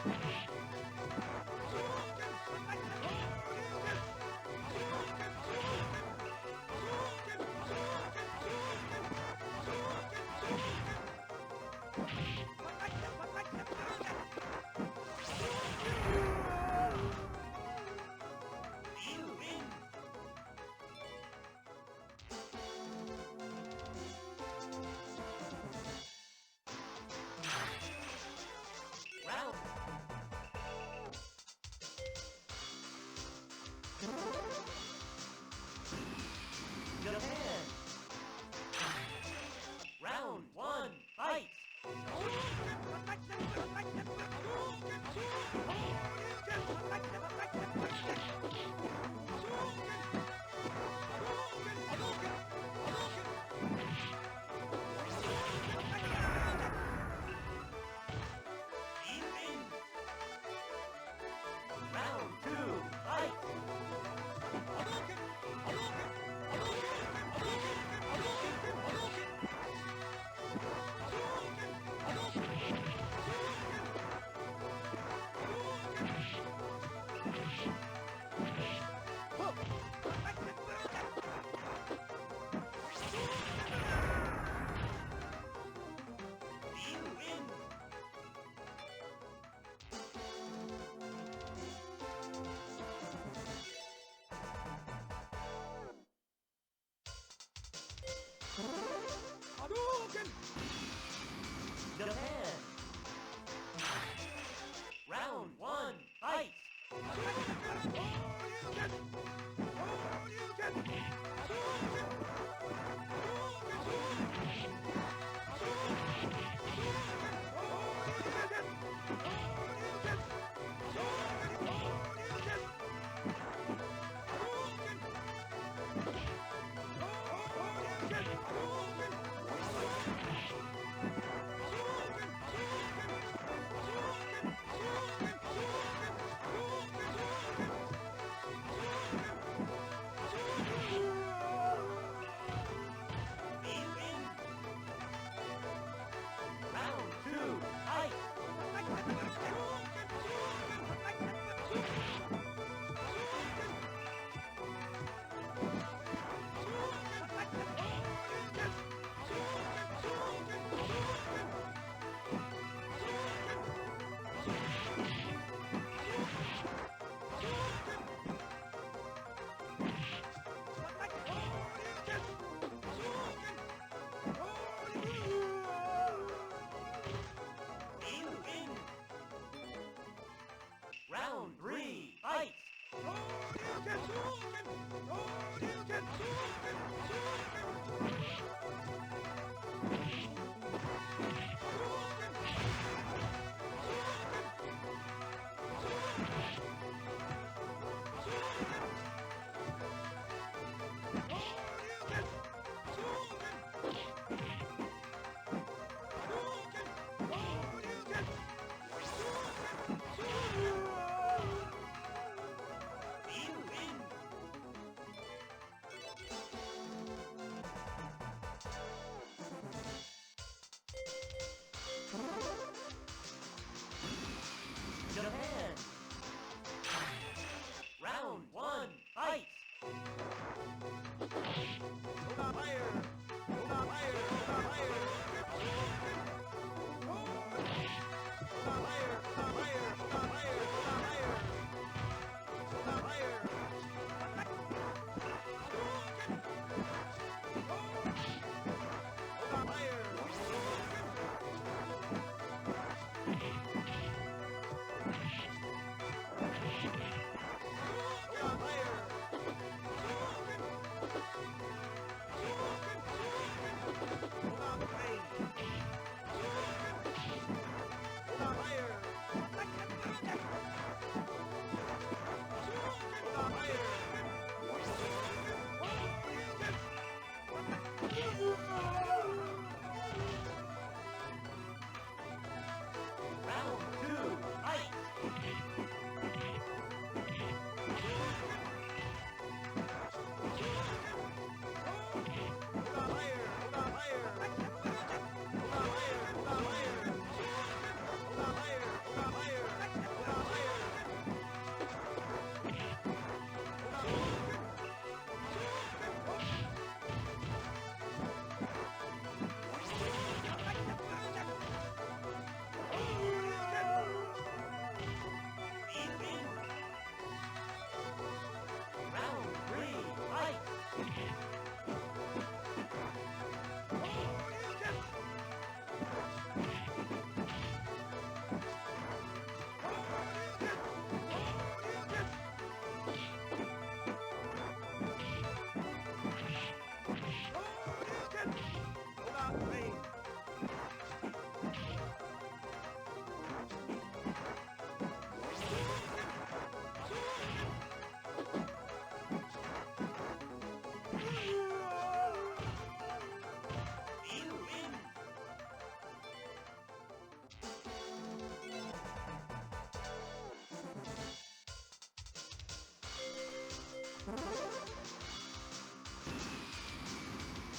Round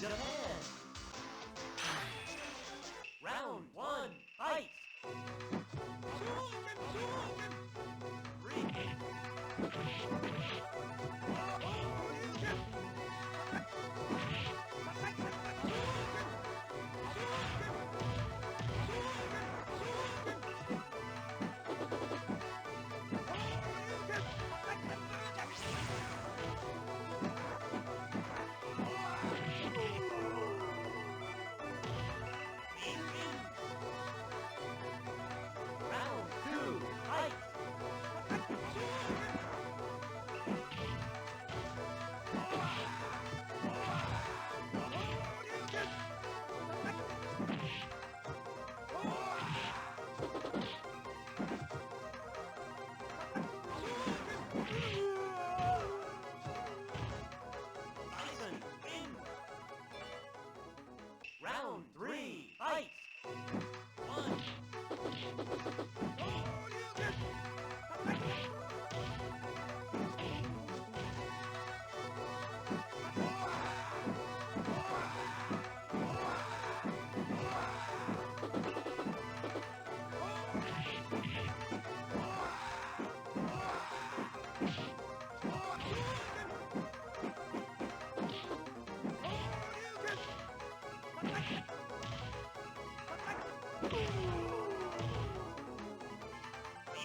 Japan. Round one, fight! Round two, fight! Bison win! Round three, fight! One.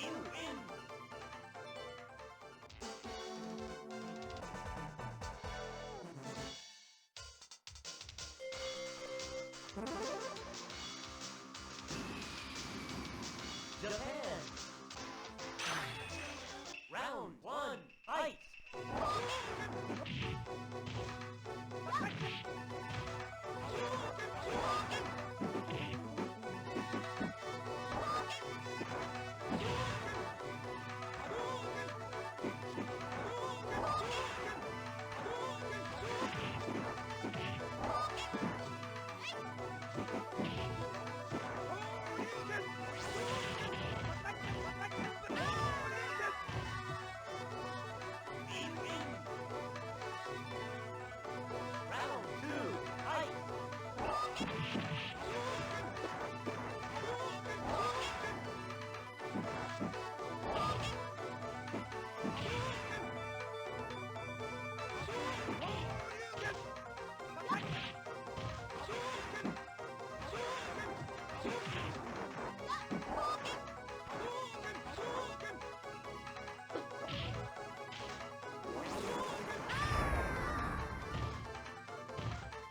You win! Japan. Round one, fight! We win! Round two, fight!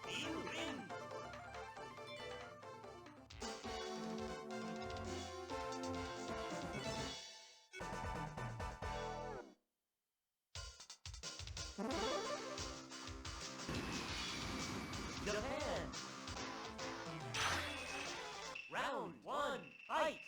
We win! Japan. Round one, fight!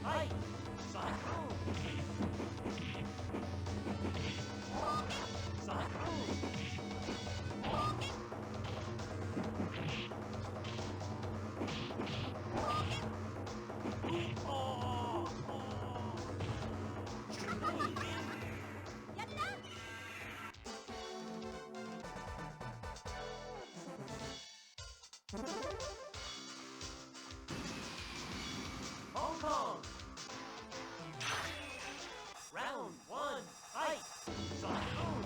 Fight! Sonic Boom! Sonic Boom! Chun-Li win! やった Hong Kong! Round 1, fight! Sonic Boom!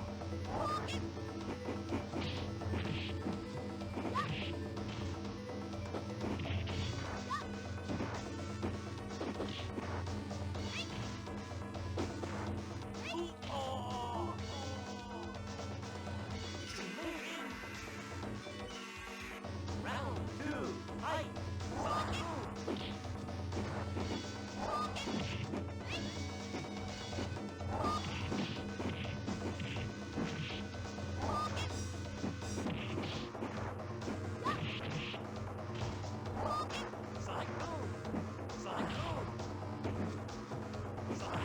Chun-Li win! Round 2, fight! Sonic Boom! Sonic Boom! Sonic Boom! Sonic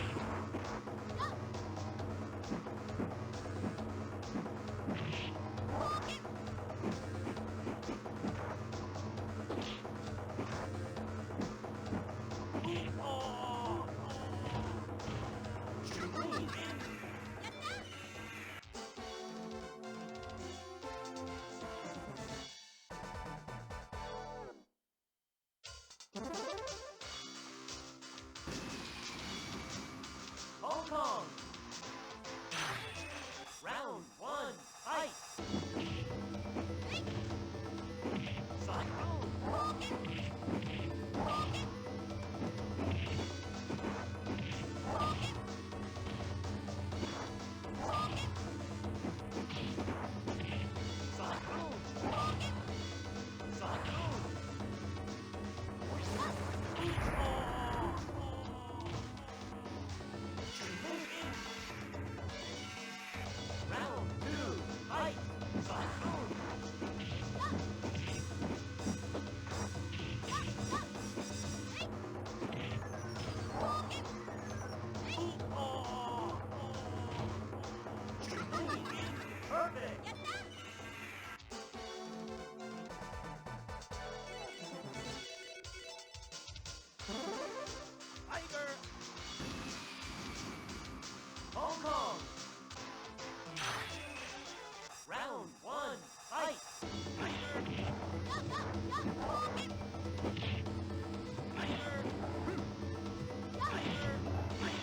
Chun-Li win! やった Hong Kong! Round 1, fight! Sonic Boom! Sonic Boom! Sonic Boom! Chun-Li win! Round 2, fight! Sonic Boom! Chun-Li win! Perfect! やった Tiger! Hong Kong! Round 1, fight! Tiger! Tiger! Tiger! Tiger! Tiger!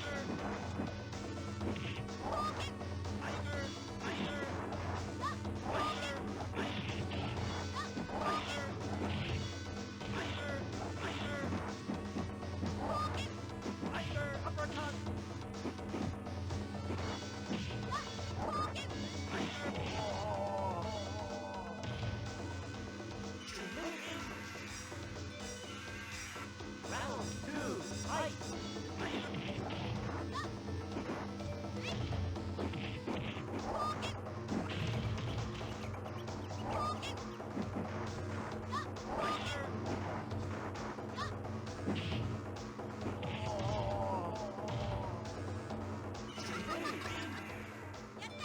Tiger! Tiger! Uppercut! Chun-Li win! Round 2, fight! Chun-Li win! やった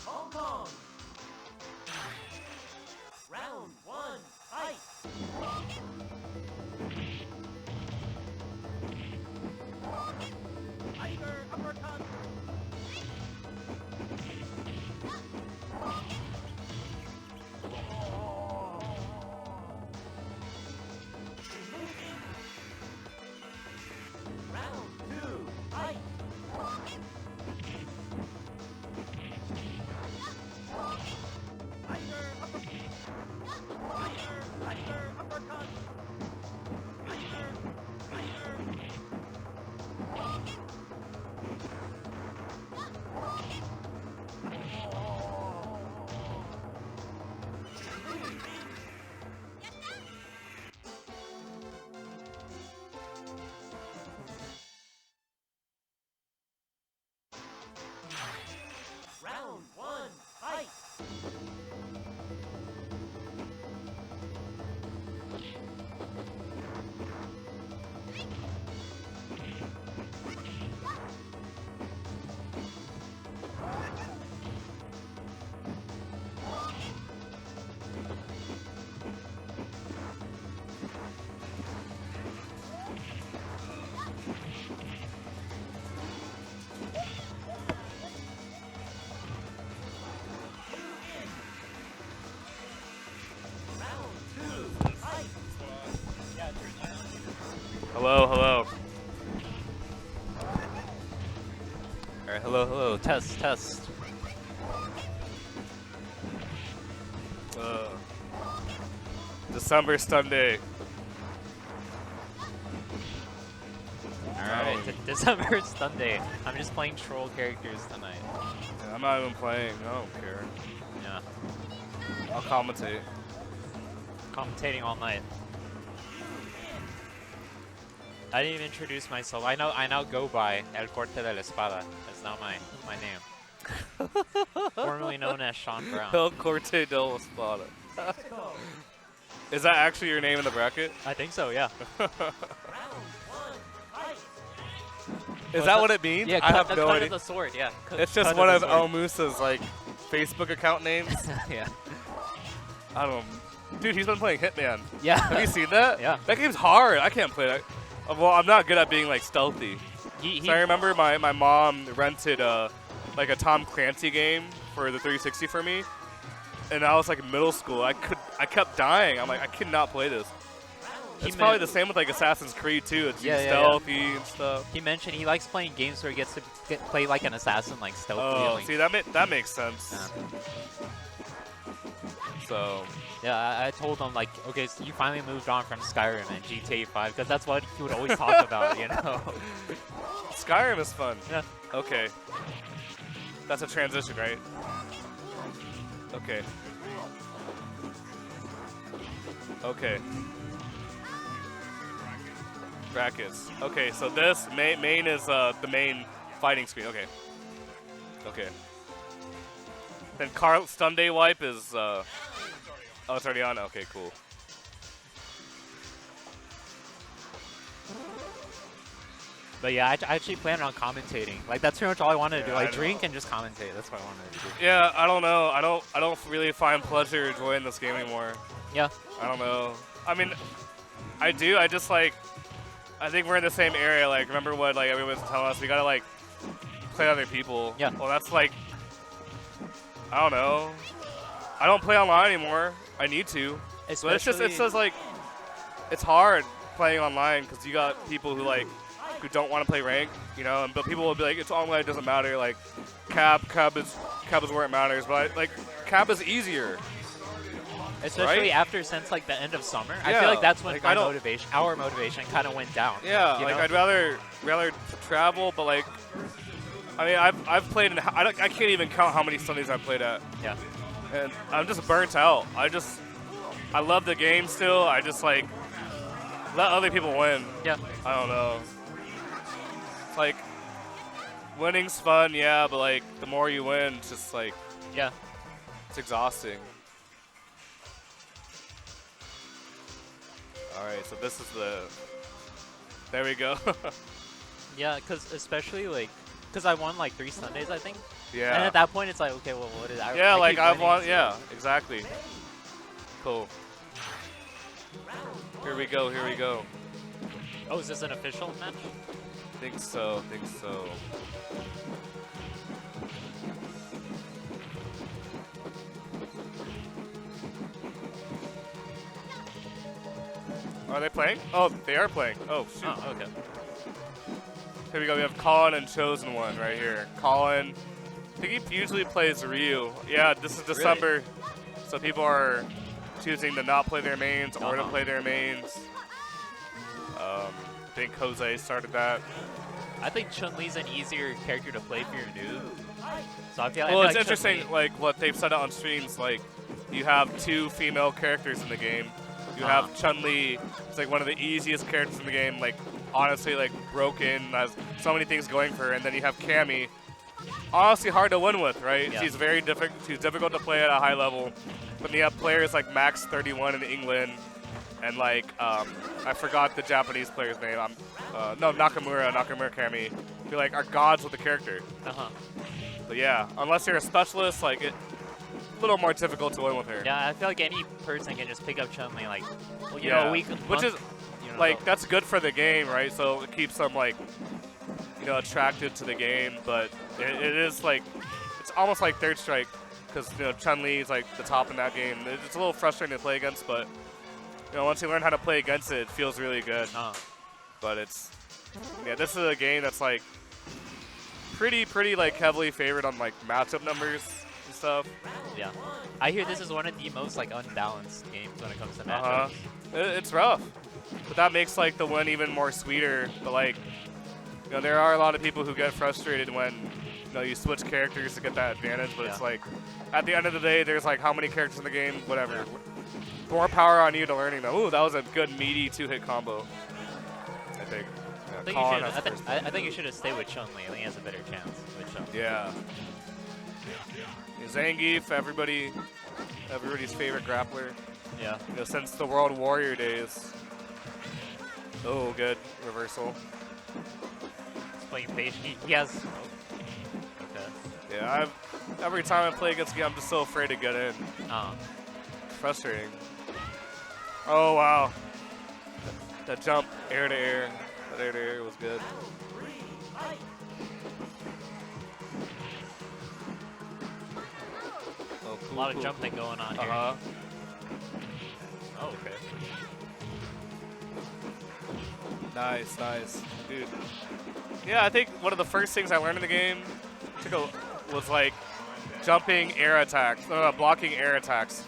Hong Alright, hello, hello, test, test. December Stun Day. Alright, December Sunday. I'm just playing troll characters tonight. Yeah, I'm not even playing, I don't care. Yeah. I'll commentate. Commentating all night. I didn't even introduce myself. I now go by El Corte de la Espada. That's not my name. Formerly known as Sean Brown. El Corte de la Espada. Is that actually your name in the bracket? I think so, yeah. Is that what it means? Yeah, I have the no cut idea. of the sword, yeah. It's just cut one the of sword. El Musa's like Facebook account names. Yeah. I don't know. Dude, he's been playing Hitman. Yeah. Have you seen that? Yeah. That game's hard. I can't play that. Well, I'm not good at being like stealthy. So I remember my mom rented like a Tom Clancy game for the 360 for me, and I was like in middle school. I kept dying. I'm like, I cannot play this. It's probably the same with like Assassin's Creed too. It's stealthy and stuff. He mentioned he likes playing games where he gets to play like an assassin, like stealthy. Oh, like, see that makes sense. Yeah. So. Yeah, I told him like, okay, so you finally moved on from Skyrim and GTA 5 because that's what he would always talk about, you know. Skyrim is fun. Yeah. Okay. That's a transition, right? Okay. Okay. Brackets. Okay, so this main is the main fighting screen. Okay. Okay. Then Stun Day Wipe is oh, it's already on. Okay, cool. But yeah, I actually planned on commentating. Like that's pretty much all I wanted to do. Like I drink and just commentate. That's what I wanted to do. Yeah, I don't know. I don't really find pleasure enjoying this game anymore. Yeah. I don't know. I mean, I do. I just like. I think we're in the same area. Like, remember what like everyone's telling us? We gotta like play other people. Yeah. Well, that's like. I don't know. I don't play online anymore. I need to. But it's just like, it's hard playing online because you got people who like, who don't want to play rank, you know. But people will be like, it's online, it doesn't matter. Like, cab is where it matters. But like, cab is easier. Especially right? after since like the end of summer, Yeah, I feel like that's when like, our motivation kind of went down. Yeah, you like know? I'd rather travel, but like, I mean, I've played in, I can't even count how many Sundays I've played at. Yeah. And I'm just burnt out. I love the game still. I just like let other people win. Yeah. I don't know. Like, winning's fun, yeah, but like the more you win, it's just like, yeah, it's exhausting. All right, so this is the. There we go. Yeah, because especially like, because I won like 3 Sundays, I think. Yeah. And at that point, it's like, okay, well, what is I? Yeah, I like keep I've winning, won. so- Yeah, exactly. Cool. Here we go. Here we go. Oh, is this an official match? Think so. Think so. Are they playing? Oh, they are playing. Oh, shoot. Oh, okay. Here we go. We have Colin and Chosen One right here. Colin, I think he usually plays Ryu. Yeah, this is December, so people are choosing to not play their mains or to play their mains. I think Jose started that. I think Chun-Li's an easier character to play if you're new. So I feel like Well, it's like interesting, Chun-Li- like what they've said on streams. Like, you have 2 female characters in the game. You have Chun-Li. It's like one of the easiest characters in the game. Like, honestly, like broken, has so many things going for her. And then you have Cammy. Honestly, hard to win with, right? Yeah. She's very difficult. She's difficult to play at a high level. But you have players like Max 31 in England, and like I forgot the Japanese player's name. No, Nakamura Cammy. Who like are gods with the character. But yeah, unless you're a specialist, like it. A little more difficult to win with her. Yeah, I feel like any person can just pick up Chun-Li, like, well, you Yeah. know, a week, Which is, you know, like, that's good for the game, right? So it keeps them, like, you know, attracted to the game. But it is, like, it's almost like Third Strike because, you know, Chun-Li is, like, the top in that game. It's a little frustrating to play against, but, you know, once you learn how to play against it, it feels really good. But it's, yeah, this is a game that's, like, pretty like heavily favored on like matchup numbers and stuff. Yeah. I hear this is one of the most like unbalanced games when it comes to matchups. Uh-huh. It's rough. But that makes like the win even more sweeter. But like, you know, there are a lot of people who get frustrated when, you know, you switch characters to get that advantage. But it's like, at the end of the day, there's like how many characters in the game, whatever. More power on you to learning them. Ooh, that was a good meaty 2-hit combo. I think. Yeah, Colin has first pick. I think you should have stayed with Chun-Li. I think he has a better chance with Chun-Li. Yeah. Zangief, everybody's favorite grappler. Yeah. You know, since the World Warrior days. Oh, good reversal. He's playing patient. He has. Oh. Okay. Yeah, every time I play against him, I'm just so afraid to get in. Frustrating. Oh wow. That jump air to air. That air to air was good. Oh, cool, A lot cool, of jumping going on here. Uh-huh. Oh, okay. Nice, nice. Dude. Yeah, I think one of the first things I learned in the game was like jumping air attacks. No, blocking air attacks.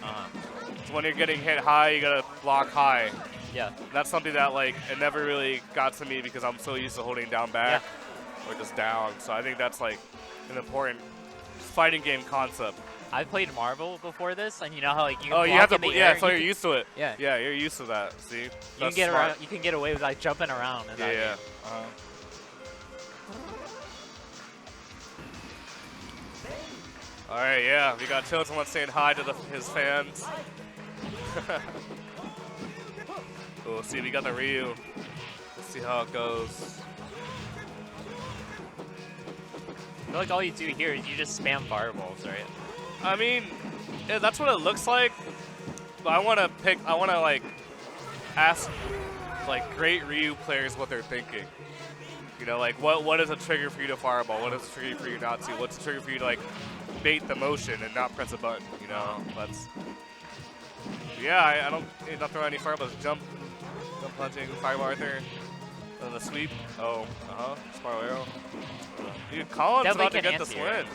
So when you're getting hit high, you gotta block high. Yeah. That's something that like it never really got to me because I'm so used to holding down back or just down. So I think that's like an important fighting game concept. I played Marvel before this, and you know how like you. Oh, can you have block to. in the Yeah, air, so you you're can- used to it. Yeah. Yeah, you're used to that. See. You can That's get smart. around. You can get away with like jumping around. In that Yeah. game. All right, yeah, we got Tilton saying hi to his fans. Oh, see, we got the Ryu. Let's see how it goes. I feel like all you do here is you just spam fireballs, right? I mean, yeah, that's what it looks like. But I want to like ask like great Ryu players what they're thinking. You know, like what is a trigger for you to fireball? What is a trigger for you not to? What's a trigger for you to like bait the motion and not press a button? You know, that's. Yeah, I don't not throw any fireballs. Jump punching, fireball right there. And the sweep. Oh, spiral arrow. Dude, Colin's Definitely about to can get this anti-air, win.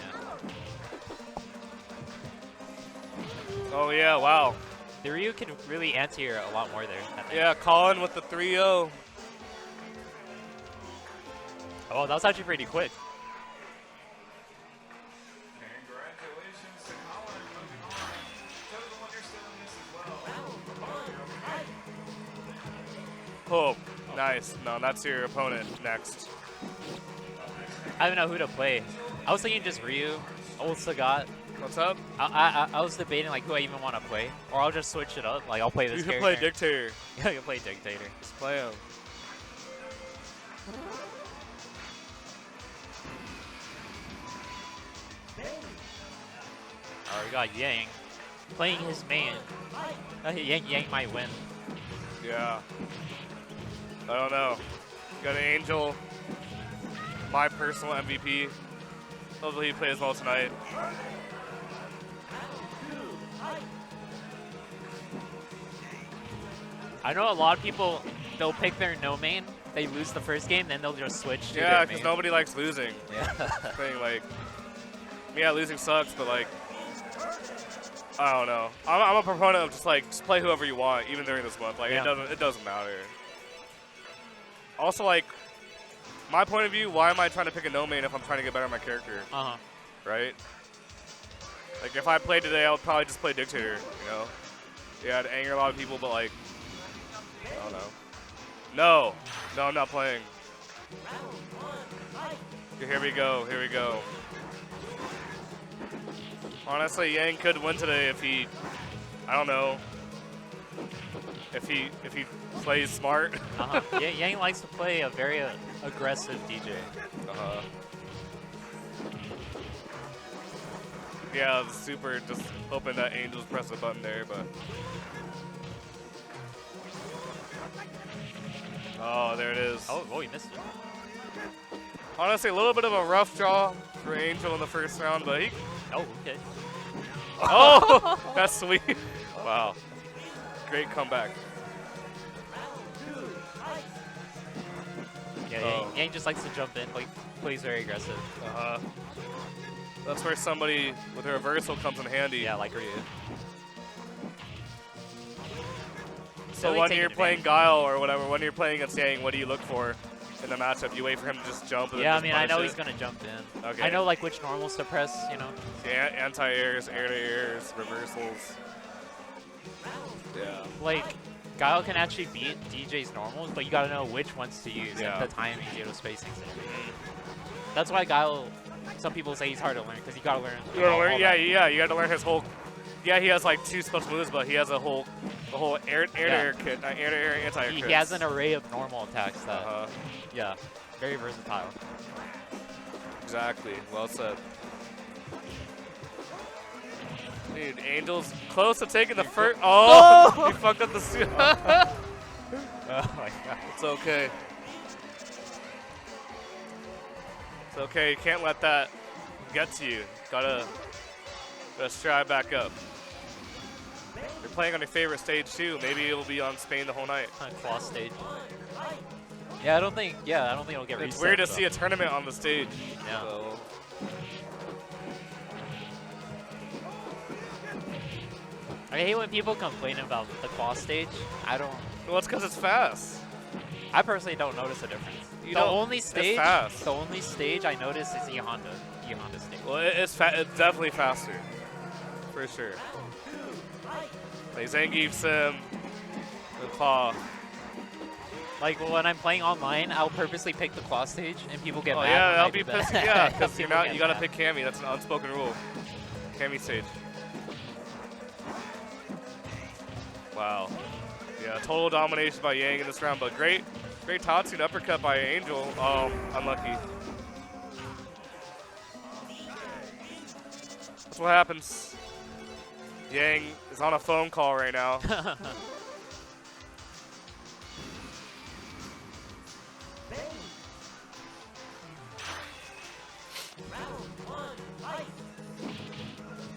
Oh yeah, wow. The Ryu can really anti-air a lot more there. I think. Yeah, Colin with the 3-0. Oh, that was actually pretty quick. Congratulations to Colin. Total winner still in this as well. Oh, nice. No, that's your opponent next. I don't know who to play. I was thinking just Ryu, old Sagat. What's up? I was debating like who I even want to play, or I'll just switch it up. Like I'll play this. You can character. play Dictator. Yeah, you can play Dictator. Just play him. Oh, we got Yang playing his main. Yang might win. Yeah. I don't know. Got an Angel. My personal MVP. Hopefully he plays well tonight. I know a lot of people, they'll pick their no main. They lose the first game, then they'll just switch to Yeah, their because main. nobody likes losing. Yeah. Thing, like, yeah, losing sucks, but like, I don't know. I'm a proponent of just play whoever you want, even during this month. Like, Yeah. it doesn't matter. Also, like, my point of view, why am I trying to pick a no main if I'm trying to get better at my character, right? Like, if I played today, I would probably just play Dictator, you know? Yeah, it'd anger a lot of people, but like, I don't know. No, I'm not playing. Here we go, here we go. Honestly, Yang could win today if he, I don't know, if he plays smart. Yeah, Yang likes to play a very aggressive DJ. Yeah, the super just hoping that Angels press a button there, but. Oh, there it is. Oh, he missed it. Honestly, a little bit of a rough draw for Angel in the first round, but he. Oh, okay. Oh, that's sweet. Wow. Great comeback. Yeah, Oh. Yang just likes to jump in. Like, plays very aggressive. That's where somebody with a reversal comes in handy. Yeah, like Ryu. So Really when taking you're playing advantage. Guile or whatever, when you're playing against Yang, what do you look for in the matchup? You wait for him to just jump and Yeah, I then mean, just I know punish he's it? gonna jump in. Okay. I know like which normals to press, you know. Yeah, anti-airs, air-to-airs, reversals. Yeah. Like, Guile can actually beat DJ's normals, but you gotta know which ones to use Yeah. and the timing, the spacings. And everything. That's why Guile, some people say he's hard to learn because you gotta learn. You gotta learn, all yeah, that. yeah, you gotta learn his whole. Yeah, he has like 2 special moves, but he has the whole air-to-air kit, air-to-air, anti-air He kits. has an array of normal attacks that, Uh-huh. yeah, very versatile. Exactly. Well said. Dude, Angel's close to taking the first. Oh, he fucked up the suit. Oh my god. It's okay. It's okay. You can't let that get to you. Gotta stride back up. You're playing on your favorite stage too. Maybe it'll be on Spain the whole night. Claw stage. Yeah, I don't think it'll get reset. It's weird to though. see a tournament on the stage. Yeah. So. I hate when people complain about the claw stage. Well, it's because it's fast. I personally don't notice a difference. You The don't- only it's stage, fast. the only stage I notice is the Honda stage. Well, it's definitely faster, for sure. Like Zangief Sim, the claw. Like when I'm playing online, I'll purposely pick the claw stage, and people get Oh mad. yeah, when that'll I be do that. pissing. Yeah, because you're People not. get You gotta mad. pick Cammy. That's an unspoken rule. Cammy stage. Wow. Yeah, total domination by Yang in this round, but great Tatsu uppercut by Angel. Oh, unlucky. That's what happens. Yang is on a phone call right now.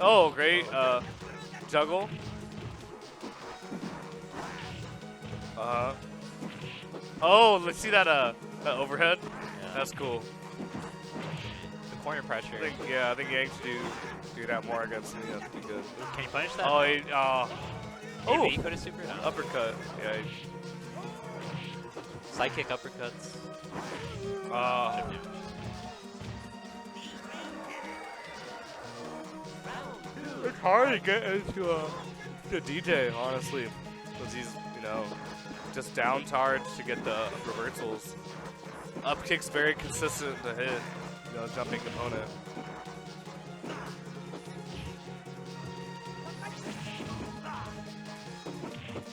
Oh, great. Juggle. Oh, let's see that that overhead. Yeah. That's cool. The corner pressure. I think Yang should do that more against me. That'd be good. Can you punish that? Oh, oh, He put a super down. uppercut. Yeah. Sidekick uppercuts. It's hard to get into to DJ, honestly, because he's, just down charge to get the reversals. Up kick's very consistent to hit, jumping opponent.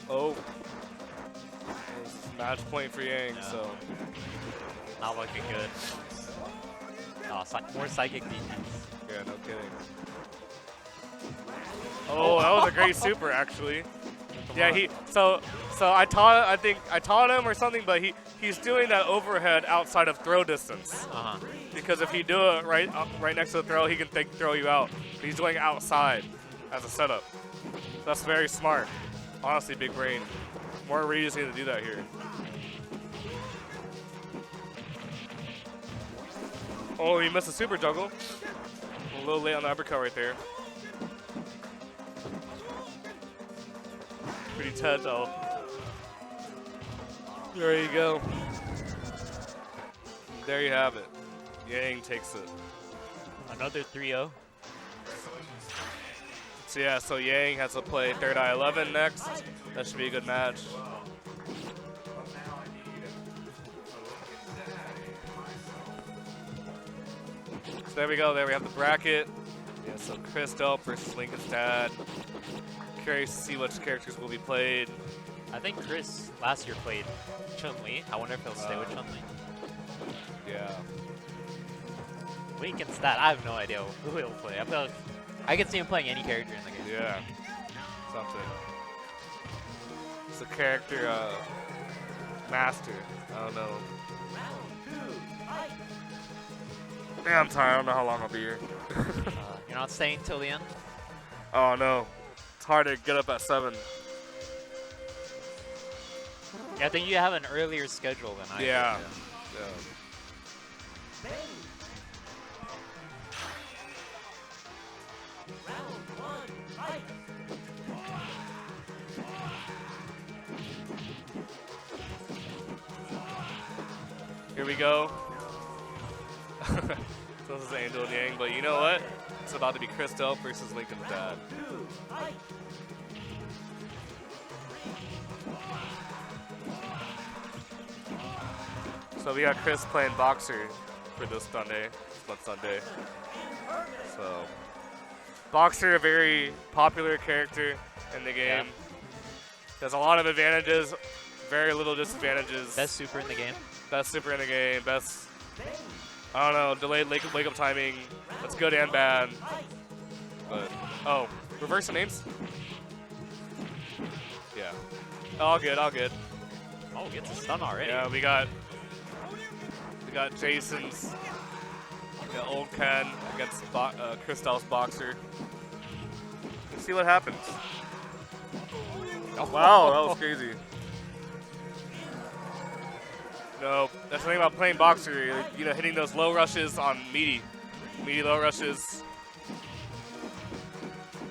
Oh. Match point for Yang, Yeah. so. Not looking good. Oh, more psychic defense. Yeah, no kidding. Oh, that was a great super, actually. Yeah, so I taught him or something, but he's doing that overhead outside of throw distance. Because if you do it right next to the throw, he can throw you out. But he's doing outside as a setup. That's very smart. Honestly, big brain. More reasons need to do that here. Oh, he missed a super juggle. A little late on the uppercut right there. Pretty tense though. There you go. There you have it. Yang takes it. Another 3-0. So yeah, so Yang has to play Third Eye 11 next. That should be a good match. So there we go. There we have the bracket. Yeah, so Chris Delp versus Lincoln's dad. Curious to see which characters will be played. I think Chris last year played Chun-Li. I wonder if he'll stay with Chun-Li. Yeah. Lincoln's dad, I have no idea who he'll play. I feel like I can see him playing any character in the game. Yeah. Something. It's a character master. I don't know. Damn, I'm tired. I don't know how long I'll be here. You're not staying till the end? Oh no. It's hard to get up at 7. Yeah, I think you have an earlier schedule than I do. Yeah. Yeah. Yeah. we go. So this is Angel and Yang, but you know what? It's about to be Chris Delp versus Lincoln's dad. So we got Chris playing Boxer for this Sunday. Sunday. So Boxer, a very popular character in the game. There's a lot of advantages, very little disadvantages. Best super in the game. Best super in the game. Best, I don't know, delayed wake up timing. That's good and bad. But oh, reverse the names. Yeah. All good. All good. Oh, gets a stun already. Yeah, we got Jason's old Ken against Chris Delp's Boxer. Let's see what happens. Oh, wow, that was crazy. No, that's the thing about playing Boxer. You know, hitting those low rushes on meaty low rushes.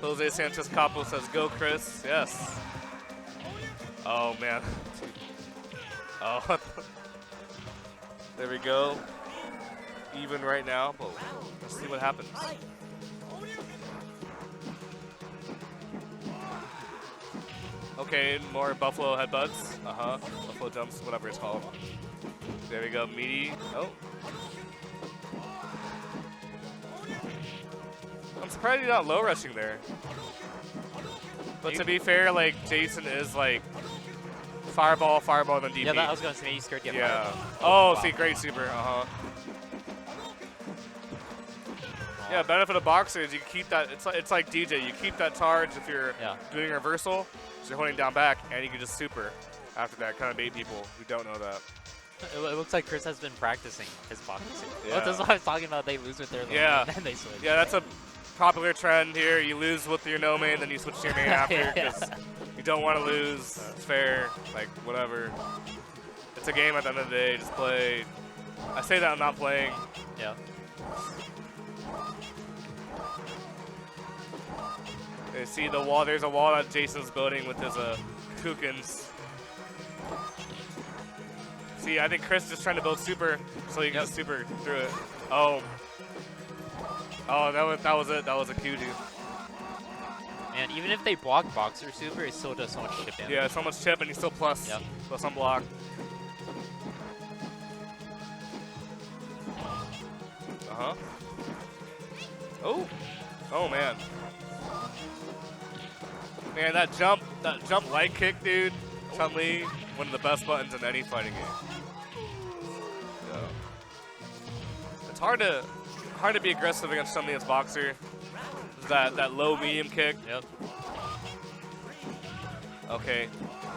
Jose Sanchez Capo says, "Go, Chris." Yes. Oh man. Oh. There we go. Even right now, but let's see what happens. Okay, more Buffalo headbutts. Buffalo jumps, whatever it's called. There we go, meaty. Oh. I'm surprised he's not low rushing there. But to be fair, like, Jason is like fireball, then DP. Yeah, that I was gonna say he's scared to get yeah. fireball. Oh, Wow. see, great super. Yeah, benefit of Boxer is you keep that. It's like DJ. You keep that charge if you're doing a reversal. So you're holding down back, and you can just super after that. Kind of bait people who don't know that. It looks like Chris has been practicing his boxing. Yeah. Well, that's what I was talking about. They lose with their low main, and then they switch. Yeah, that's a popular trend here. You lose with your no main, then you switch to your main after because you don't want to lose. It's fair. Like, whatever. It's a game at the end of the day. Just play. I say that I'm not playing. Yeah. You see the wall. There's a wall that Jason's building with his Kukens. See, I think Chris is trying to build super so he can just super through it. Oh. Oh, that was it. That was a Q, dude. And even if they block Boxer super, it still does so much chip damage. Yeah, so much chip, and he's still plus on block. Oh. Oh man. Man, that jump light kick, dude. Chun-Li, one of the best buttons in any fighting game. So, it's hard to be aggressive against Chun-Li as Boxer. That low medium kick. Yep. Okay.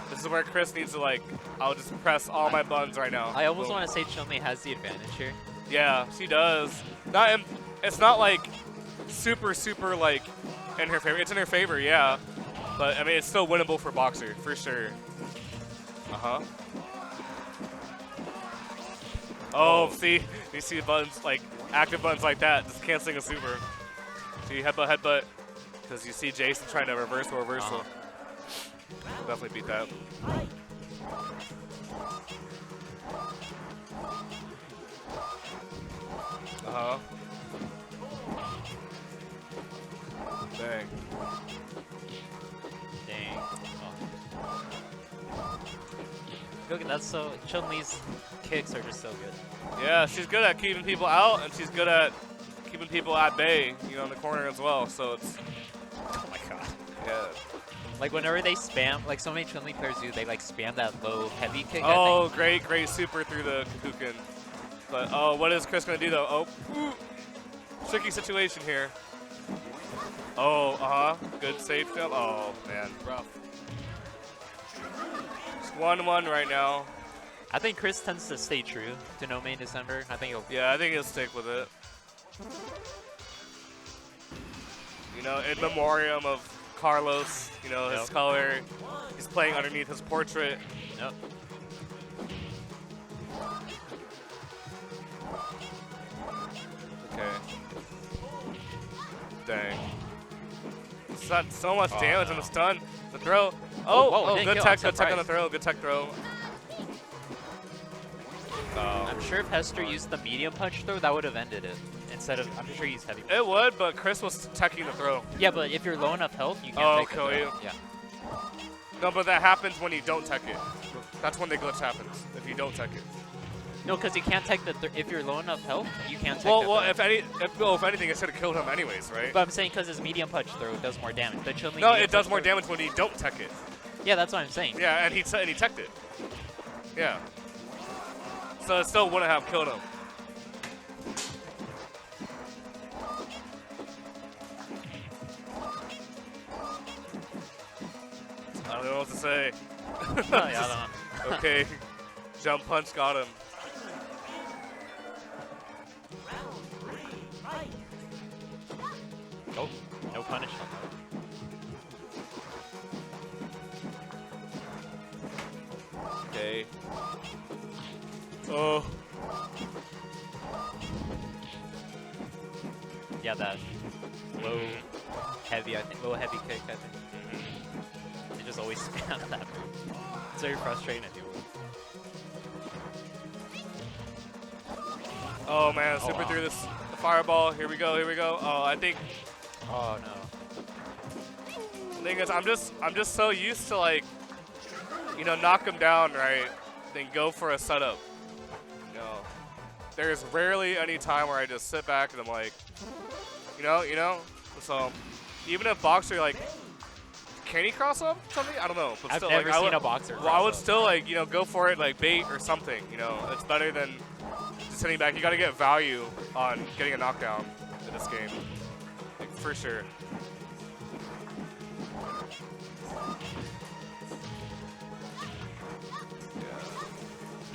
This is where Chris needs to, like, I'll just press all my buttons right now. I almost want to say Chun-Li has the advantage here. Yeah, she does. It's not like super like in her favor. It's in her favor, yeah. But I mean, it's still winnable for Boxer for sure. Oh, see, you see buttons like active buttons like that, just canceling a super. See, headbutt, because you see Jason trying to reversal. We'll definitely beat that. Dang. Look, that's so. Chun-Li's kicks are just so good. Yeah, she's good at keeping people out, and she's good at keeping people at bay, you know, in the corner as well. So it's. Oh my god. Yeah. Like whenever they spam, like so many Chun-Li players do, they like spam that low heavy kick. Oh, great super through the Kakuken. But oh, what is Chris gonna do though? Oh, ooh. Tricky situation here. Oh, good safe jump. Oh man, rough. It's 1-1 right now. I think Chris tends to stay true to no main December. I think I think he'll stick with it. You know, in memoriam of Carlos, you know, his color. He's playing underneath his portrait. Yep. Okay. Dang. So much damage on the stun. The throw. Oh, good tech on the throw. Good tech throw. Oh. I'm sure if Hester used the medium punch throw, that would have ended it. Instead of, I'm sure he used heavy punch. It would, but Chris was teching the throw. Yeah, but if you're low enough health, you can't Oh, take the okay, throw. Yeah. No, but that happens when you don't tech it. That's when the glitch happens, if you don't tech it. No, because you can't take the, if you're low enough health, you can't take Well, the well, throw. if anything, it should have killed him anyways, right? But I'm saying because his medium punch throw does more damage. The Chun-Li No, medium it does punch more throw- damage when you don't tech it. Yeah, that's what I'm saying. Yeah, and he teched it. Yeah. So it still wouldn't have killed him. I don't know what to say. Yeah, I don't know. Okay. Jump punch got him. Oh, no punish on that. Okay. Oh. Yeah, that low heavy, I think, low heavy kick, I think. They just always spam that move. It's very frustrating to deal with. Oh man, Oh, super wow. through this fireball. Here we go, here we go. Oh, I think Oh no. the thing is I'm just so used to like, you know, knock him down, right? Then go for a setup. You know. There's rarely any time where I just sit back and I'm like, you know? So even if Boxer like, can he cross up something? I don't know. But I've still, never like, seen a Boxer Well, I cross would up. still like, you know, go for it like bait or something. You know, it's better than just sitting back. You got to get value on getting a knockdown in this game, like for sure.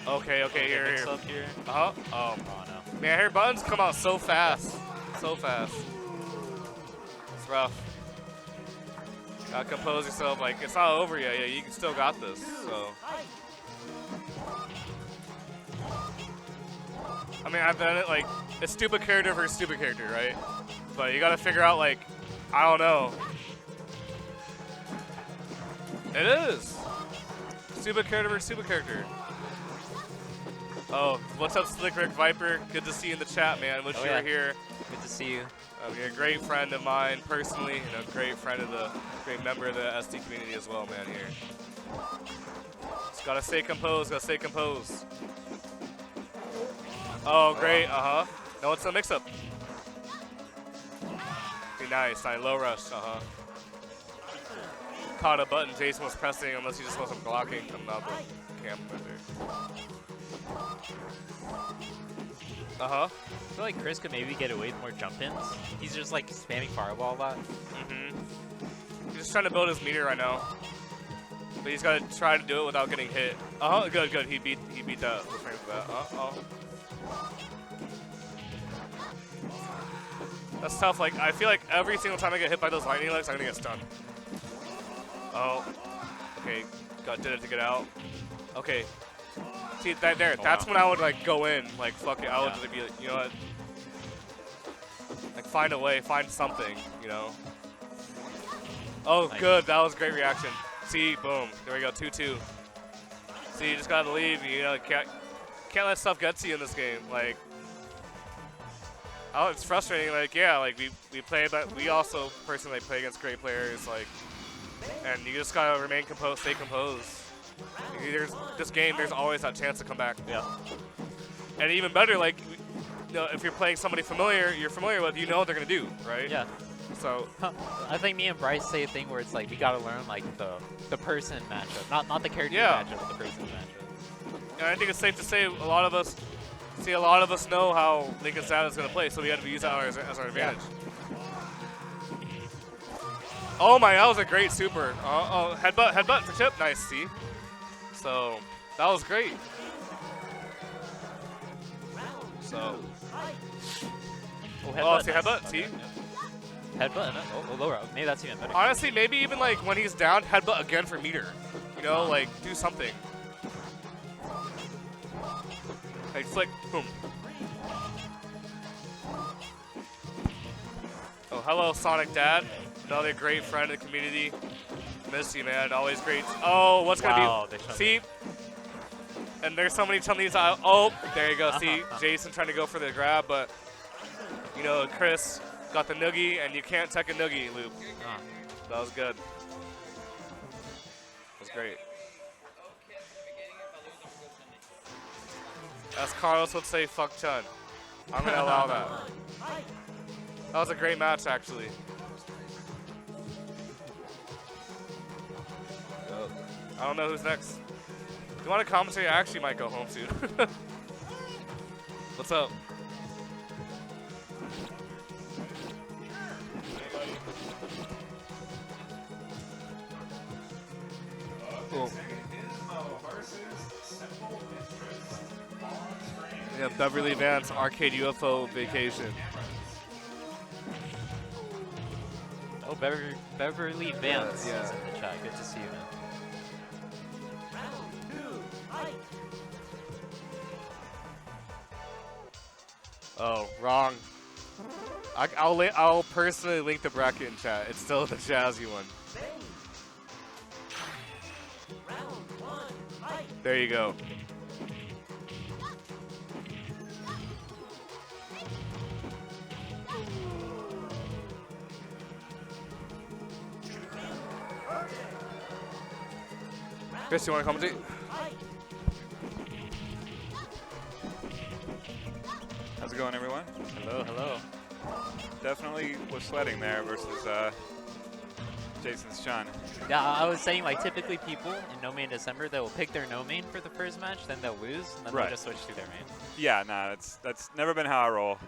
Okay, here. Mix up here. Uh-huh. Oh, Oh no. man, her buttons come out so fast. So fast. It's rough. Gotta compose yourself. Like, it's not over yet. Yeah, you can still got this. So. I mean, I've done it, like, it's stupid character versus stupid character, right? But you gotta figure out, like, I don't know. It is. Stupid character versus stupid character. Oh, what's up, Slick Rick Viper? Good to see you in the chat, man. Wish Oh, you yeah. were here. Good to see you. You're a great friend of mine personally, and a great friend of great member of the SD community as well, man. Here, just gotta stay composed. Gotta stay composed. Oh, great. No, it's a mix-up. Be nice. Low rush. Caught a button Jason was pressing, unless he just wasn't blocking coming out the camp right there. I feel like Chris could maybe get away with more jump-ins. He's just like spamming fireball a lot. He's just trying to build his meter right now, but he's got to try to do it without getting hit. Good. He beat that. The frame for that. That's tough. Like, I feel like every single time I get hit by those lightning legs, I'm gonna get stunned. Oh. Okay. Did it to get out. Okay. See that there? That's when I would like go in. Like, fuck it. I would just be like, you know what? Like, find a way, find something. You know. Oh, Nice. good. That was a great reaction. See, boom. There we go. 2-2. See, you just gotta leave. You know, can't let stuff get to you in this game. Like. Oh, it's frustrating. Like, yeah, like we play, but we also personally play against great players. Like, and you just gotta remain composed, stay composed. There's this game. There's always that chance to come back. Yeah. And even better, like, you know, if you're playing somebody you're familiar with, you know what they're gonna do, right? Yeah. So. I think me and Bryce say a thing where it's like we gotta learn like the person matchup, not the character Yeah. matchup, but the person matchup. And I think it's safe to say a lot of us know how Lincoln Santa is gonna play, so we got to use that as our advantage. Oh my, that was a great super. Headbutt for chip. Nice, see. So, that was great. So. Oh, see, headbutt, see? Headbutt, oh, lower. Maybe that's even better. Honestly, maybe even like when he's down, headbutt again for meter. You know, like do something. Like flick, boom. Oh, hello, Sonic Dad. Another great friend of the community. Miss you, man. Always great. Oh, what's gonna Wow, be? they shot See, And there's so many Chun-Li's out. Oh, there you go. See, Jason trying to go for the grab, but, you know, Chris got the noogie, and you can't tech a noogie loop. That was good. That was great. As Carlos would say, fuck Chun. I'm going to allow that. That was a great match, actually. I don't know who's next. If you want to commentate, I actually might go home soon. What's up? Cool. Yeah, Beverly Vance Arcade UFO Vacation. Oh, Beverly Vance Yeah. is in the chat. Good to see you, man. Oh, wrong. I'll personally link the bracket in chat. It's still the Jazzy one. There you go. Chris, you want to commentate? How's it going, everyone? Hello, hello. Definitely was sweating there versus Jason's Chun. Yeah, I was saying, like, typically people in No Main December, they will pick their No Main for the first match, then they'll lose, and then Right. they'll just switch to their main. Yeah, nah, that's never been how I roll.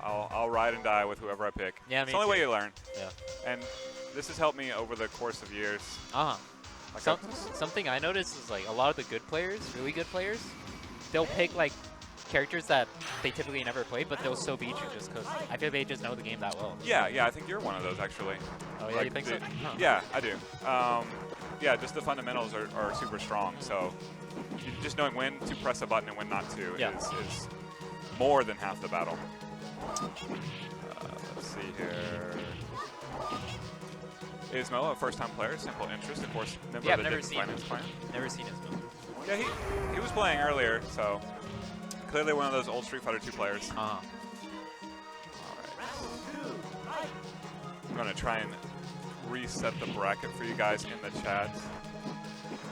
I'll ride and die with whoever I pick. Yeah, it's me the only way too. you learn. Yeah. And this has helped me over the course of years. Like Something I noticed is, like, a lot of the good players, really good players, they'll pick, like, characters that they typically never play, but they'll still beat you just because I feel they just know the game that well. yeah, I think you're one of those, actually. Oh, yeah, Like, you think so? Huh. Yeah, I do. Yeah, just the fundamentals are super strong. So just knowing when to press a button and when not to is more than half the battle. Let's see here. Ismo, a first-time player, simple interest, of course. Yeah, I've the never Didn't seen Finance Plan. Never seen his move. Yeah, he was playing earlier, so clearly one of those old Street Fighter 2 players. Uh-huh. I'm going to try and reset the bracket for you guys in the chat.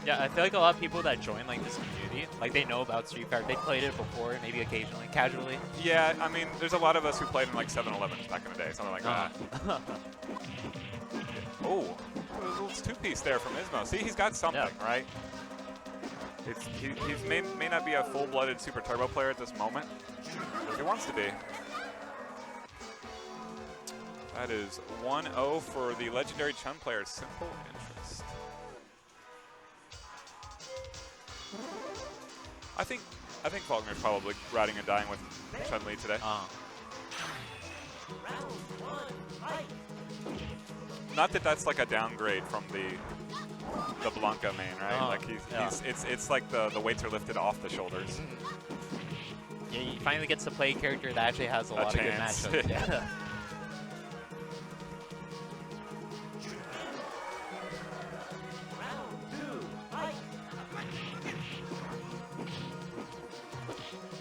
Yeah, I feel like a lot of people that join, like, this community, like, they know about Street Fighter. They played it before, maybe occasionally, casually. Yeah, I mean, there's a lot of us who played in like 7-Elevens back in the day, something like that. Oh, a little two-piece there from Ismo. See, he's got something, right? He may not be a full-blooded Super Turbo player at this moment, but he wants to be. That is 1-0 for the legendary Chun player, Simple Interest. I think Faulkner's probably riding and dying with Chun-Li today. Not that that's like a downgrade from the Blanca main, right? Like it's like the weights are lifted off the shoulders. Yeah, he finally gets to play a character that actually has a lot of good chance. matchups. Yeah.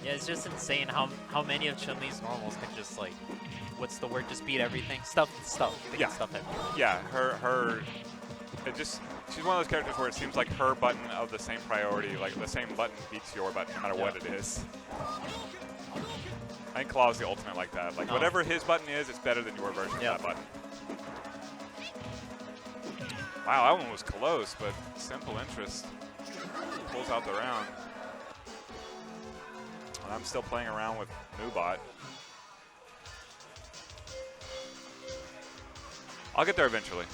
Yeah, it's just insane how many of Chun-Li's normals can just, like, what's the word? Just beat everything. Stuff. They can stuff everything. Yeah, she's one of those characters where it seems like her button of the same priority, like the same button beats your button no matter what it is. I think Claw is the ultimate like that. Like whatever his button is, it's better than your version of that button. Wow, that one was close, but Simple Interest pulls out the round. And I'm still playing around with Moobot. I'll get there eventually.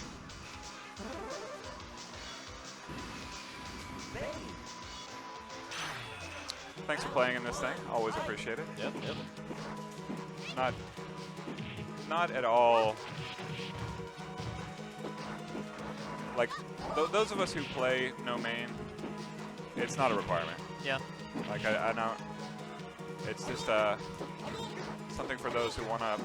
Thanks for playing in this thing. Always appreciate it. Yep. Not at all. Like those of us who play no main, it's not a requirement. Yeah. Like I know. It's just something for those who want to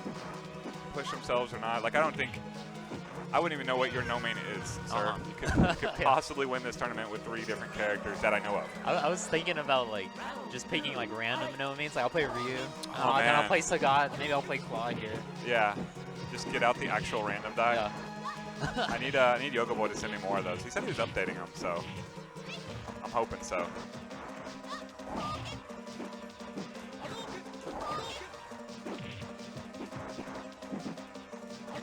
push themselves or not. Like I I wouldn't even know what your no main is, sir. You could possibly win this tournament with 3 different characters that I know of. I was thinking about like just picking like random no mains. Like I'll play Ryu, Oh, then I'll man. play Sagat, maybe I'll play Claw here. Yeah, just get out the actual random die. Yeah. I need Yoga Boy to send me more of those. He said he was updating them, so I'm hoping so.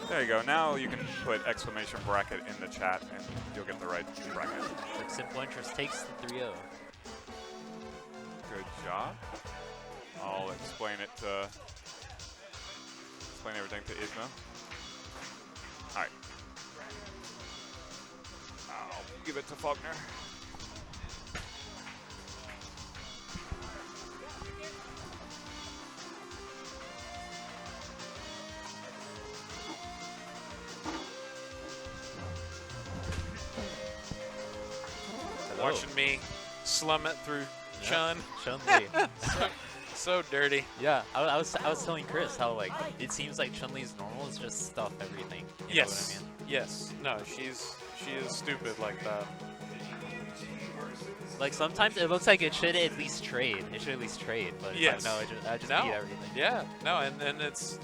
There you go. Now you can put exclamation bracket in the chat and you'll get the right bracket. Like Simple Interest takes the 3-0. Good job. I'll explain everything to Ismo. All right. I'll give it to Faulkner. Watching me slum it through Chun. Chun-Li. So dirty. Yeah, I was telling Chris how like it seems like Chun-Li's normal is just stuff everything. You know what I mean? Yes. No, she is stupid like that. Like sometimes it looks like it should at least trade. It should at least trade, but it's Yes. like, no, I just No. beat everything. Yeah. No, and it's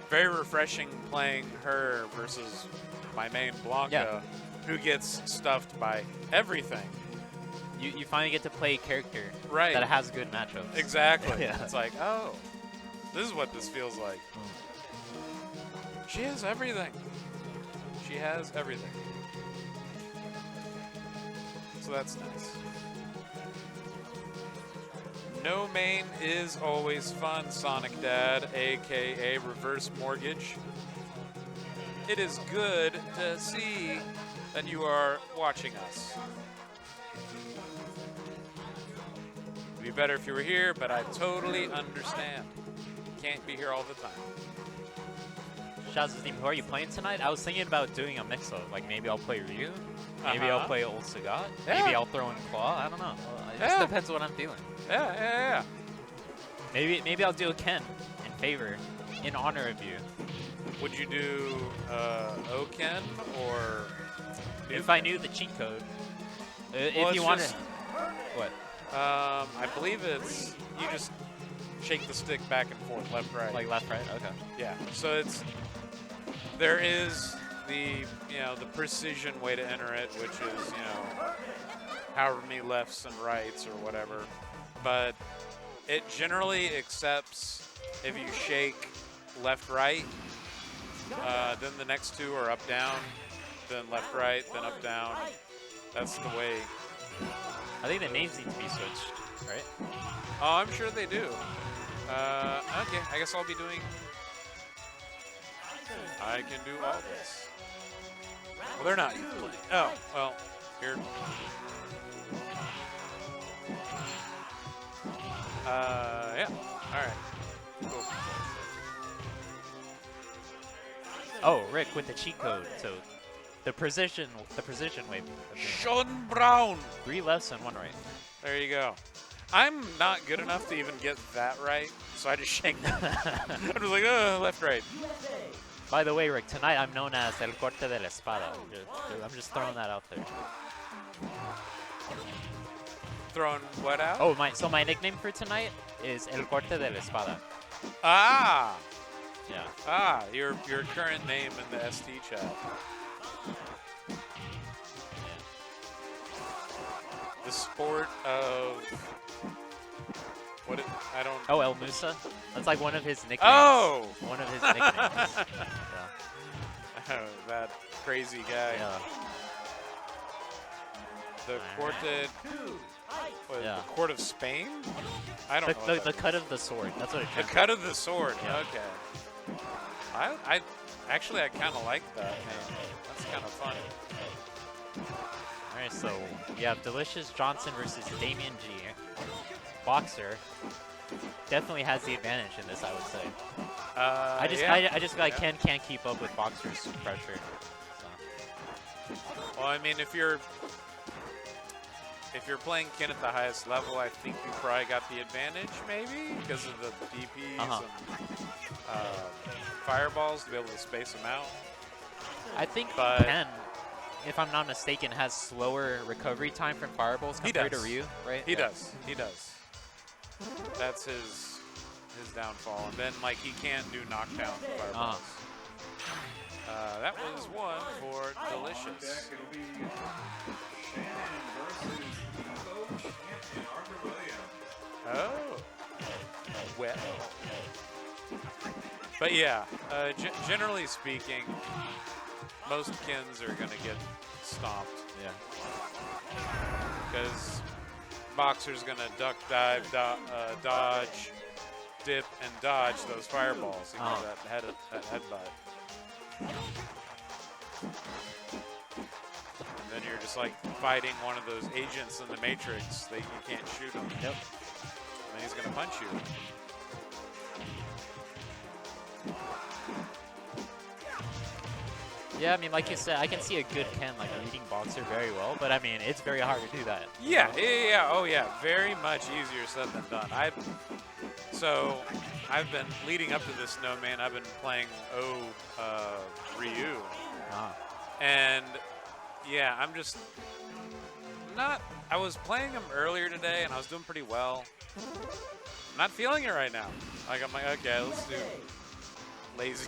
very refreshing playing her versus my main Blanca, who gets stuffed by everything. You finally get to play a character Right. that has good matchups. Exactly. Yeah. It's like, oh, this is what this feels like. She has everything. She has everything. So that's nice. No main is always fun, Sonic Dad, aka Reverse Mortgage. It is good to see that you are watching us. It'd be better if you were here, but I totally understand. Can't be here all the time. Shaz, who are you playing tonight? I was thinking about doing a mix of like maybe I'll play Ryu, maybe I'll play Old Sagat, maybe Yeah. I'll throw in Claw. I don't know. It Yeah. just depends what I'm feeling. Yeah. Maybe I'll do a Ken in favor, in honor of you. Would you do Oken or If I knew the cheat code. If Well, you it's wanted. just- What? I believe it's you just shake the stick back and forth, left, right. Like left, right? Okay. Yeah. So there is the the precision way to enter it, which is however many lefts and rights or whatever, but it generally accepts if you shake left, right, then the next 2 are up, down, then left, right, then up, down. That's the way. I think the names need to be switched, right? Oh, I'm sure they do. Okay, I guess I'll be doing. I can do all this. Well, they're not usually. Oh, well, here. Yeah. All right. Cool. Oh, Rick with the cheat code. So the precision wave. Sean Brown. 3 lefts and 1 right. There you go. I'm not good enough to even get that right, so I just shake. I'm just like, left, right. By the way, Rick, tonight I'm known as El Corte de la Espada. I'm just throwing that out there. Throwing what out? Oh, so my nickname for tonight is El Corte de la Espada. Ah. Yeah. Your current name in the ST chat. The sport of I don't. Oh, El Musa? That's like one of his nicknames. Oh! One of his nicknames. Yeah. That crazy guy. Yeah. The Corte. What, Yeah. The Court of Spain? I don't know. The what that cut of the sword. That's what it The is. cut of the sword. Yeah. Okay. I actually kind of like that name. That's kind of fun. Alright, so we have Delicious Johnson versus Damien G. Boxer definitely has the advantage in this, I would say. I just feel like Ken can't keep up with Boxer's pressure. So. Well, I mean, if you're playing Ken at the highest level, I think you probably got the advantage, maybe because of the DPs and fireballs to be able to space them out. I think But- Ken, if I'm not mistaken, has slower recovery time from fireballs He compared to does. Ryu, right? He does. He does. That's his downfall. And then like he can't do knockdown fireballs. That was one for Delicious. It'll be Shannon versus Evo champion Arthur Williams. Oh. Well. But yeah, generally speaking, most Kens are going to get stomped. Yeah. Because Boxer's going to duck, dive, dodge, dip, and dodge those fireballs. You know, that headbutt. And then you're just like fighting one of those agents in the Matrix that you can't shoot him. Yep. And then he's going to punch you. Yeah, I mean, like you said, I can see a good Ken like reading Boxer very well, but I mean, it's very hard to do that. Yeah, yeah, oh yeah, very much easier said than done. So I've been leading up to this Snowman. I've been playing Ryu, and yeah, I'm just not. I was playing him earlier today, and I was doing pretty well. I'm not feeling it right now. Like I'm like, okay, let's do lazy.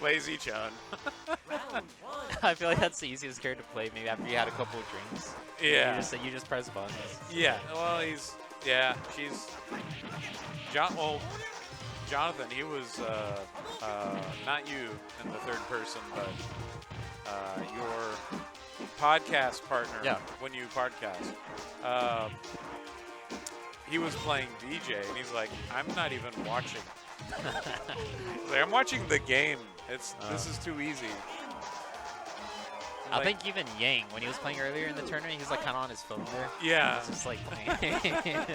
Lazy Chun. I feel like that's the easiest character to play. Maybe after you had a couple of drinks. Yeah. You just press buttons. Yeah. Well, she's Jonathan. He was not you in the third person, but your podcast partner. Yeah. When you podcast. He was playing DJ, and he's like, I'm not even watching. Like, I'm watching the game. This is too easy. I think even Yang, when he was playing earlier in the tournament, he was like kind of on his phone there. Yeah. He's just like playing.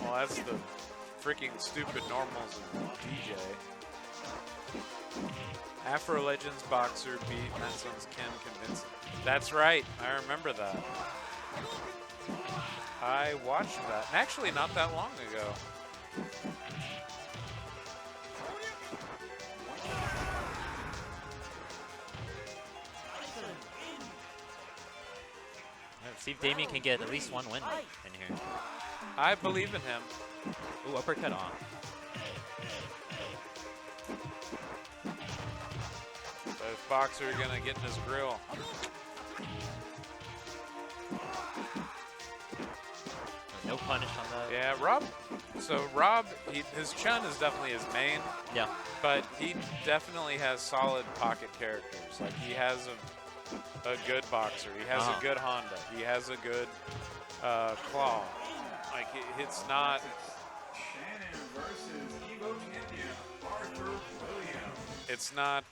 Well, that's the freaking stupid normals of DJ. Afro Legends Boxer beat Menson's Ken convincing. That's right. I remember that. I watched that. And actually, not that long ago. Let's see if Damien can get at least one win in here. I believe in him. Ooh, uppercut on. Both Boxer are going to get in his grill. No punish on that. Yeah, Rob. So Rob, his Chun is definitely his main. Yeah. But he definitely has solid pocket characters. Like he has a good Boxer. He has a good Honda. He has a good Claw. Like it's not. Shannon versus Evo champion Arthur Williams. It's not.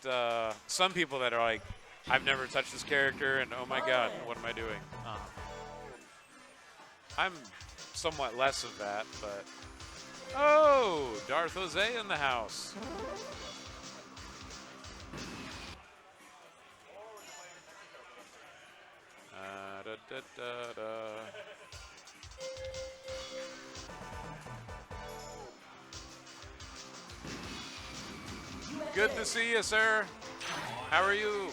Some people that are like, I've never touched this character, and oh my God, what am I doing? I'm somewhat less of that, but oh, Darth Jose in the house. Good to see you, sir. How are you?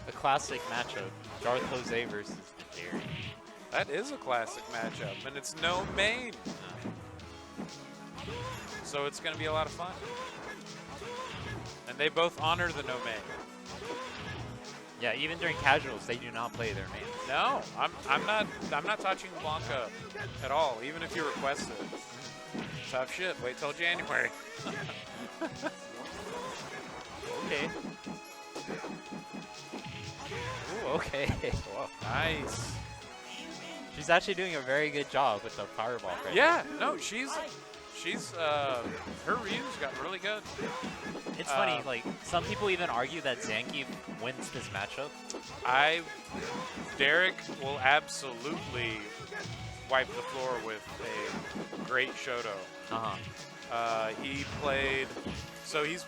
A classic matchup. Darth Jose versus the Jerry. That is a classic matchup, and it's no main. So it's going to be a lot of fun. And they both honor the no main. Yeah, even during casuals, they do not play their main. No, I'm not touching Blanca at all, even if you request it. Tough shit. Wait till January. Okay. Ooh, okay. Whoa. Nice. She's actually doing a very good job with the fireball. Right Yeah, no, she's her Ryu's got really good. It's funny, like some people even argue that Zangief wins this matchup. Derek will absolutely wipe the floor with a great Shoto. He played, so he's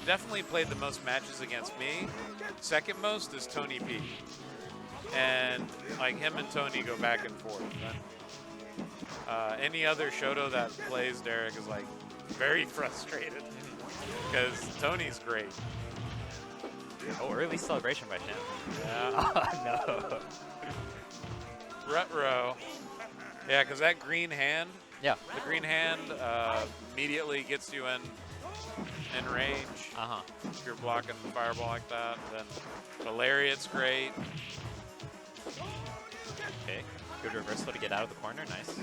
definitely played the most matches against me. Second most is Tony P. And like him and Tony go back and forth. And, Any other Shoto that plays Derek is like very frustrated because Tony's great. Oh, early celebration by Shan. Yeah. Oh, no. Retro. Yeah, because that green hand, Yeah. the green hand immediately gets you in range. Uh-huh. If you're blocking the fireball like that, then the lariat's great. Okay. Good reversal to get out of the corner. Nice.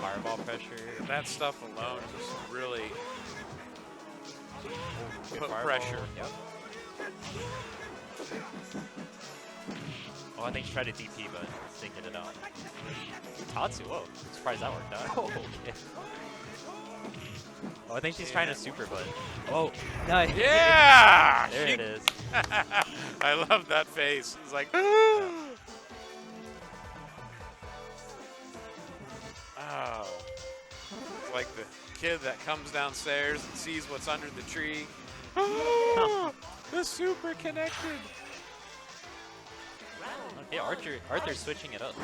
Fireball pressure. That stuff alone just really Good put fireball. pressure. Yep. Oh, I think she tried to DP, but didn't get it out. Tatsu, whoa. Surprised that worked out. Oh, okay. Oh, I think she's trying to super, but. Oh, nice. Yeah! There it is. I love that face. It's like, oh. It's like the kid that comes downstairs and sees what's under the tree. The super connected. Okay, Arthur's switching it up.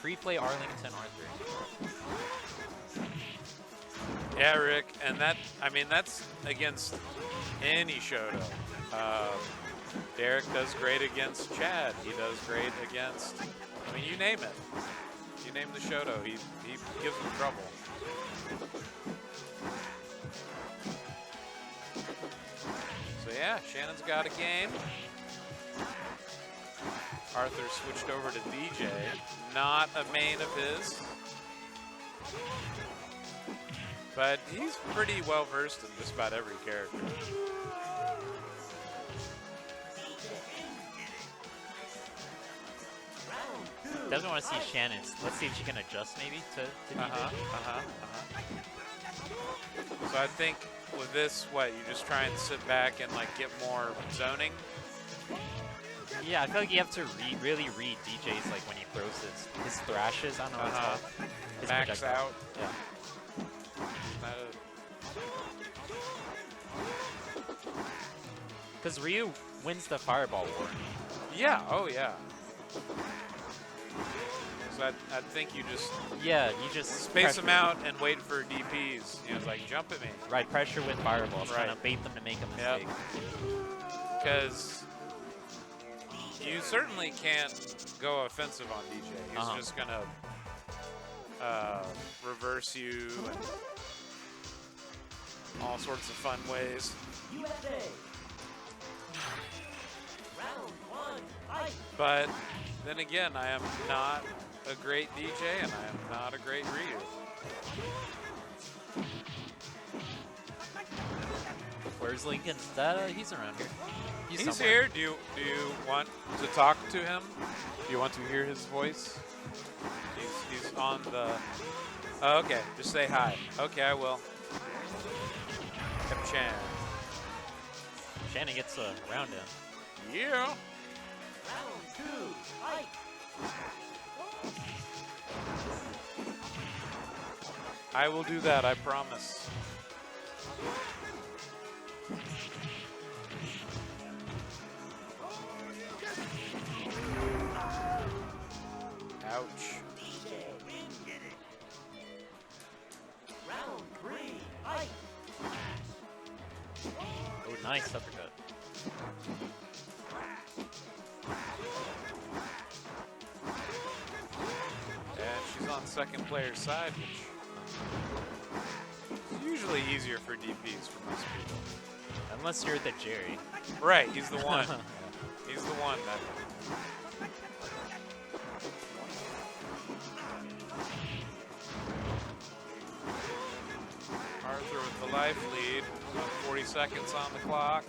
Free play Arlington Arthur. Yeah, Rick, and that's against any Shoto. Derek does great against Chad. He does great against, you name it. You name the Shoto, he gives them trouble. So yeah, Shannon's got a game. Arthur switched over to DJ, not a main of his. But he's pretty well versed in just about every character. Definitely want to see Shannon. Let's see if she can adjust maybe to DJ. So I think with this, you just try and sit back and like get more zoning. Yeah, I feel like you have to really read DJ's like when he throws his thrashes. I don't know what it's called. His Max projectile. out. Yeah. Because Ryu wins the fireball war. Yeah, oh yeah. So I think you just space them out and wait for DPs. It's like, jump at me. Right, pressure with fireballs, Right. trying to bait them to make a mistake. Because you certainly can't go offensive on DJ. He's just going to reverse you and all sorts of fun ways. USA. Round 1, fight. But then again, I am not a great DJ and I am not a great Ryu. Where's Lincoln? He's around here. He's somewhere. here. Do you want to talk to him? Do you want to hear his voice? He's on the. Oh, okay, just say hi. Okay, I will. Chan. Shannon gets around him. Yeah. Round 2, fight. I will do that. I promise. Ouch. Round 3, fight. Oh, nice uppercut. And she's on second player's side, which is usually easier for DPs for most people. Unless you're the Jerry. Right, he's the one. He's the one that. Arthur with the life lead. 40 seconds on the clock.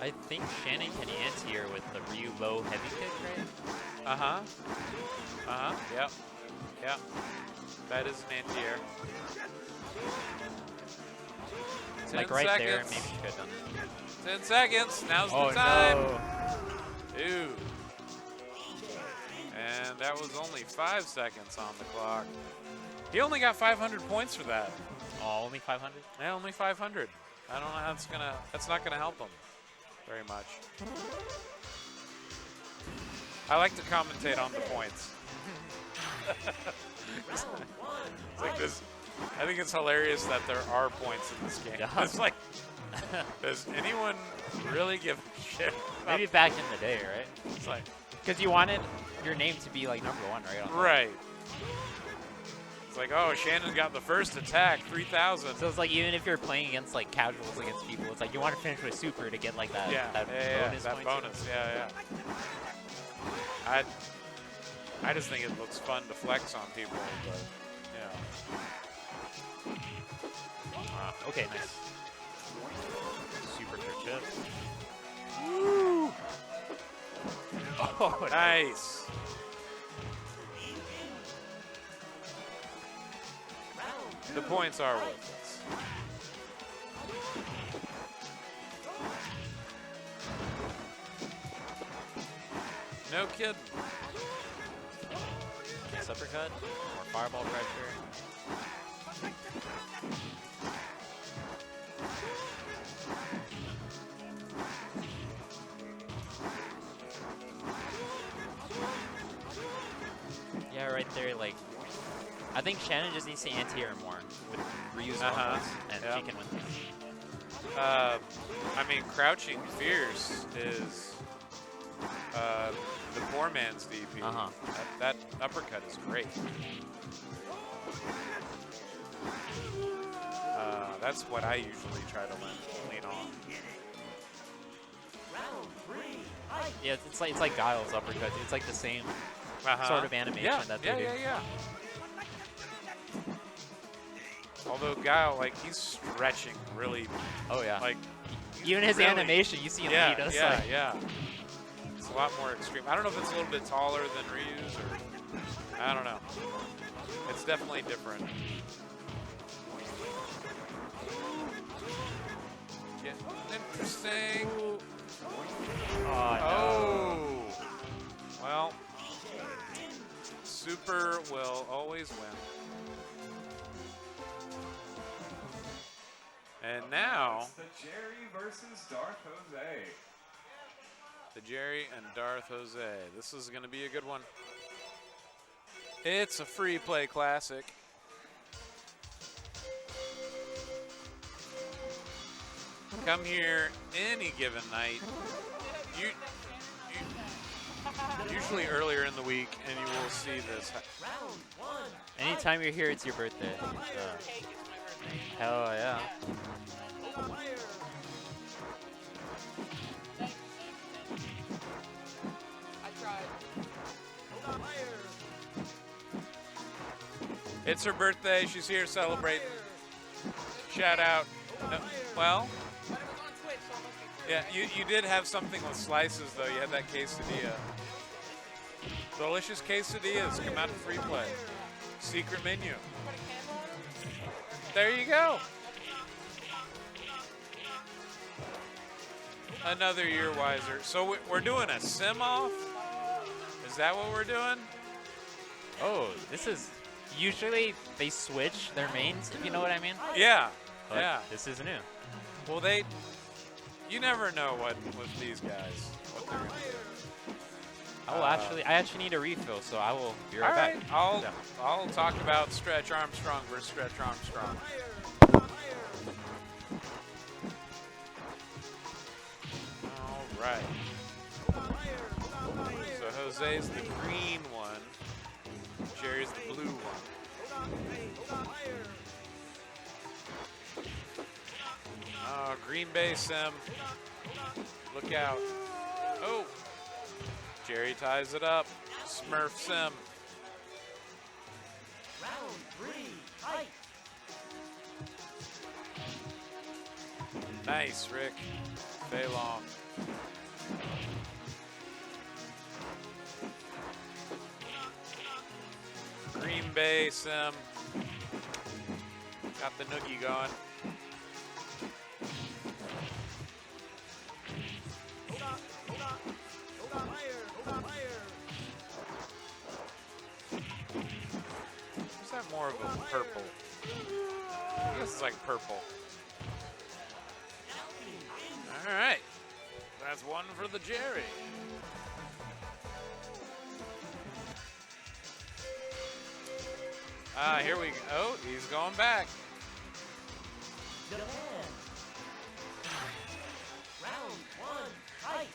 I think Shannon can anti-air with the Ryu low heavy kick, right? Yep. Yep. That is an anti-air. Like 10 right seconds. there, maybe she could have done it. 10 seconds. Now's Oh, the time. no. Dude. And that was only 5 seconds on the clock. He only got 500 points for that. Oh, only 500? Yeah, only 500. I don't know how that's not gonna help him very much. I like to commentate on the points. It's like this. I think it's hilarious that there are points in this game. Yeah. It's like, does anyone really give a shit? Maybe back in the day, right? It's like, Because you wanted your name to be like #1, right? right. It's like, oh, Shannon got the first attack, 3,000. So it's like even if you're playing against like casuals against people, it's like you want to finish with super to get like that, that bonus that points. bonus, yeah. I just think it looks fun to flex on people, but Okay, nice. Super for chip. Woo! Oh, Nice. The points are worth it. No kidding. Nice uppercut. More fireball pressure. Yeah, right there, like, I think Shannon just needs to anti-air more with Ryu's combos, and she can win this. I mean, crouching fierce is the poor man's DP. That uppercut is great. That's what I usually try to lean on. Yeah, it's like Guile's uppercut. It's like the same sort of animation that they do. Yeah. Although Guile, like, he's stretching really. Oh yeah. Like, even his really, animation, you see him lead us. Yeah. It's a lot more extreme. I don't know if it's a little bit taller than Ryu's or I don't know. It's definitely different. Getting interesting. Oh, no. Well, Super will always win. And now, The Jerry versus Darth Jose. the Jerry and Darth Jose. This is going to be a good one. It's a free play classic. Come here any given night. Usually earlier in the week, and you will see this. Anytime you're here, it's your birthday. Hell yeah. It's her birthday. She's here celebrating. Shout out. No, well, yeah, you did have something with slices, though. You had that quesadilla. Delicious quesadillas come out in free play. Secret menu. There you go. Another year wiser. So we're doing a sim-off? Is that what we're doing? Oh, this is usually they switch their mains, if you know what I mean. Yeah. But yeah. This is new. Well, you never know what with these guys, what they're gonna do. I actually need a refill, so I will be right All back. right, Yeah. I'll talk about Stretch Armstrong versus Stretch Armstrong. All right. So Jose's the green one. Jerry's the blue one. Oh, Green Bay Sim. Look out. Oh. Jerry ties it up. Smurf Sim. Round 3, fight. Nice, Rick. Fei Long. Green Bay Sim. Got the noogie going. Is that more of a purple? I guess it's like purple. All right. That's one for the Jerry. Here we go. Oh, he's going back. Japan. Round 1, fight.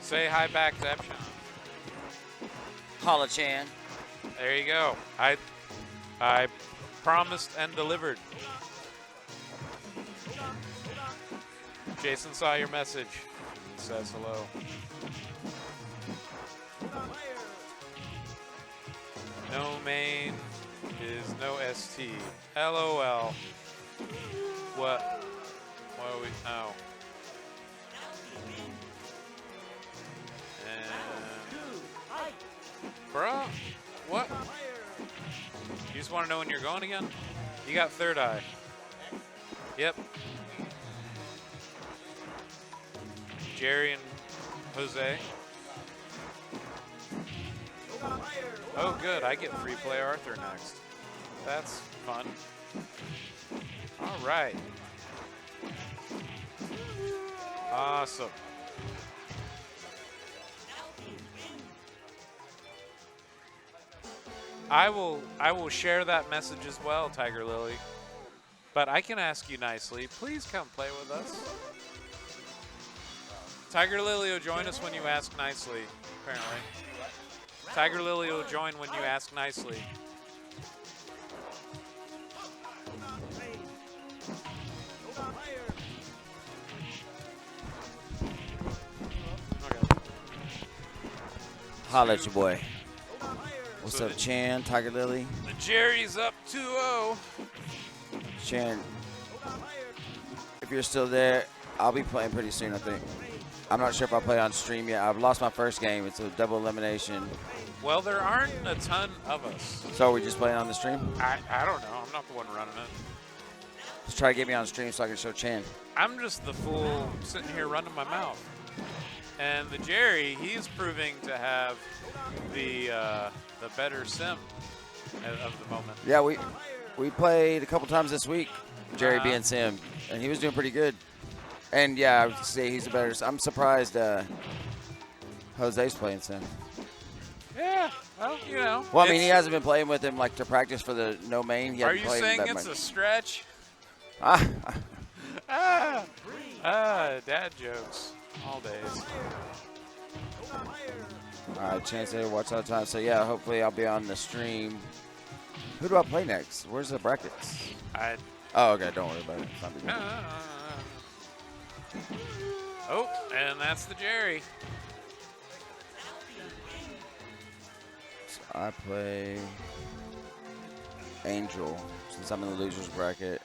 Say hi back to Epshon. Holla Chan. There you go. I promised and delivered. Jason saw your message. He says hello. No main is no ST. LOL. What? What are we? Oh. Bruh, what? You just want to know when you're going again? You got third eye. Yep. Jerry and Jose. Oh, good. I get free play Arthur next. That's fun. All right. Awesome. I will share that message as well, Tiger Lily. But I can ask you nicely, please come play with us. Tiger Lily will join us when you ask nicely, apparently. Tiger Lily will join when you ask nicely. Okay. Holla at your boy. What's So up, Chan, Tiger Lily? The Jerry's up 2-0. Chan, if you're still there, I'll be playing pretty soon, I think. I'm not sure if I'll play on stream yet. I've lost my first game. It's a double elimination. Well, there aren't a ton of us. So are we just playing on the stream? I don't know. I'm not the one running it. Just try to get me on stream so I can show Chan. I'm just the fool sitting here running my mouth. And the Jerry, he's proving to have the better sim of the moment. Yeah, we played a couple times this week, Jerry being Sim, and he was doing pretty good. And yeah, I would say he's a better. I'm surprised Jose's playing Sim. Yeah, well, you know. Well, I mean, he hasn't been playing with him like to practice for the no main. He Are hasn't you played saying that it's much. a stretch? Dad jokes all days. All right, Chance there, watch out time. So yeah, hopefully I'll be on the stream. Who do I play next? Where's the brackets? Oh, okay, don't worry about it. It's not big deal. Oh, and that's the Jerry. So I play Angel since I'm in the losers bracket.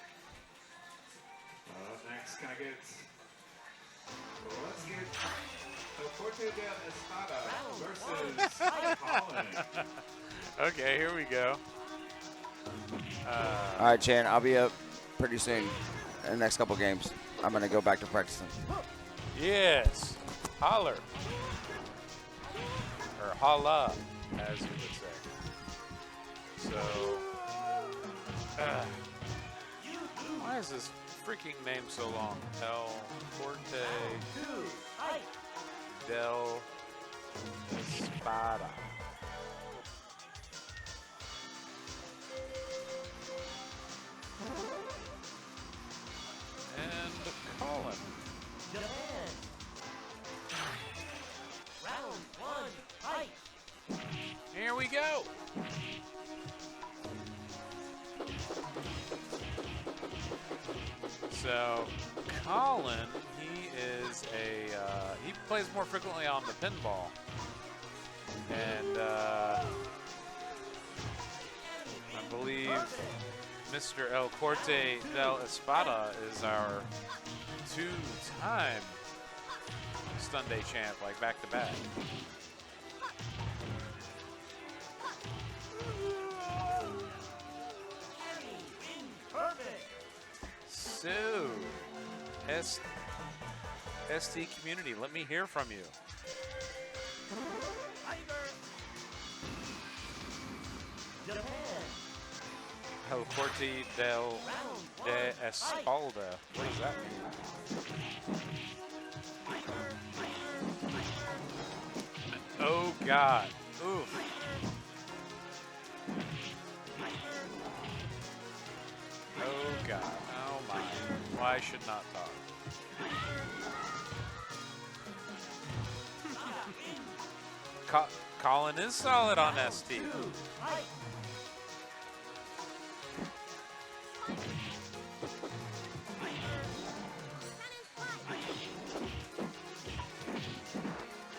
Next, can I get? Let's get El Corte de Espada versus Colin. Okay, here we go. All right, Chan, I'll be up pretty soon in the next couple games. I'm going to go back to practicing. Yes, holler. Or holla, as you would say. So, why is this freaking name so long? El Corte del Espada. And Colin. Japan. Round 1, fight. Here we go. So, Colin, he is he plays more frequently on the pinball. And I believe Mr. El Corte del Espada is our two-time Sunday champ, like back-to-back. Perfect. So, ST community, let me hear from you. Japan. El Corte de Espalda. What does that mean? God. Oof. Oh God. Oh my. Why I should not talk. Colin is solid on ST.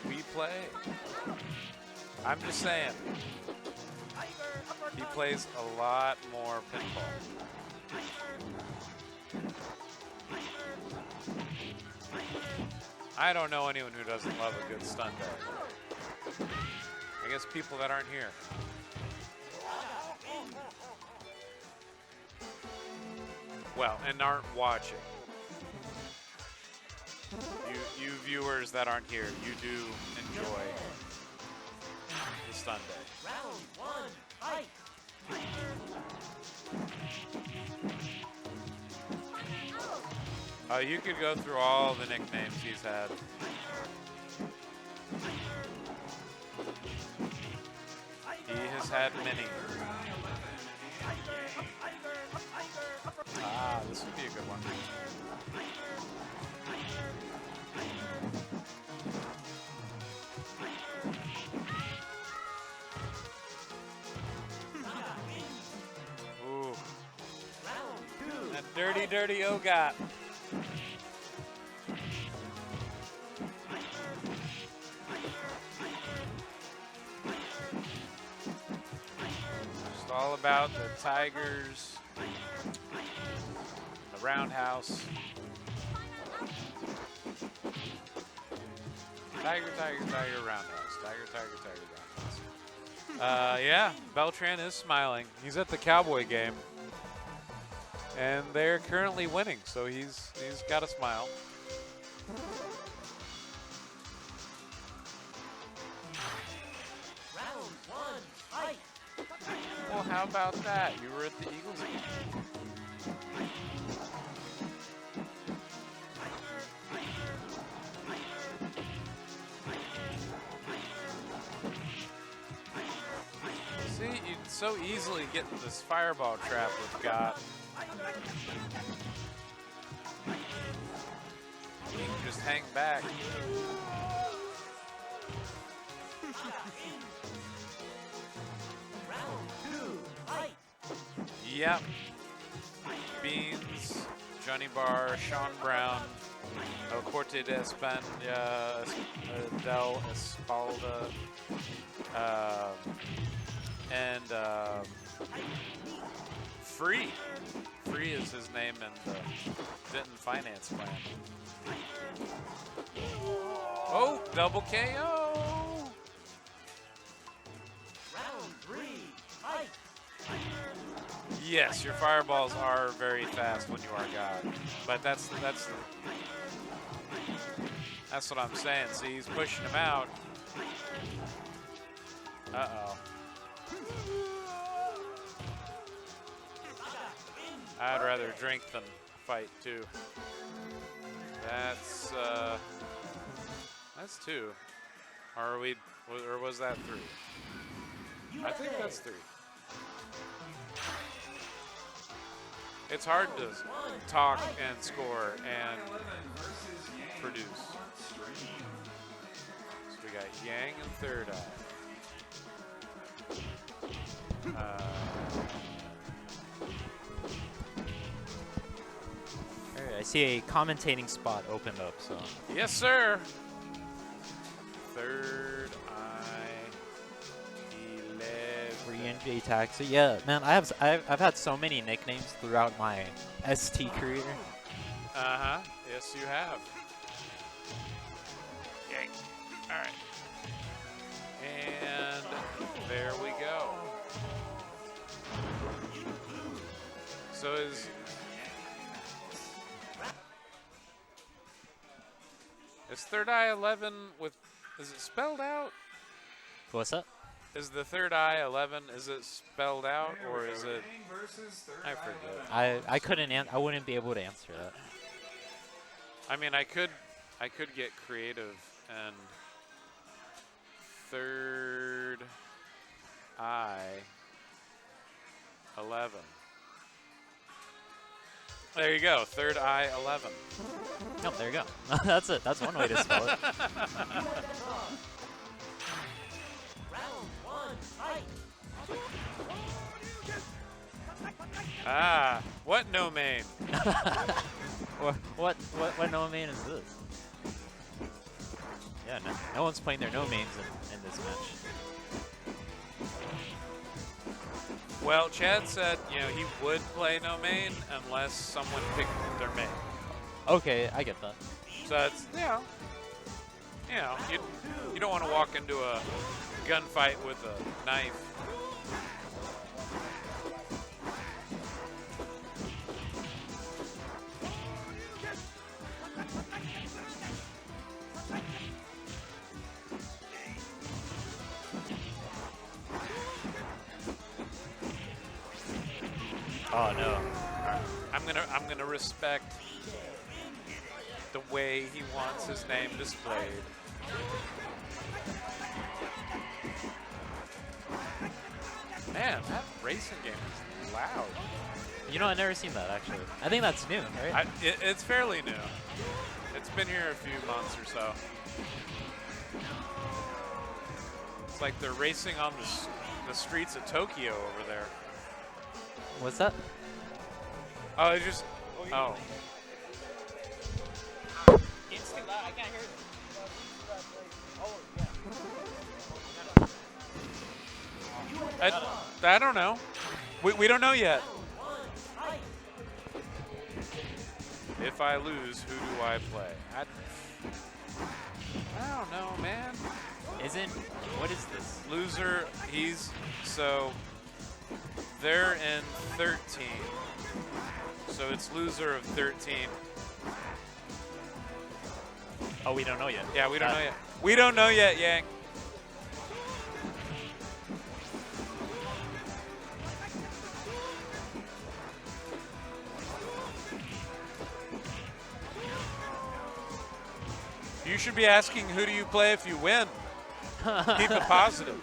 We play. I'm just saying. He plays a lot more pinball. I don't know anyone who doesn't love a good stun dog. I guess people that aren't here. Well, and aren't watching. You viewers that aren't here, you do enjoy the stun day. Round 1, fight. You could go through all the nicknames he's had. He has had many. Ah, this would be a good one. Ooh. That dirty, dirty Ogot. Just all about the Tigers, the roundhouse. Tiger, tiger, tiger, roundhouse. Tiger, tiger, tiger, roundhouse. Yeah, Beltran is smiling. He's at the Cowboy game. And they're currently winning, so he's got a smile. Round 1, fight. Well, how about that? You were at the Eagles game. See, you'd so easily get in this fireball trap we've got. You can just hang back. Round 2, fight. Yep. Beans, Johnny Barr, Sean Brown, Corte de España, Del Espalda, and Free. Free is his name in the Denton Finance Plan. Oh, double KO! Round 3, fight. Yes, your fireballs are very fast when you are God, but that's what I'm saying. See, he's pushing him out. Uh-oh. I'd rather drink than fight too. That's 2. Or was that 3? I think that's 3. It's hard to talk and score and produce. So we got Yang and Third Eye. Alright, I see a commentating spot opened up, so. Yes, sir. Third Eye 11. Free NJ tag. So yeah, man, I've had so many nicknames throughout my ST career. Uh-huh. Yes, you have. Yay. All right. And there we go. So is Third Eye 11 with, is it spelled out? What's up? Is the Third Eye 11, is it spelled out or is it, I forget. I wouldn't be able to answer that. I mean, I could get creative and third eye 11. There you go, third eye 11. Oh, there you go. That's it. That's one way to spell it. Round 1, fight. Ah, what no main? What no main is this? Yeah, no one's playing their no mains in this match. Well, Chad said, he would play no main unless someone picked their main. Okay, I get that. So it's, you don't want to walk into a gunfight with a knife. Oh no. I'm gonna respect the way he wants his name displayed. Man, that racing game is loud. You know, I've never seen that actually. I think that's new, right? It's fairly new. It's been here a few months or so. It's like they're racing on the streets of Tokyo over there. What's that? Oh, it's just. Oh. It's too loud. I can't hear it. I don't know. We don't know yet. If I lose, who do I play? I don't know, man. What is this? Loser, they're in 13. So it's loser of 13. Oh, we don't know yet. Yeah, we don't know yet. We don't know yet, Yang. You should be asking, who do you play if you win? Keep it positive.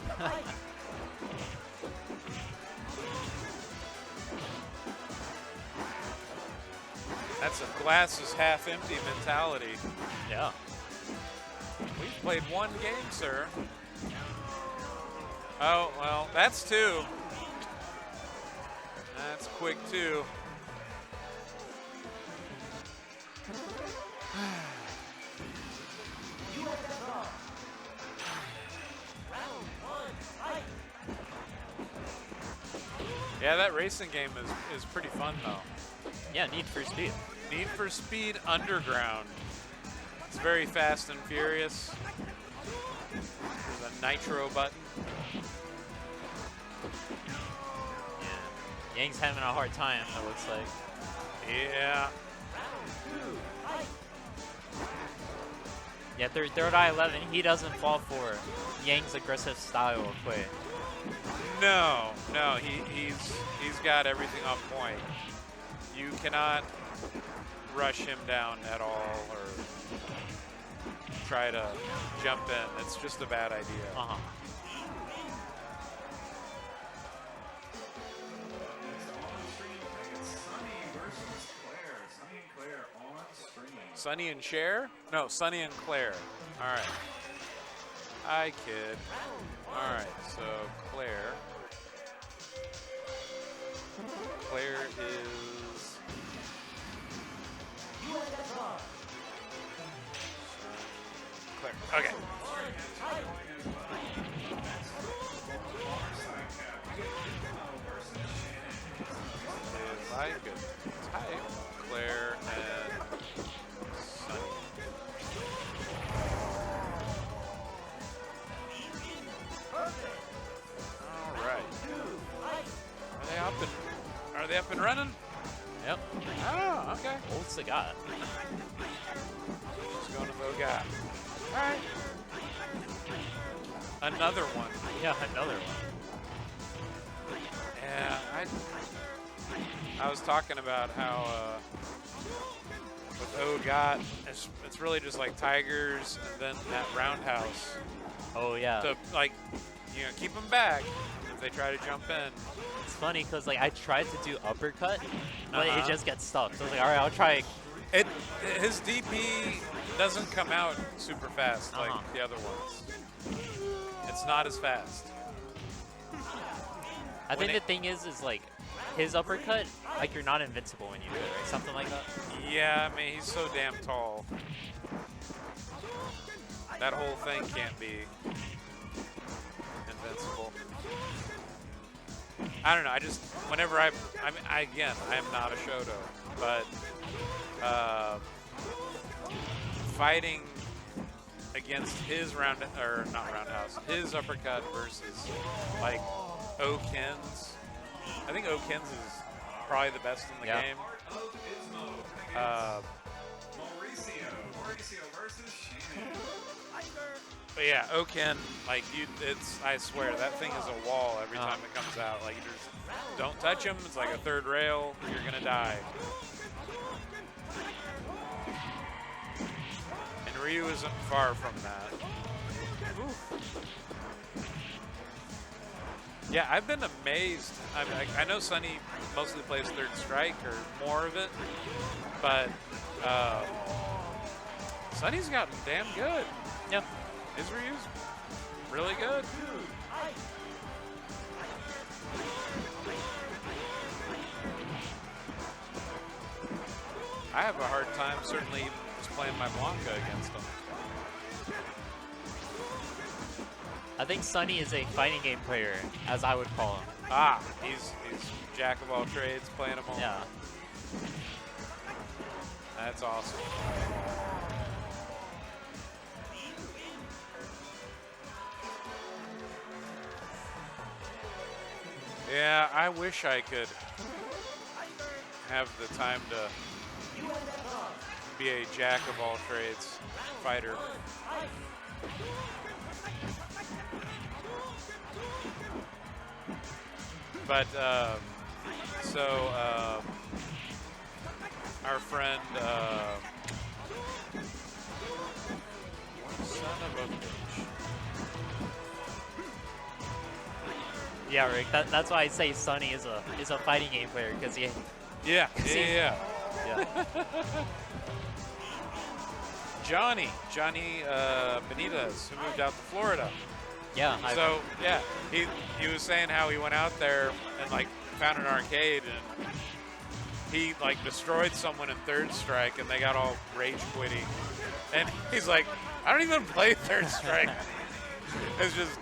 That's a glass is half empty mentality. Yeah. We've played one game, sir. Oh, well, that's two. That's quick, too. Yeah, that racing game is pretty fun, though. Yeah, Need for Speed. Need for Speed Underground. It's very fast and furious. There's a nitro button. Yeah. Yang's having a hard time, it looks like. Yeah. Yeah, third eye 11, he doesn't fall for Yang's aggressive style of play. No, he's got everything on point. You cannot rush him down at all or try to jump in. It's just a bad idea. Uh-huh. Sunny and Cher? No, Sunny and Claire. All right. Hi, kid. All right, so Claire. Claire is... Claire. Okay. If I could type Claire and Sunny. All right. Are they up and running? Yep. Oh, okay. Old Sagat. Just going to Vogat. All right. Another one. Yeah, another one. Yeah, I was talking about how with Vogat, it's really just like Tigers and then that roundhouse. Oh yeah. To like, keep them back if they try to jump in. It's funny because like I tried to do uppercut, but it Uh-huh. just gets stuck. So I was like, all right, I'll try. His DP doesn't come out super fast like Uh-huh. the other ones. It's not as fast. I think When the thing is like his uppercut, like you're not invincible when you do it, right? Something like that. Yeah, I mean, he's so damn tall. That whole thing can't be invincible. I don't know. I just, whenever I am not a Shoto, but fighting against his not roundhouse, his uppercut versus like Okins. I think Okins is probably the best in the Yeah. game. But yeah, Oken, like I swear that thing is a wall every time it comes out. Like you just don't touch him. It's like a third rail. You're gonna die. And Ryu isn't far from that. Oof. Yeah, I've been amazed. I know Sunny mostly plays third strike or more of it, but Sunny's gotten damn good. Yeah. His Ryu's really good. I have a hard time certainly just playing my Blanca against him. I think Sunny is a fighting game player, as I would call him. Ah, he's jack of all trades, playing them all. Yeah. That's awesome. Yeah, I wish I could have the time to be a jack of all trades fighter. But our friend, son of a bitch. Yeah, Rick. That's why I say Sunny is a fighting game player because he. Yeah. Yeah. Johnny Benitez, who moved out to Florida. Yeah. So yeah, he was saying how he went out there and like found an arcade and he like destroyed someone in third strike and they got all rage quitting. And he's like, I don't even play third strike. It's just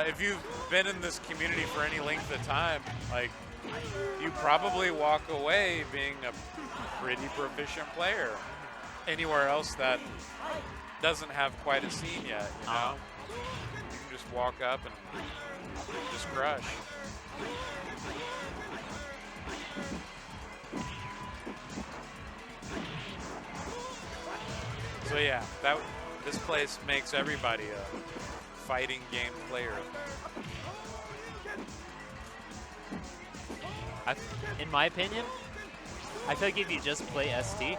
if you've been in this community for any length of time, like you probably walk away being a pretty proficient player. Anywhere else that doesn't have quite a scene yet, you know? You can just walk up and just crush. So yeah, this place makes everybody a fighting game player. In my opinion, I feel like if you just play ST,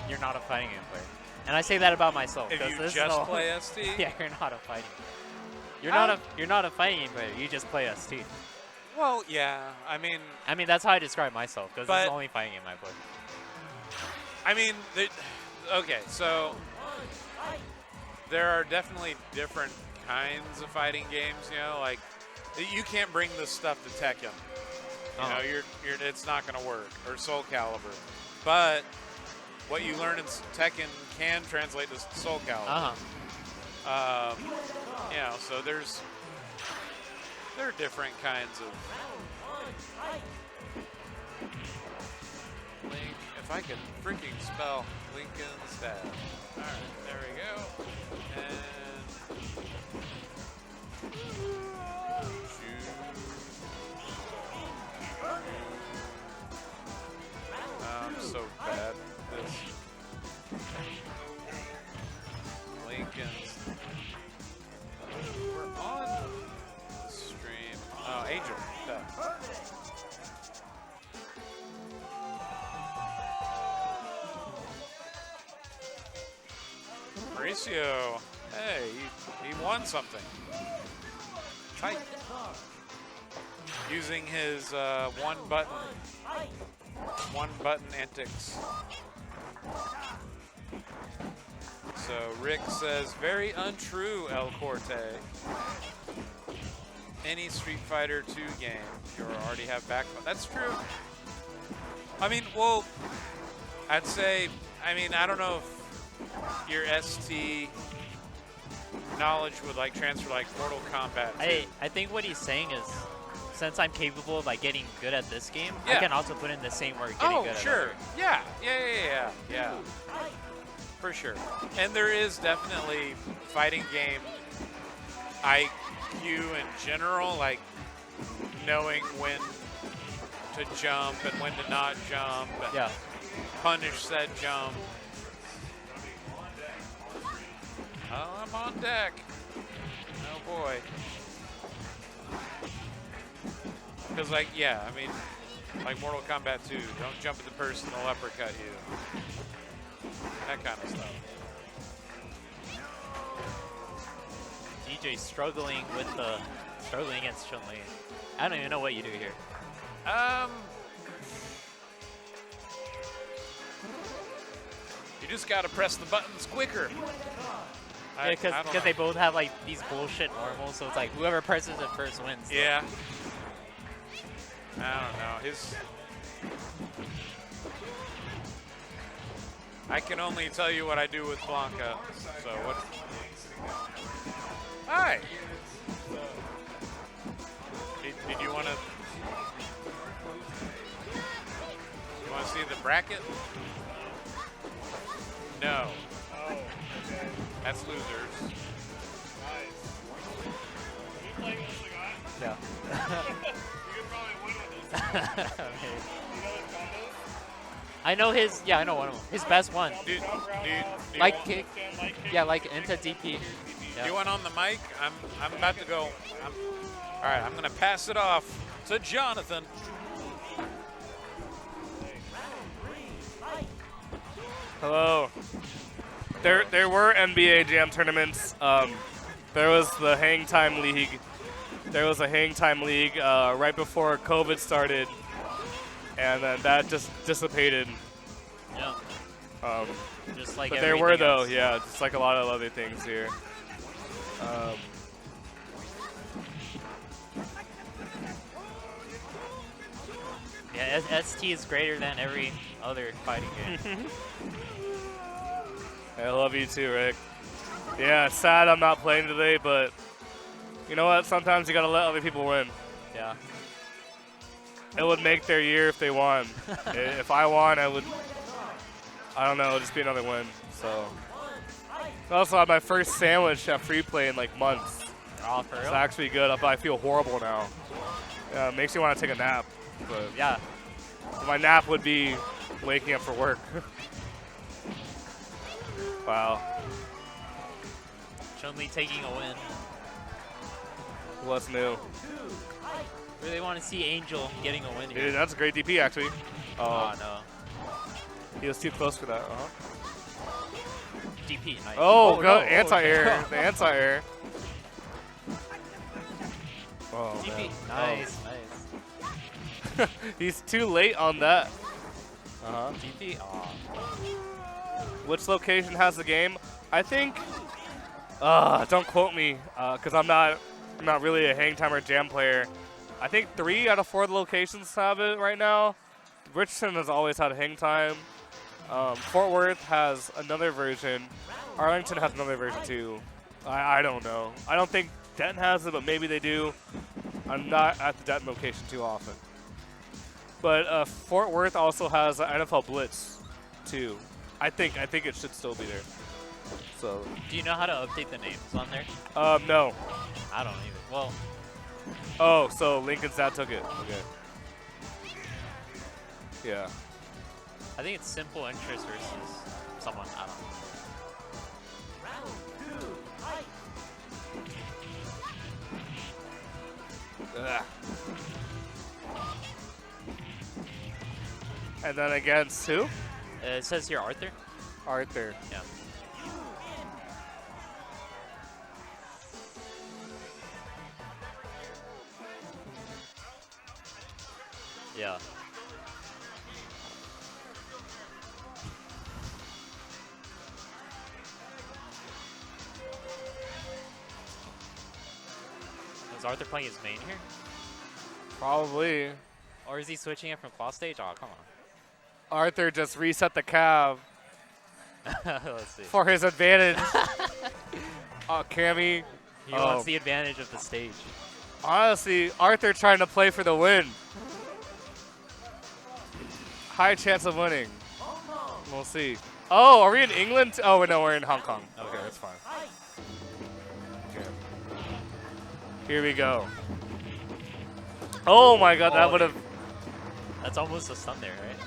you're not a fighting game player. And I say that about myself. If 'cause you this is just all- play ST? Yeah, you're not a fighting. You're not a fighting game player. You just play ST. Well, yeah, I mean, That's how I describe myself because this is But- the only fighting game I play. okay, so there are definitely different kinds of fighting games, you know, like you can't bring this stuff to Tekken. You know, it's not going to work, or Soul Calibur. But what you learn in Tekken can translate to Soul Calibur. You know, so there are different kinds of Link. If I could freaking spell Lincoln's dad. All right, there we go. I'm so bad at this. Lincoln's. We're on the stream. Oh, Angel. Duh. Mauricio Hey, he won something. Tight. Using his one button antics. So Rick says, very untrue, El Corte. Any Street Fighter 2 game, you already have backbone. That's true. I mean, well, I'd say, I mean, I don't know if your ST knowledge would like transfer like Mortal Kombat 2. I think what he's saying is, since I'm capable of like getting good at this game, Yeah. I can also put in the same work getting good at Sure. Yeah. For sure. And there is definitely fighting game IQ in general, like knowing when to jump and when to not jump. And Yeah. punish said jump. Oh, I'm on deck. Oh boy. Because like, yeah, I mean, like Mortal Kombat 2, don't jump at the person, they'll uppercut you. That kind of stuff. DJ struggling against Chun-Li. I don't even know what you do here. You just gotta press the buttons quicker. I Because don't know. they both have like these bullshit normals, so it's like whoever presses it first wins. Yeah. I don't know. I can only tell you what I do with Blanca. So what? Hi. Did you want to? You want to see the bracket? No. Oh, okay. That's losers. Nice. Are you playing with the guy? Yeah. You could probably win with this. Okay. You know his combos? I know his. Yeah, I know one of them. His best one. Dude, Light want- kick. Light kick. Yeah, like into DP. Yeah. You want on the mic? I'm about to go. All right, I'm gonna pass it off to Jonathan. Hello. There were NBA Jam tournaments. There was the Hang Time League. There was a Hang Time League right before COVID started, and then that just dissipated. Yeah. Just like But there were everything though, else. yeah, just like a lot of other things here. Yeah, ST is greater than every other fighting game. I love you too, Rick. Yeah, it's sad I'm not playing today, but you know what? Sometimes you gotta let other people win. Yeah. It would make their year if they won. If I won, I would. I don't know, it'd just be another win. So. I also had my first sandwich at Free Play in like months. Oh, for It's real? actually good. I feel horrible now. Yeah, it makes you want to take a nap. But Yeah. my nap would be waking up for work. Wow. Chun-Li taking a win. What's new? Really want to see Angel getting a win here. Dude, that's a great DP actually. Oh, no. He was too close for that. DP. Nice. Oh, no. anti-air. The anti-air. Oh, DP. man. Nice, Oh. He's too late on that. Uh-huh. DP. Aw. Which location has the game? I think. Don't quote me, because I'm not really a Hang Time or Jam player. I think 3 out of 4 of the locations have it right now. Richardson has always had Hang Time. Fort Worth has another version. Arlington has another version too. I don't know. I don't think Denton has it, but maybe they do. I'm not at the Denton location too often. But Fort Worth also has NFL Blitz too. I think it should still be there. So. Do you know how to update the names on there? No. I don't even. Well, Oh, so Lincoln's dad took it. Okay. Yeah. I think it's simple interest versus someone. I don't know. Ugh. And then against who? It says here Arthur. Arthur. Yeah. Yeah. Is Arthur playing his main here? Probably. Or is he switching it from claw stage? Oh, come Arthur just reset the cab on. Let's see. for his advantage. Cammy. He wants the advantage of the stage. Honestly, Arthur trying to play for the win. High chance of winning. We'll see. Oh, are we in England? Oh, no, we're in Hong Kong. Okay, that's fine. Okay. Here we go. Oh my god, that would have... That's almost a stun there, right?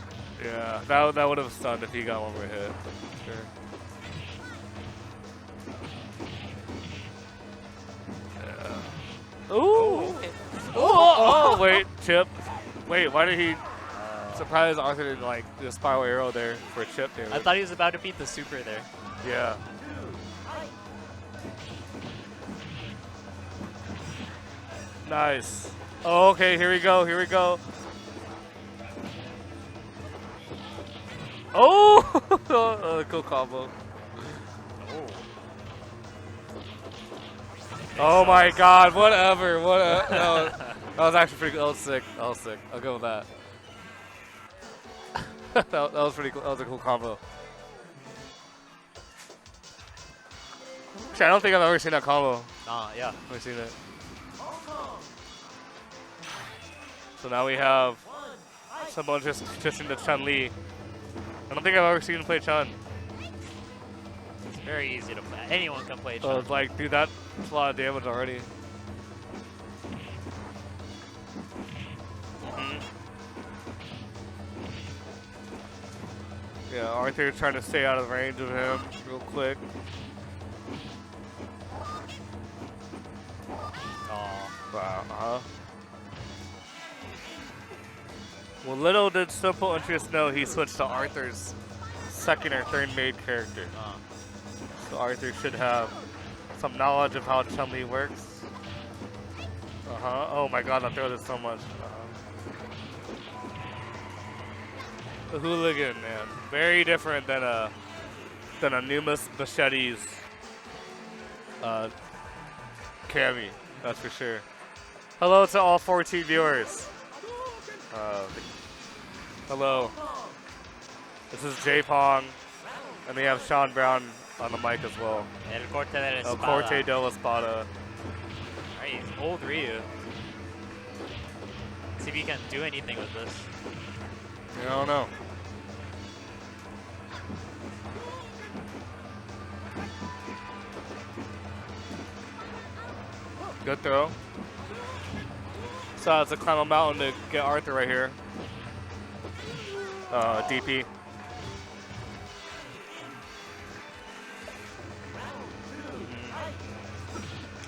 Yeah, that would have stunned if he got one more hit. Sure. Yeah. Ooh! Oh, wait, Chip. Wait, why did he... Surprised Arthur didn't like the spiral arrow there for Chip damage. I thought he was about to beat the super there. Yeah. Nice. Oh, okay, here we go, here we go. Oh! Cool combo. Oh my god, whatever. No, that was actually pretty good. That was sick. That was sick. I'll go with that. that was pretty cool. That was a cool combo. Actually, I don't think I've ever seen that combo. Yeah. I've seen it. So now we have someone just into Chun-Li. I don't think I've ever seen him play Chun. It's very easy to play. Anyone can play So Chun. it's like, dude, that's a lot of damage already. Yeah, Arthur trying to stay out of range of him real quick. Wow. Well, little did Simple Interest know he switched to Arthur's second or third made character. So Arthur should have some knowledge of how Chun-Li works. Oh my god, I throw this so much. The hooligan, man. Very different than a Numas Machete's Cammy, that's for sure. Hello to all 14 viewers. Hello. This is J Pong, and we have Sean Brown on the mic as well. El Corte de la El Espada. Corte de la Espada. Right, old Ryu. See if he can do anything with this. I don't know. Good throw. So it's a climb a mountain to get Arthur right here. DP.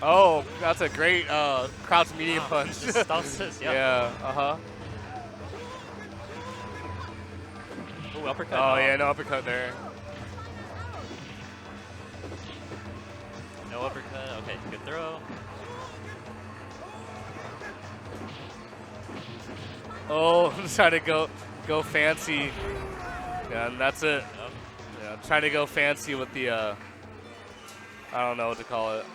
Oh, that's a great crouch medium punch. Just stuffs this, yep. Yeah, Ooh, uppercut. Oh, yeah, no uppercut there. No uppercut. Okay, good throw. Oh, trying to go fancy. Yeah, and that's it. Yep. Yeah, trying to go fancy with the, I don't know what to call it.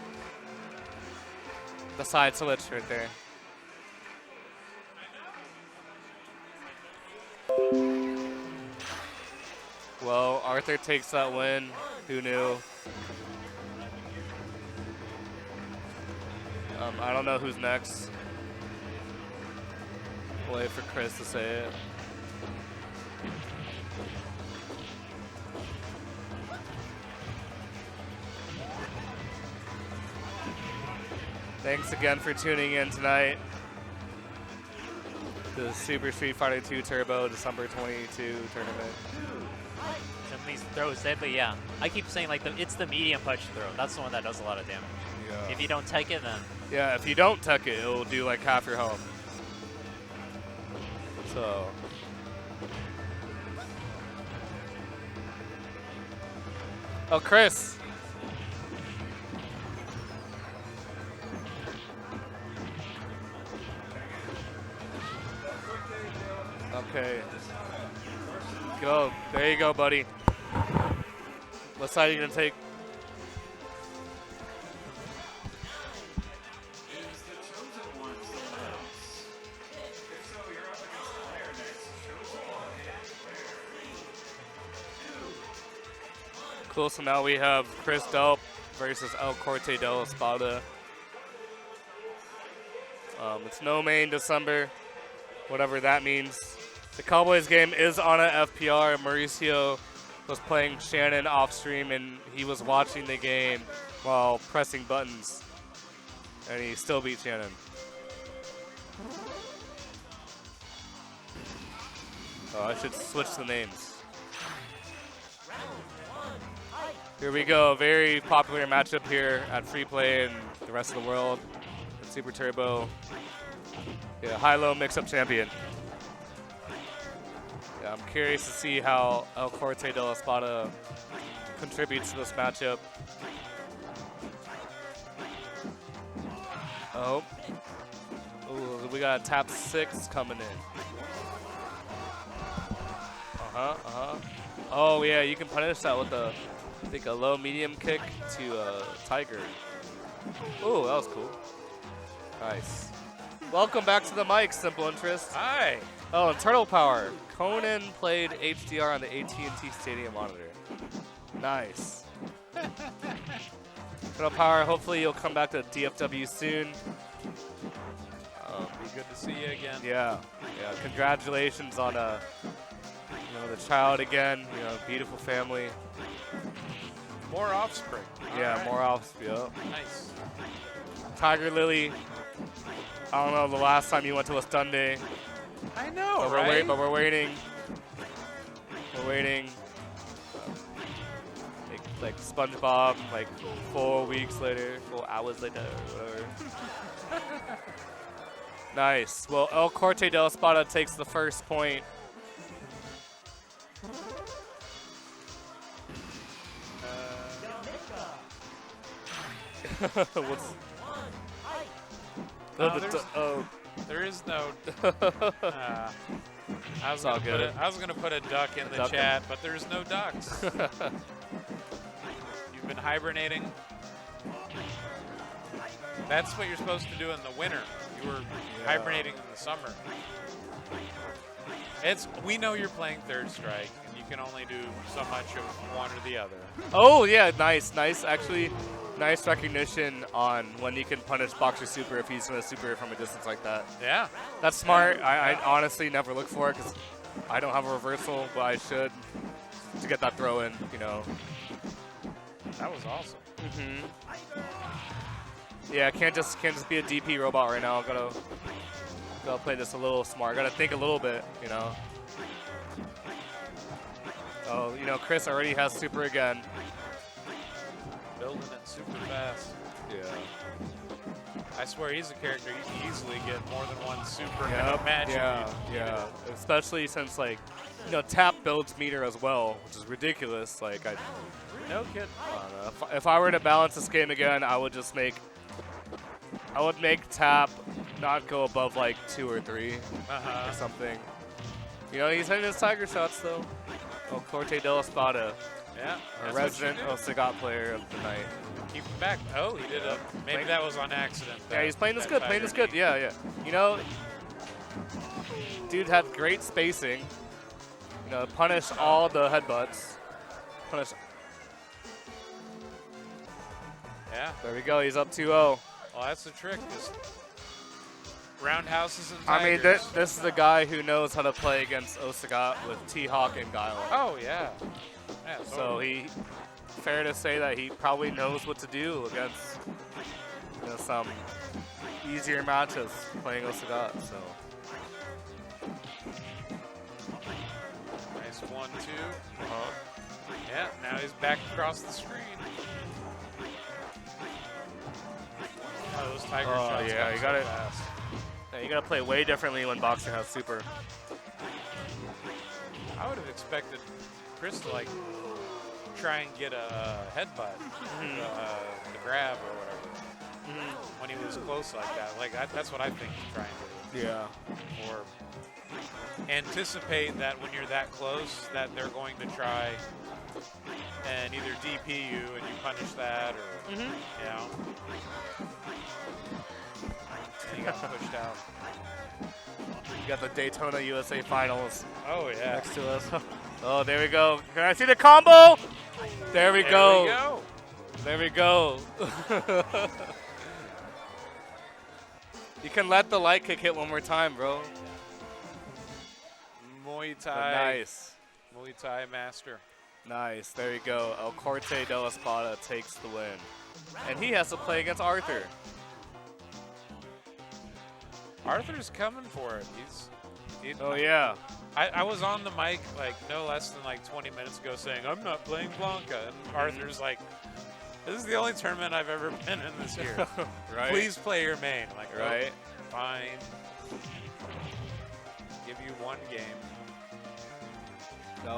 The side switch right there. Well, Arthur takes that win. Who knew? I don't know who's next. Wait for Chris to say it. Thanks again for tuning in tonight. The Super Street Fighter 2 Turbo December 22 tournament. Chun-Li's throws deadly, yeah. I keep saying like it's the medium punch throw. That's the one that does a lot of damage. Yeah. If you don't take it, then Yeah, if you don't tuck it, it'll do like half your health. So. Oh, Chris. Okay. Go. There you go, buddy. What side are you going to take? Cool, so now we have Chris Delp versus El Corte de la Espada. It's no May in December, whatever that means. The Cowboys game is on a FPR. Mauricio was playing Shannon off stream, and he was watching the game while pressing buttons, and he still beat Shannon. Oh, I should switch the names. Here we go, very popular matchup here at Free Play and the rest of the world. Super Turbo, yeah, high-low mix-up champion. Yeah, I'm curious to see how El Corte de la Espada contributes to this matchup. Oh, ooh, we got a tap 6 coming in. Oh yeah, you can punish that with a, I think, a low medium kick to Tiger. Ooh, that was cool. Nice. Welcome back to the mic, Simple Interest. Hi. Oh, and Turtle Power. Conan played HDR on the AT&T Stadium monitor. Nice. Turtle Power, hopefully you'll come back to DFW soon. Be good to see you again. Yeah. Congratulations on the child again. Beautiful family. More offspring. Yeah, right. more offspring. Yep. Nice. Tiger Lily. I don't know the last time you went to a stun day. I know, But right? we're waiting. We're waiting. Like SpongeBob, like 4 weeks later, 4 hours later, whatever. Nice. Well, El Corte de la Espada takes the first point. What's? There is no. I was all gonna good. put a duck in the Duck. chat, but there's no ducks. You've been hibernating. That's what you're supposed to do in the winter. You were hibernating in the summer. We know you're playing Third Strike, and you can only do so much of one or the other. Oh yeah, nice. Actually, nice recognition on when you can punish Boxer Super if he's going to super from a distance like that. Yeah. That's smart. I honestly never look for it because I don't have a reversal, but I should to get that throw in. That was awesome. Yeah, can't just be a DP robot right now. Gotta play this a little smart. Gotta think a little bit. Oh, Chris already has super again. Building it super fast. Yeah. I swear he's a character you can easily get more than one super in a Yep, match. yeah. Especially since tap builds meter as well, which is ridiculous. No kid. I don't know. If I were to balance this game again, I would just make tap not go above 2 or 3 or something. He's hitting his Tiger shots though. El Corte de la Espada, Yeah. a that's what resident you do. Osagot player of the night. Keep him back. Oh, he did it. Maybe that was on accident. Yeah, he's playing this good. Yeah. Dude had great spacing. Punish all the headbutts. Punish. Yeah. There we go. He's up 2-0. Well, that's the trick. Just roundhouses and I mean, tigers. this is the guy who knows how to play against Osagot with T-Hawk and Guile. Oh, yeah. Yeah, So fair to say that he probably knows what to do against some easier matches playing Osagot. So nice 1-2. Yeah, now he's back across the screen. Oh, those tiger shots. yeah, come you so got it. fast. yeah, you gotta play way differently when Boxer has super. I would have expected Chris to try and get a headbutt, the grab or whatever, when he was close like that. That's what I think he's trying to do. Yeah. Or anticipate that when you're that close, that they're going to try and either DP you and you punish that, or you know, and you got pushed out. You got the Daytona USA Finals Oh yeah. next to us. Oh, there we go. Can I see the combo? There we There go. we go. There we go. You can let the light kick hit one more time, bro. Muay But Thai. nice. Muay Thai master. Nice. There you go. El Corte de la Espada takes the win. And he has to play against Arthur. Arthur's coming for it. Oh, yeah. I was on the mic like no less than like 20 minutes ago saying, I'm not playing Blanca. And Arthur's like, this is the only tournament I've ever been in this year. Right? Please play your main. I'm like, oh, Right. fine. Give you one game.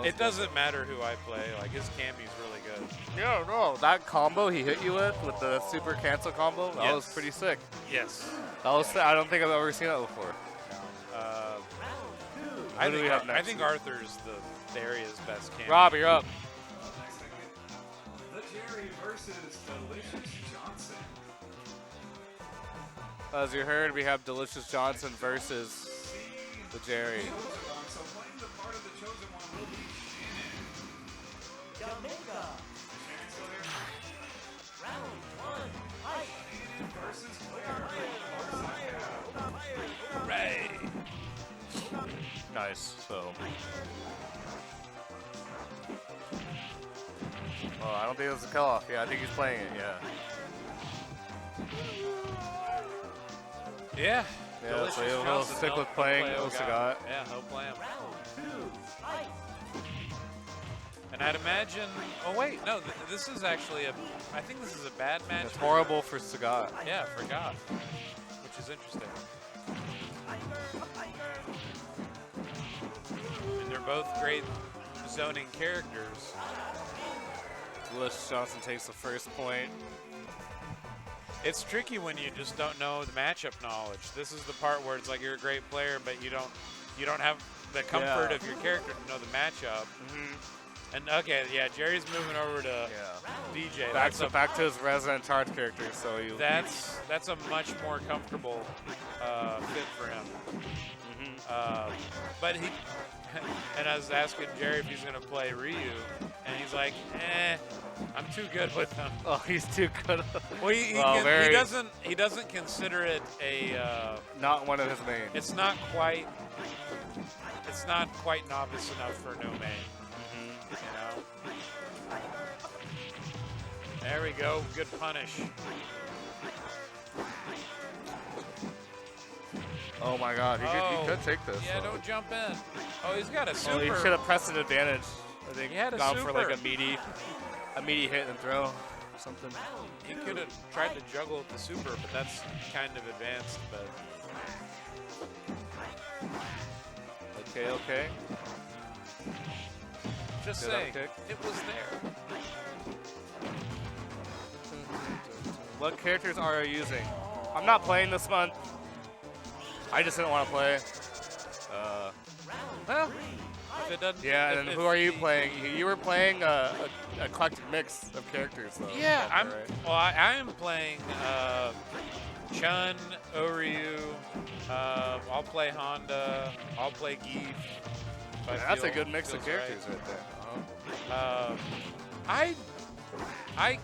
It doesn't matter who I play. Like, his Cammy's really good. Yeah, no. That combo he hit you with the super cancel combo, that was Yes. pretty sick. Yes. That was I don't think I've ever seen that before. I do we have next? think Arthur's the area's best Cammy. Rob, you're up. The Jerry versus Delicious Johnson. As you heard, we have Delicious Johnson versus the Jerry. So playing the part of the chosen one will be Shannon. Jamaica. Shannon still there? Round 1. Fight. Versus Claire. Ray. Nice. So. Oh, I don't think it was a kill-off. Yeah, I think he's playing it. Yeah. Yeah. Yeah, Delicious so he'll Johnson. stick with He'll playing play Osagat. Yeah, he'll play him. Round 2. Fight. And I'd imagine. Oh wait, no. This is actually a. I think this is a bad match. It's horrible for Sagat. Yeah, I forgot. Which is interesting. And they're both great zoning characters. Delicious Johnson takes the first point. It's tricky when you just don't know the matchup knowledge. This is the part where it's like you're a great player, but you don't have the comfort Yeah. of your character to know the matchup. And okay, yeah, Jerry's moving over to DJ. Back to his resident charge character. So you. That's a much more comfortable fit for him. But he, and I was asking Jerry if he's gonna play Ryu, and he's like, I'm too good with him. Oh, he's too good. Well, he doesn't consider it a. Not one of his mains. It's not quite novice enough for no main. You know. There we go. Good punish. Oh my God, he could take this. Yeah, so. don't jump in. Oh, he's got a super. Oh, he should have pressed an advantage. I think He had a gone for like super. a meaty hit and throw or something. He could have tried to juggle with the super, but that's kind of advanced. But Okay. just Good saying, upkick. it was there. What characters are you using? I'm not playing this month. I just didn't want to play. Well, if it doesn't. Yeah, and then if who are you the- playing? You were playing a eclectic mix of characters, though. Yeah, Right? I am playing Chun, Oryu. I'll play Honda. I'll play Geef. if I That's a feel- good mix of feels right. characters right there. I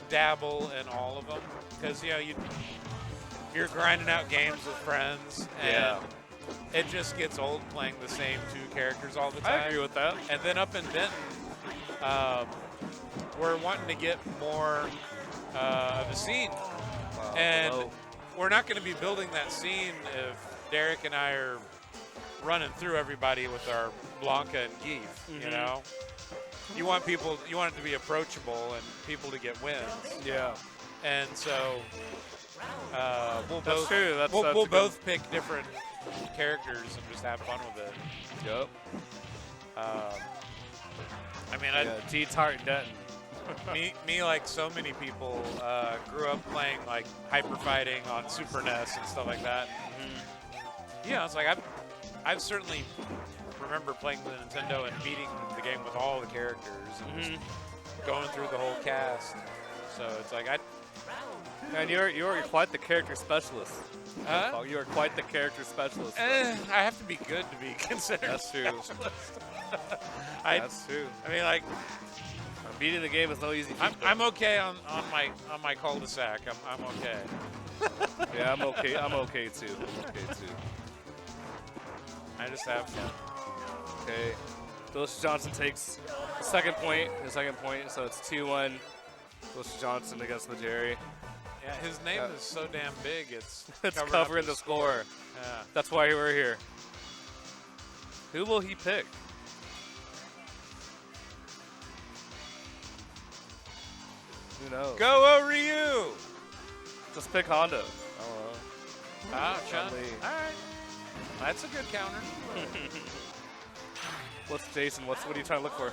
dabble in all of them because you're grinding out games with friends and Yeah. it just gets old playing the same two characters all the I time. agree with that. And then up in Denton, we're wanting to get more of a scene, and hello. we're not going to be building that scene if Derek and I are running through everybody with our Blanca and Geef. You know, you want it to be approachable and people to get wins. Yeah. And so we'll That's both true. That's we'll a good- both pick different characters and just have fun with it. Yep. I mean, Yeah, T-Tart and Denton. me like so many people grew up playing like hyper fighting on Super NES and stuff like that. Yeah, it's like I've certainly remember playing the Nintendo and beating the game with all the characters and just going through the whole cast. So it's like Man, you're quite the character specialist. Huh? You are quite the character specialist. I have to be good to be considered. That's true. That's true. I mean, like, beating the game is no easy feat. I'm okay on my cul-de-sac. I'm okay. Yeah, I'm okay. I'm okay too. I just have fun. Okay. Delicious Johnson takes the second point, so it's 2-1. Delicious Johnson against the Jerry. Yeah, his name is so damn big, it's It's covering covering up the his score. Yeah. That's why we're here. Who will he pick? Who knows? Go Ryu! Just pick Honda. Oh, Chun. Chun-Li. All right. That's a good counter. What's Jason? What are you trying to look for?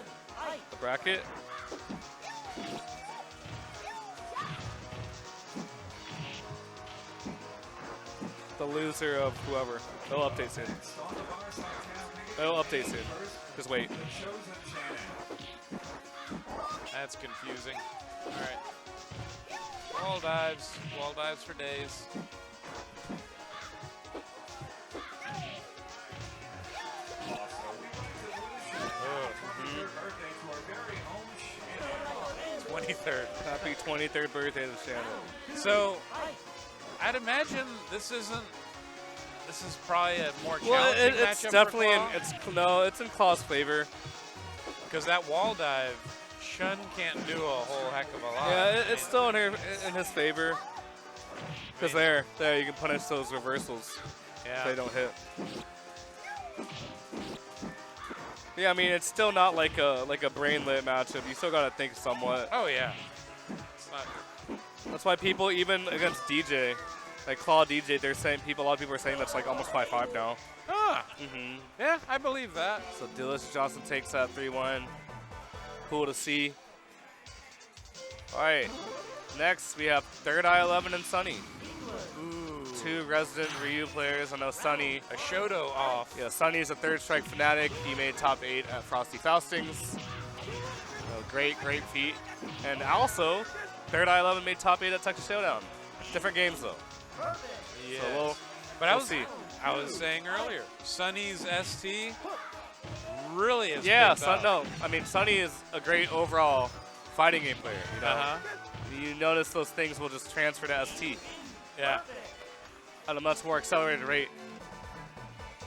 The bracket? The loser of whoever. They'll update soon. Just wait. That's confusing. All right. Wall dives for days. Oh. 23rd. Happy 23rd birthday to Shannon. So, I'd imagine this is probably a more challenging Well, matchup it's definitely for Claw. it's in Claw's favor. Because that wall dive, Shun can't do a whole heck of a lot. Yeah, it's still in his favor. Because there you can punish those reversals if they don't hit. Yeah, I mean it's still not like a brain lit matchup. You still gotta think somewhat. Oh yeah. It's not. That's why people even against DJ, like Claw DJ, a lot of people are saying that's like almost 5-5 now. Ah. Yeah, I believe that. So Delicious Johnson takes that 3-1. Cool to see. All right, next we have Third Eye 11 and Sunny. Ooh. Two resident Ryu players. I know Sunny. A Shoto off. Yeah, Sunny is a third strike fanatic. He made top 8 at Frosty Faustings. Great feat. And also, Third Eye 11 made top 8 at Texas Showdown. Different games though. Yes. So But we'll see. I was saying earlier, Sunny's ST really is. Yeah, picked up. I mean, Sunny is a great overall fighting game player. You know, you notice those things will just transfer to ST. Yeah. At a much more accelerated rate.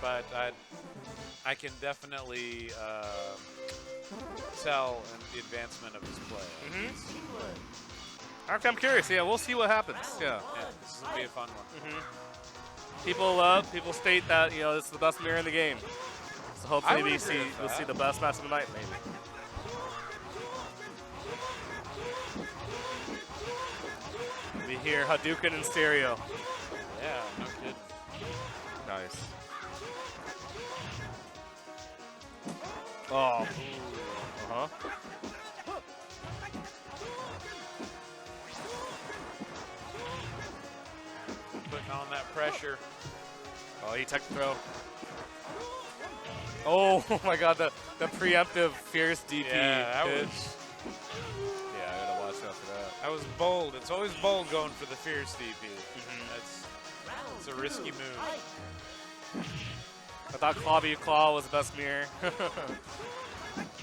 But I can definitely tell in the advancement of his play. I'm curious. Yeah, we'll see what happens. Yeah. This is gonna be a fun one. People state that this is the best mirror in the game. So hopefully we'll see the best match of the night, maybe. We hear Hadouken in stereo. Yeah, no kidding. Nice. Oh. Putting on that pressure. Oh, he took the throw. Oh my God, the preemptive fierce DP. Yeah, that hit. was. Yeah, I gotta watch out for that. That was bold. It's always bold going for the fierce DP. It's a risky move. I thought Claw v Claw was the best mirror.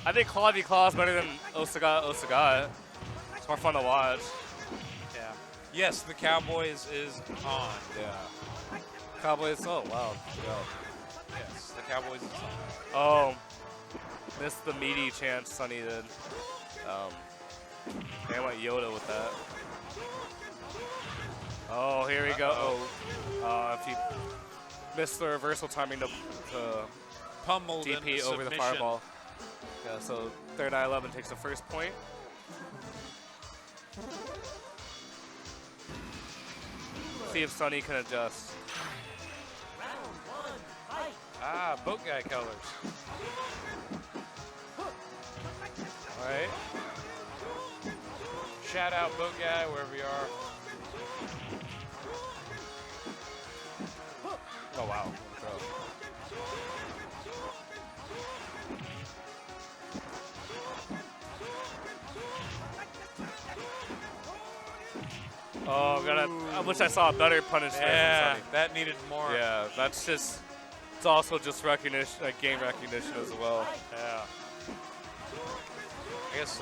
I think Claw v Claw is better than Osagat. It's more fun to watch. Yeah. Yes, the Cowboys is on. Yeah. Cowboys. Oh wow. Yes, the Cowboys is on. Oh, missed the meaty chance Sunny did. I went Yoda with that. Oh, here we go. Oh, if he missed the reversal timing to pummeled DP over the fireball. Yeah, so Third Eye 11 takes the first point. See if Sunny can adjust. Ah, boat guy colors. All right. Shout out boat guy wherever you are. Oh wow. Oh, I wish I saw a better punishment Yeah, from Sunny. that needed more. Yeah, that's just. It's also just recognition, like game recognition as well. Yeah. I guess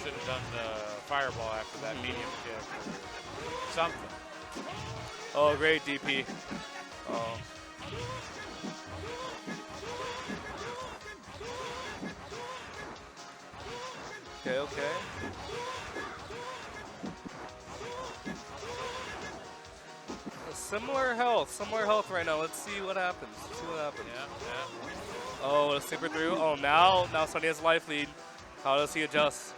should have done the fireball after that medium kick or something. Oh, great DP. Oh. Okay, okay. Similar health right now. Let's see what happens. Let's see what happens. Yeah. Oh, a super through. Oh, now Sunny has a life lead. How does he adjust?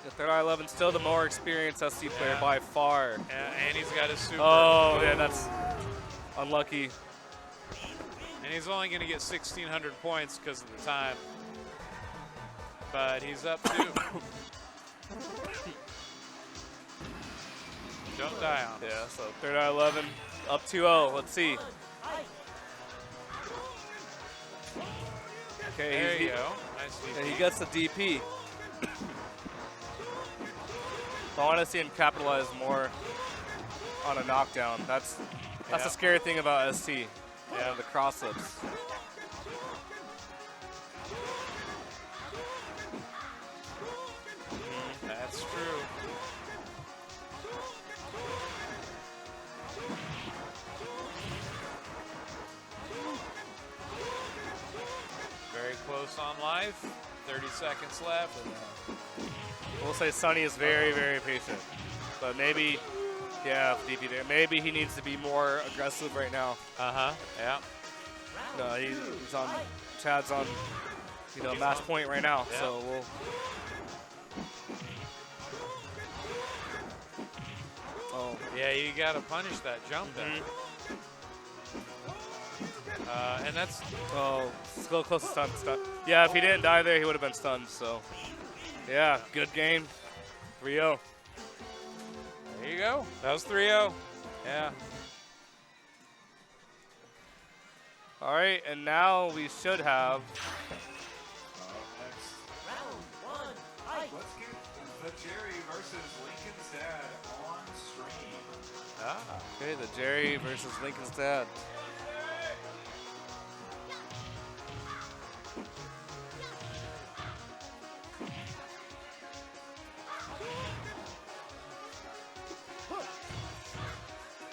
The third I-11 still the more experienced SC player by far. Yeah, and he's got his super. Oh, yeah, that's unlucky. And he's only going to get 1,600 points because of the time. But he's up 2. Don't die on us. Yeah, so third I-11 up 2-0. Let's see. Okay, There you go. Nice and DP. he gets the DP. So I want to see him capitalize more on a knockdown. That's the scary thing about ST. Yeah, the cross lips. That's true. Very close on life. 30 seconds left. We'll say Sunny is very, very patient. But maybe, yeah, DP there. Maybe he needs to be more aggressive right now. Uh-huh. Yeah. No, he's on, Chad's on, match point right now. Yeah. So we'll. Oh. Yeah, you got to punish that jump there. And that's... Oh, still close to stun. Yeah, if he didn't die there, he would have been stunned. So, yeah, good game. 3-0. There you go. That was 3-0. Yeah. All right, and now we should have. Let's get the Jerry versus Lincoln's dad on stream. Ah. Okay, the Jerry versus Lincoln's dad.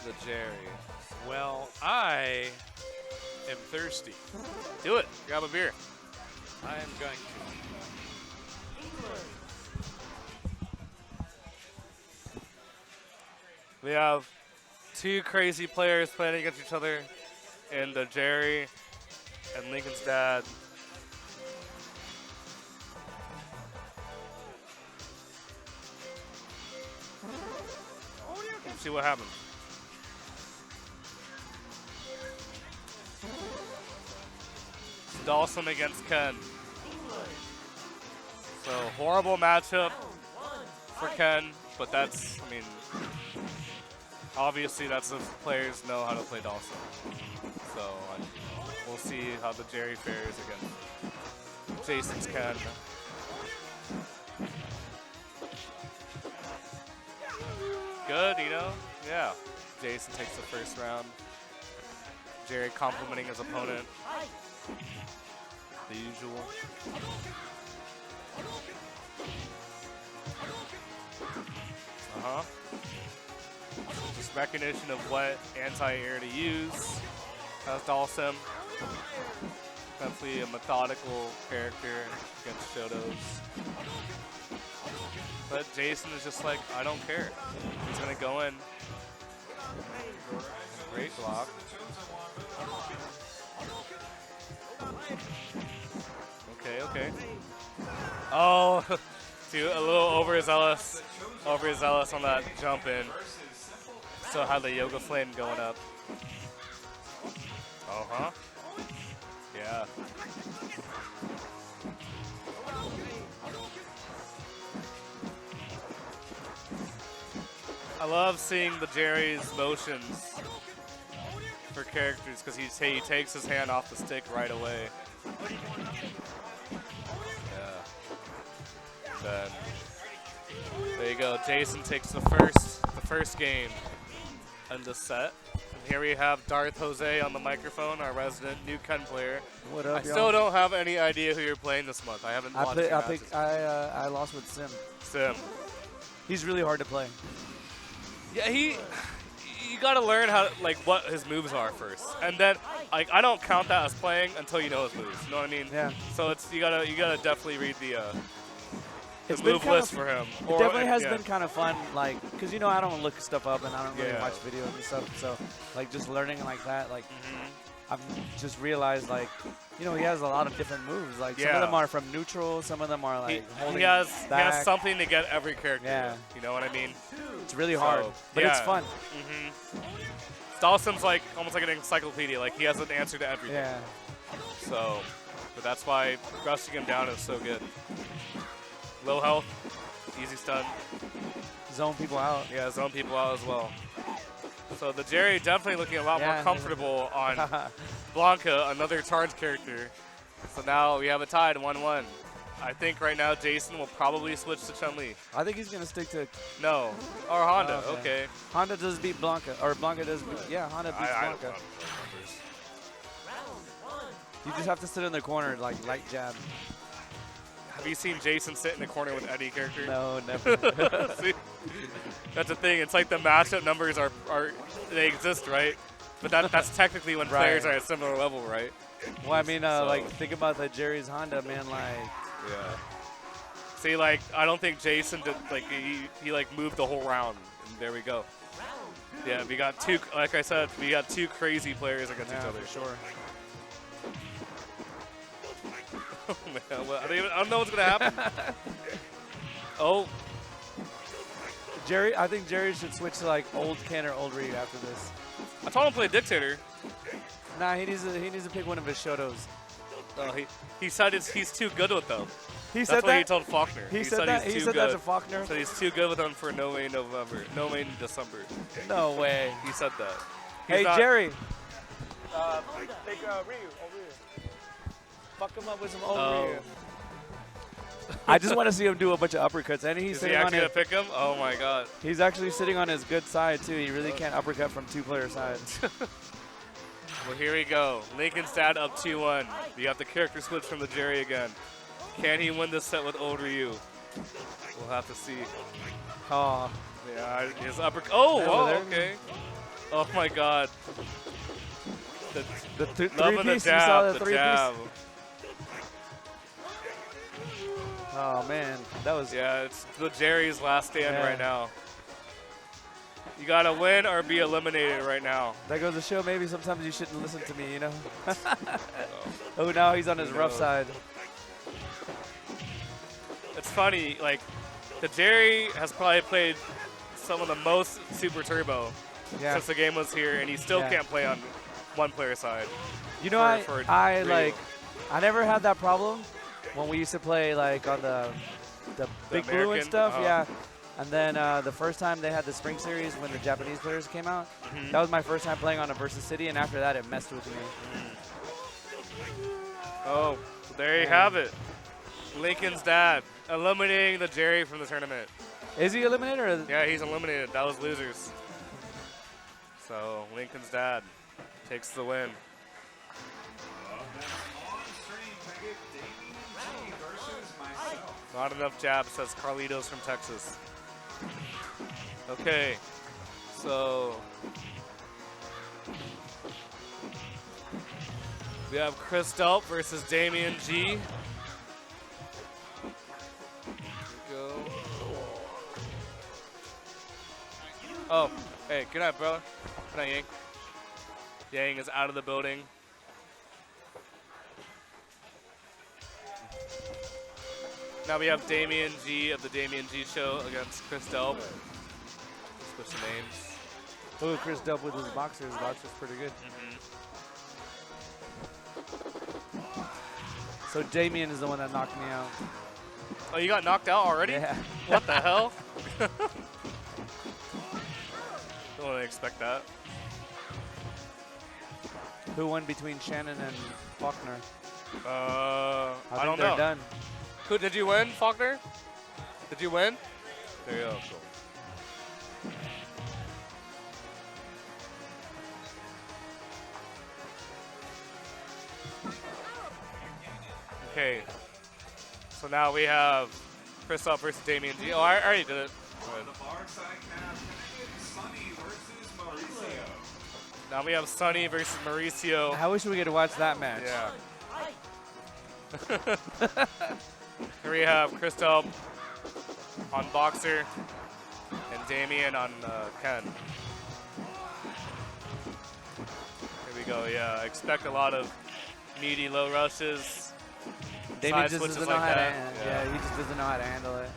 The Jerry. Well, I am thirsty. Do it. Grab a beer. I am going to. We have two crazy players playing against each other, and the Jerry and Lincoln's dad. Let's see what happens. Dawson against Ken. So horrible matchup for Ken, but that's, I mean, obviously that's if players know how to play Dawson. So we'll see how the Jerry fares against Jason's Ken. Good, yeah. Jason takes the first round. Jerry complimenting his opponent. The usual. Just recognition of what anti-air to use. That's Dawson. Definitely a methodical character against Shotos. But Jason is just like, I don't care. He's gonna go in. Great block. Okay. Oh, dude, a little overzealous on that jump in. Still had the Yoga Flame going up. Yeah. I love seeing the Jerry's motions for characters because he takes his hand off the stick right away. Yeah. Then there you go. Jason takes the first game in the set. And here we have Darth Jose on the microphone, our resident new Ken player. What up, I still don't have any idea who you're playing this month. I haven't watched your matches. I lost with Sim. Sim. He's really hard to play. Yeah, you gotta learn how what his moves are first, and then I don't count that as playing until you know his moves. You know what I mean? Yeah. So it's you gotta definitely read the It's been move kind list of- for him. It definitely has been kind of fun, because I don't look stuff up and I don't really Yeah. watch videos and stuff. So just learning like that, Mm-hmm. I've just realized he has a lot of different moves. Some Yeah. of them are from neutral, some of them are holding he has back. something to get every character. Yeah. with, you know what I mean? It's really hard, So, but it's yeah. fun. Dawson's almost like an encyclopedia. He has an answer to everything. Yeah. So, but that's why rushing him down is so good. Low health, easy stun. Zone people out. Yeah, zone people out as well. So the Jerry definitely looking a lot more comfortable on Blanca, another charge character. So now we have a tied 1-1. I think right now Jason will probably switch to Chun-Li. I think he's gonna stick to No, or Honda. Oh, Okay. Honda does beat Blanca, or Blanca does beat, Honda beats I don't Blanca. know. You just have to sit in the corner light jab. Have you seen Jason sit in the corner with Eddie character? No, never. See, that's the thing. It's like the matchup numbers are they exist, right? But that's technically when players are at a similar level, right? Well, I mean, think about the Jerry's Honda, man. Yeah. See, I don't think Jason did, he moved the whole round, and there we go. Yeah, we got two, like I said, we got two crazy players against each other. For sure. Oh, man, well, I don't know what's going to happen. Oh. I think Jerry should switch to old Ken or old Ryu after this. I told him to play Dictator. Nah, he needs to pick one of his Shotos. Oh, he said he's too good with them. He That's said what that? he told Faulkner. He said that? He's He too said good. that to Faulkner? So he's too good with them for No Way November. No Way December. No way. He said that. Hey, not- Jerry. Take Ryu. Fuck him up with some old Ryu. I just want to see him do a bunch of uppercuts. And he's Is he sitting on actually his, going to pick him? Oh, my God. he's actually sitting on his good side, too. He really can't uppercut from two-player sides. Well, here we go. Lincoln's dad up 2-1. You have the character switch from the Jerry again. Can he win this set with old Ryu? We'll have to see. Oh, Yeah, his upper. Oh, Over whoa, there. okay. Oh my God. the Loving three-piece. the You saw the jab, the three-piece? jab. Oh, man. That was... Yeah, it's the Jerry's last stand Yeah. right now. You gotta win or be eliminated right now. That goes to show maybe sometimes you shouldn't listen to me, Oh, now he's on his rough knows? side. It's funny, the Jerry has probably played some of the most Super Turbo Yeah. since the game was here, and he still Yeah. can't play on one player side. You know, for I Ryu. never had that problem when we used to play on the Big Blue and American? stuff. Oh. Yeah. And then the first time they had the Spring Series when the Japanese players came out, Mm-hmm. that was my first time playing on a Versus City, and after that it messed with me. Oh, there you have it. Lincoln's dad eliminating the Jerry from the tournament. Is he eliminated? Or Yeah, he's eliminated. That was losers. So Lincoln's dad takes the win. Not enough jab, says Carlitos from Texas. Okay, so we have Chris Delp versus Damien G. Here we go. Oh, hey, good night, bro. Good night, Yang. Yang is out of the building. Now we have Damien G of the Damien G Show against Chris Delp. Switch the names. oh, Chris Delp with his boxer. His boxer's pretty good. So Damien is the one that knocked me out. Oh, you got knocked out already? Yeah. What the hell? Don't want to expect that. Who won between Shannon and Faulkner? I think don't they're know. done. Who did you win, Faulkner? Did you win? There you go. Cool. Okay. So now we have Kristoff versus Damien G. Oh, I already did it. Now we have Sunny versus Mauricio. I wish we could watch that match. Yeah. Here we have Kristoff on Boxer and Damien on Ken. Here we go. Yeah, expect a lot of meaty low rushes. Damien Side just switches doesn't know like how to. that. Yeah, he just doesn't know how to handle it.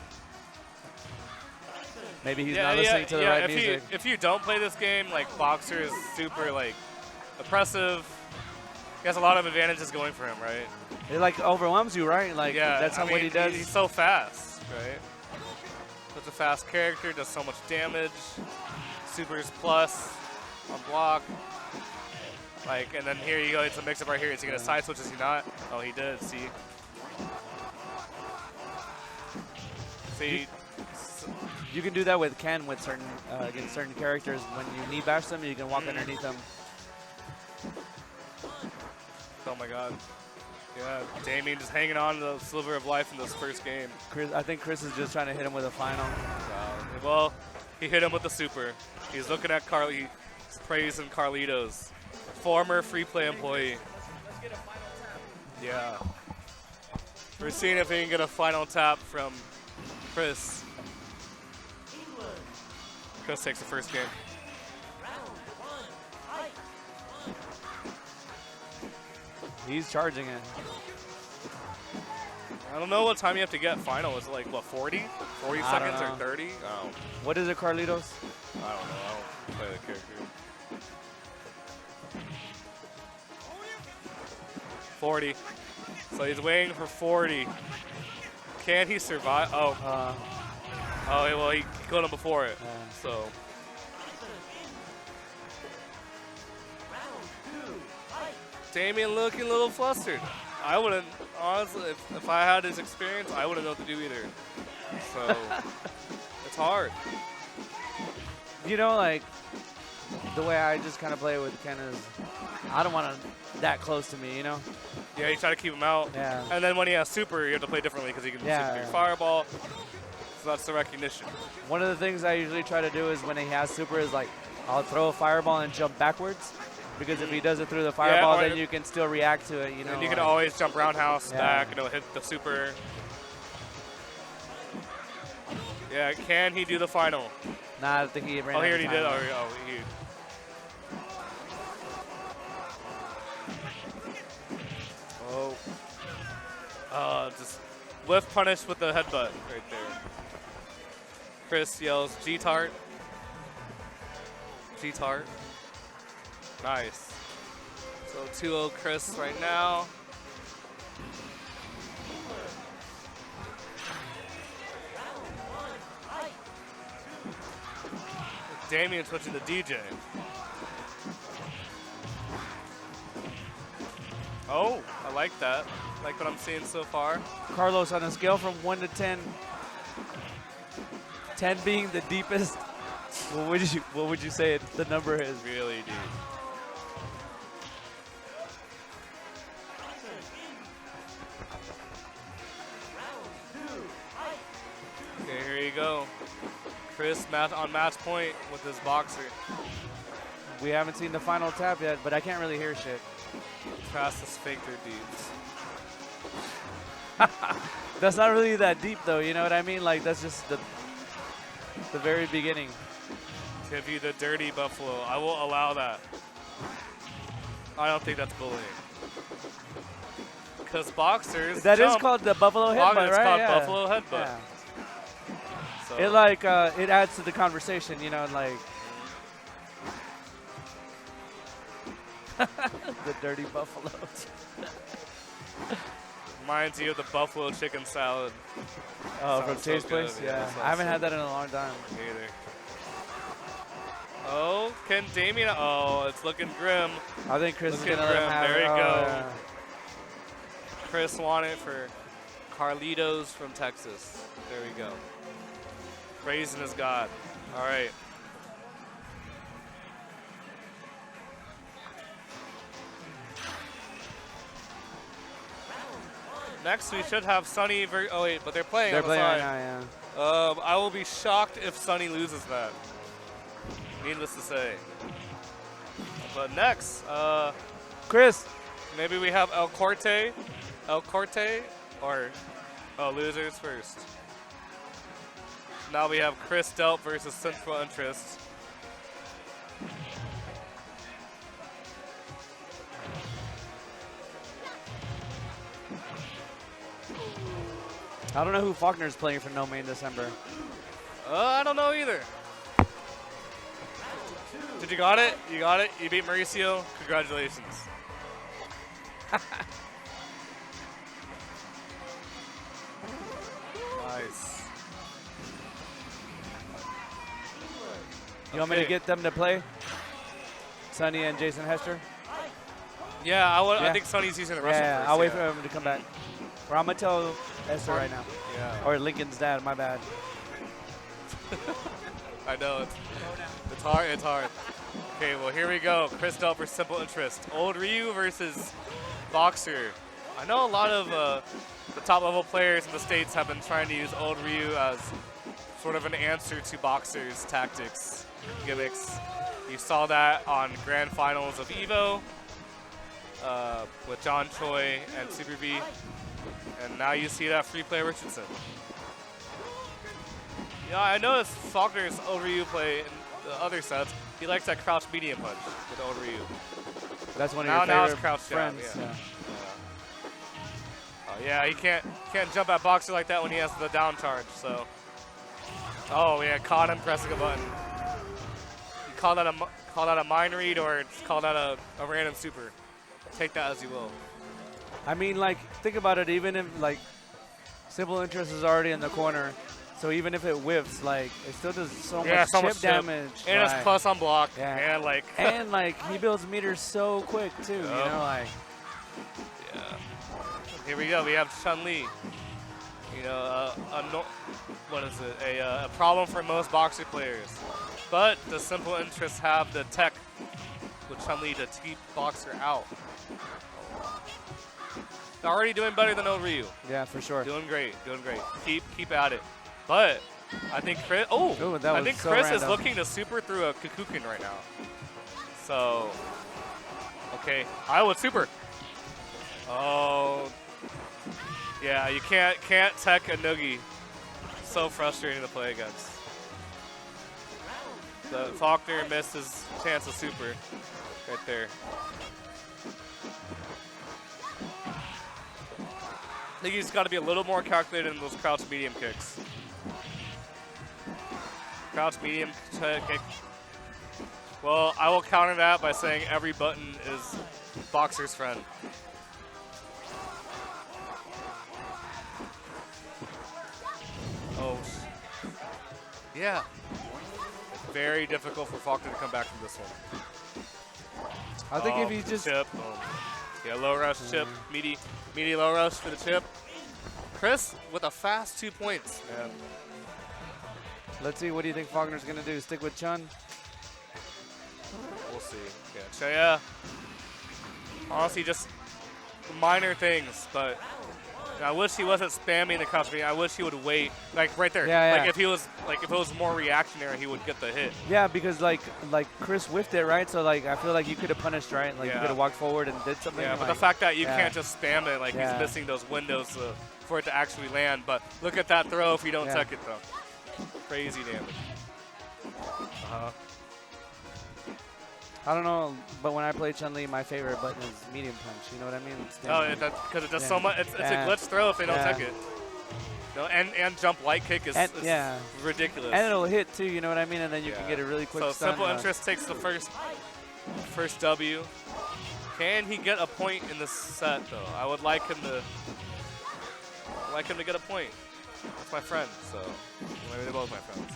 Maybe he's Yeah, not listening to the right if music. if you don't play this game, like Boxer is super like oppressive. He has a lot of advantages going for him, right? It like overwhelms you, right? Like Yeah, that's I what mean, he does. He's so fast, right? Such a fast character, does so much damage. Supers plus on block. Like, and then here you go, it's a mix-up right here. Is he gonna side switch? Is he not? Oh, he did. See. See. You can do that with Ken with certain against certain characters. When you knee bash them, you can walk underneath them. Oh my God. Yeah, Damien just hanging on to the sliver of life in this first game. I think Chris is just trying to hit him with a final. Well, he hit him with the super. He's looking at Carly. He's praising Carlitos, former free play employee. Yeah. We're seeing if he can get a final tap from Chris. Chris takes the first game. He's charging it. I don't know what time you have to get final. Is it like, what, 40? 40 I don't seconds or know. 30? Oh, What is it, Carlitos? I don't know. I don't play the character. 40. So he's waiting for 40. Can he survive? Oh. Oh, well, he killed him before it. So. Damien looking a little flustered. I wouldn't, honestly, if I had his experience, I wouldn't know what to do either. So, it's hard. You know, like, the way I just kind of play with Ken is, I don't want him that close to me, you know? Yeah, you try to keep him out. Yeah. And then when he has super, you have to play differently because he can super through fireball. So that's the recognition. One of the things I usually try to do is when he has super is, like, I'll throw a fireball and jump backwards. Because if he does it through the fireball, then you can still react to it, you know? And you can always jump roundhouse back, hit the super. Yeah, can he do the final? Nah, I think he ran Oh, he out already of did? time. Just whiff punish with the headbutt right there. Chris yells, G-Tart. G-Tart. Nice. So 2-0 Chris right now. Damien switching to DJ. Oh, I like that. Like what I'm seeing so far. Carlos, on a scale from 1 to 10, 10 being the deepest, what would you say the number is? Really deep. Okay, here you go. Chris on match point with his boxer. We haven't seen the final tap yet, but I can't really hear shit. Fastest sphincter deeps. That's not really that deep, though. You know what I mean? Like, that's just the very beginning. Give you the dirty buffalo. I will allow that. I don't think that's bullying. Because boxers That is jump. called the buffalo headbutt, It's right? called Yeah. buffalo headbutt. Yeah. So It like it adds to the conversation, you know, like the dirty buffalo. reminds you of the buffalo chicken salad. Oh, from Sounds so Taste good. Place? Yeah, Yeah, that I haven't sounds had that in a long time. Me either. Oh, can Damien? Oh, it's looking grim. I think Chris Looking is gonna let him grim. have There it. you Oh, go. yeah. Chris won it for Carlitos from Texas. There we go. Praising his God. All right. Next, we should have Sunny. Oh wait, but they're playing. They're on the playing right side. now, yeah. I will be shocked if Sunny loses that. Needless to say. But next, Chris. maybe we have El Corte, or losers first. Now we have Chris Delp versus Central Interest. I don't know who Faulkner's playing for No Main December. I don't know either. Did you got it? You got it? You beat Mauricio? Congratulations. Nice. You want me to get them to play? Sonny and Jason Hester? Yeah, I Yeah. think Sonny's using the Russian Yeah, first. I'll wait for him to come back. Or I'm going to tell Hester right now. Yeah. Or Lincoln's dad, my bad. I know. It's hard. It's hard. Okay, well, here we go. Chris Delp versus Simple Interest. Old Ryu versus Boxer. I know a lot of the top-level players in the States have been trying to use Old Ryu as sort of an answer to Boxer's tactics, gimmicks. You saw that on Grand Finals of EVO with John Choi and Super V. And now you see that Free Play Richardson. Yeah, I noticed Faulkner's Old Ryu play in the other sets. He likes that crouch medium punch with Old Ryu. That's one of Now your it's favorite crouch jab, friends. yeah. Yeah. Oh yeah, he can't jump at Boxer like that when he has the down charge. So, oh yeah, caught him pressing a button. You call that a mind read or just call that a random super. Take that as you will. I mean, like, think about it. Even if, like, Simple Interest is already in the corner, so even if it whiffs, like, it still does so much chip damage. And it's plus on block. Yeah. And like. And, like, he builds meters so quick, too. You know, like. Yeah. Here we go. We have Chun-Li. You know, what is it? A problem for most Boxer players. But the Simple Interests have the tech with Chun-Li to keep Boxer out. They're already doing better than Old Ryu. Yeah, for sure. Doing great. Doing great. Keep at it. But I think Chris. Oh, that I was think so Chris random. is looking to super through a Kukuken right now. So, okay, I would super. Oh, yeah, you can't tech a noogie. So frustrating to play against. The Faulkner missed his chance of super right there. I think he's got to be a little more calculated in those crouch medium kicks. Crouch medium kick. Well, I will counter that by saying every button is Boxer's friend. Oh, yeah. Very difficult for Faulkner to come back from this one. I think if he just. Chip. Yeah, low rush chip. Meaty low rush for the chip. Chris with a fast 2 points. Man. Let's see, what do you think Faulkner's going to do? Stick with Chun? We'll see. Yeah, Chaya. Honestly, just minor things, but I wish he wasn't spamming the crouch medium. I wish he would wait, like right there. Yeah, like yeah. if it was more reactionary, he would get the hit. Yeah, because like Chris whiffed it, right? So like I feel like you could have punished, right? Like you Yeah. could have walked forward and did something. Yeah, but like, the fact that you yeah. can't just spam it, like Yeah. he's missing those windows for it to actually land. But look at that throw if you don't Yeah. tech it though. Crazy damage. I don't know, but when I play Chun-Li, my favorite button is medium punch. You know what I mean? It's Oh, different. because it does Yeah. so much. It's Yeah. a glitch throw if they don't Yeah. tech it. No, and jump light kick is yeah. ridiculous. And it'll hit too, you know what I mean? And then you can Yeah. get a really quick So stun. Simple Interest takes the first W. Can he get a point in this set though? I would like him to get a point. That's my friend, so maybe they're both my friends.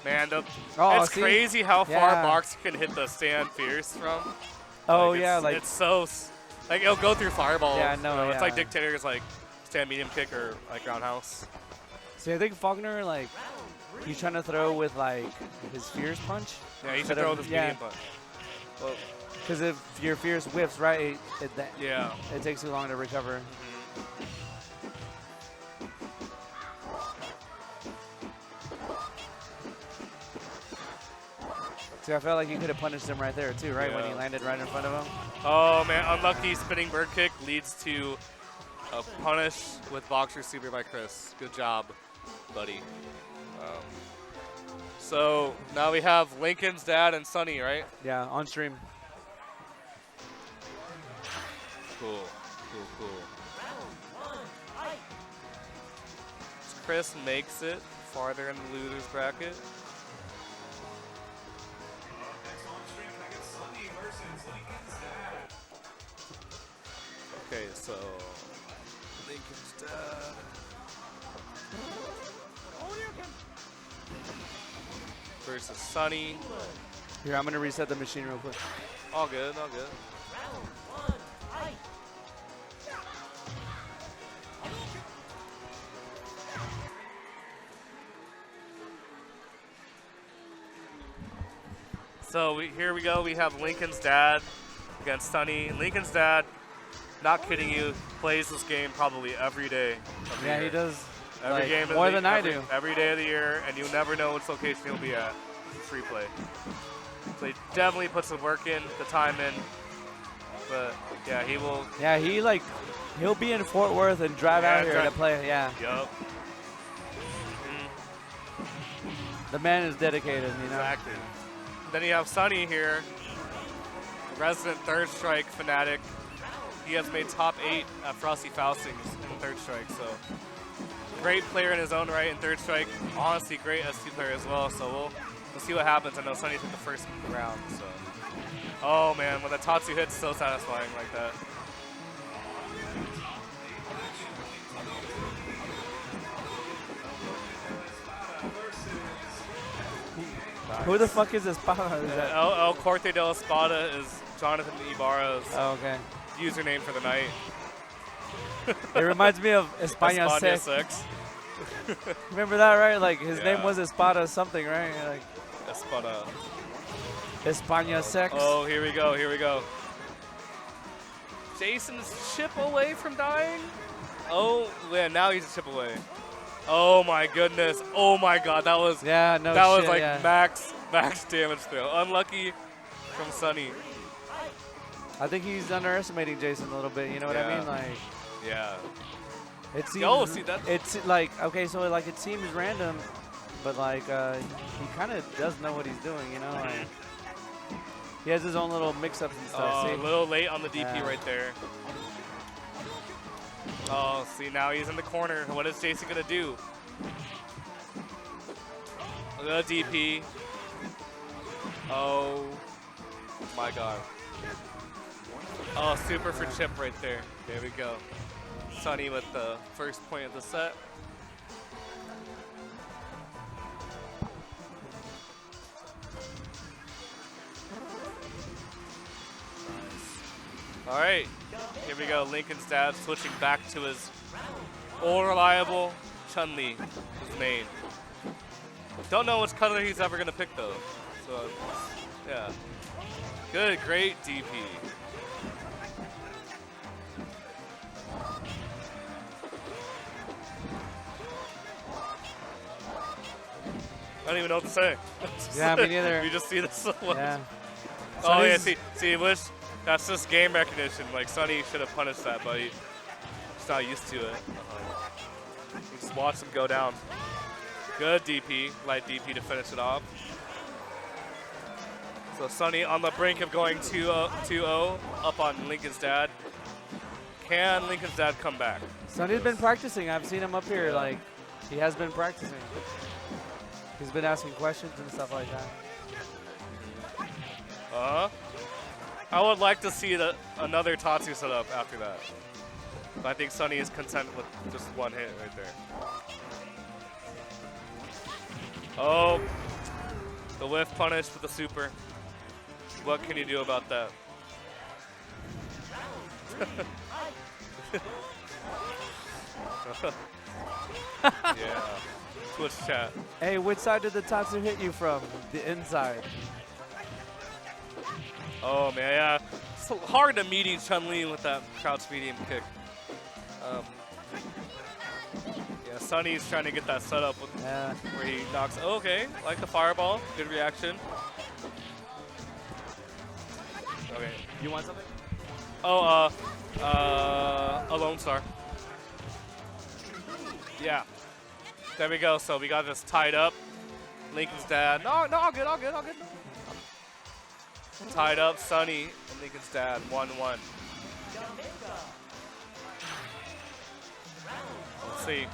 Man, Oh, it's see? crazy how far Yeah. Boxer can hit the stand fierce from. Oh, Like, yeah, it's, like- it's so like it'll go through fireballs. Yeah, I know, you know, It's yeah. like Dictator's like stand medium kick or like roundhouse. See, I think Faulkner, like, he's trying to throw with, like, his Fierce punch. Yeah, he should Instead throw of- this yeah. medium punch. Well, Because if your Fierce whips right, yeah. it takes too long to recover. See, I felt like you could have punished him right there, too, right? When he Yeah. landed right in front of him. Oh man, unlucky spinning bird kick leads to a punish with Boxer Super by Chris. Good job, buddy. So now we have Lincoln's dad and Sonny, right? Yeah, on stream. Cool. Chris makes it farther in the loser's bracket. Okay, so Lincoln's dad. Versus Sonny. Here, I'm going to reset the machine real quick. All good, all good. So here we go. We have Lincoln's dad against Sonny. Lincoln's dad, not kidding you, plays this game probably every day. Of the Yeah, year. he does. Every like, game of the more week, than I do. Every day of the year, and you'll never know which location he'll be at. Free play. So he definitely puts the work in, the time in. But yeah, he will. Yeah, he'll be in Fort Worth and drive Yeah, out here to play. Yeah, Yup. the man is dedicated, you know. Exactly. Then you have Sonny here, resident Third Strike fanatic. He has made top 8 at Frosty Faustings in Third Strike, so great player in his own right in Third Strike. Honestly, great S2 player as well. So we'll see what happens. I know Sonny took the first round, so. Oh man, when the Tatsu hits, so satisfying like that. Who the fuck is this? Is that? El Corte de la Espada is Jonathan Ibarra's Oh, okay. username for the night. It reminds me of España España Sex. 6. Remember that, right? Like his name Yeah. was Espada something, right? Like Espada. España Sex. Oh, here we go, here we go. Jason's chip away from dying? Oh, yeah, now he's a chip away. Oh my goodness. Oh my god, that was Yeah, no that shit, was like yeah. max damage throw. Unlucky from Sonny. I think he's underestimating Jason a little bit, you know what I Yeah. mean? Like Yeah. it seems Oh, see, that- it's like okay, so like it seems random, but like he kind of does know what he's doing, you know? Like he has his own little mix-ups and stuff. Oh, see? a little late on the DP Yeah. right there. Oh, see, now he's in the corner. What is Jason going to do? The DP. Oh, my God. Oh, super for chip right there. There we go. Sonny with the first point of the set. All right, here we go. Lincoln's dad switching back to his old reliable Chun-Li, his main. Don't know which color he's ever gonna pick though. So, yeah. Good, great DP. I don't even know what to say. Yeah, me neither. You just see this. Yeah. Oh yeah, Sonny's- see, wish that's just game recognition. Like Sonny should have punished that, but he's not used to it. You just watch him go down. Good DP, light DP to finish it off. So Sonny on the brink of going 2-0 up on Lincoln's dad. Can Lincoln's dad come back? Sonny's been practicing. I've seen him up here. Like he has been practicing. He's been asking questions and stuff like that. I would like to see another Tatsu set up after that. But I think Sonny is content with just one hit right there. Oh, the whiff punish with the super. What can you do about that? Yeah. Twitch chat. Hey, which side did the Tatsu hit you from? The inside. Oh man, yeah. It's hard to meet Chun-Li with that crouch medium kick. Yeah, Sunny's trying to get that set up with where he knocks. Oh, okay, like the fireball. Good reaction. Okay. You want something? Oh, a Lone Star. Yeah. There we go. So we got this tied up. Lincoln's dad. No, all good. Tied up, Sunny and Lincoln's dad. 1-1. Let's see.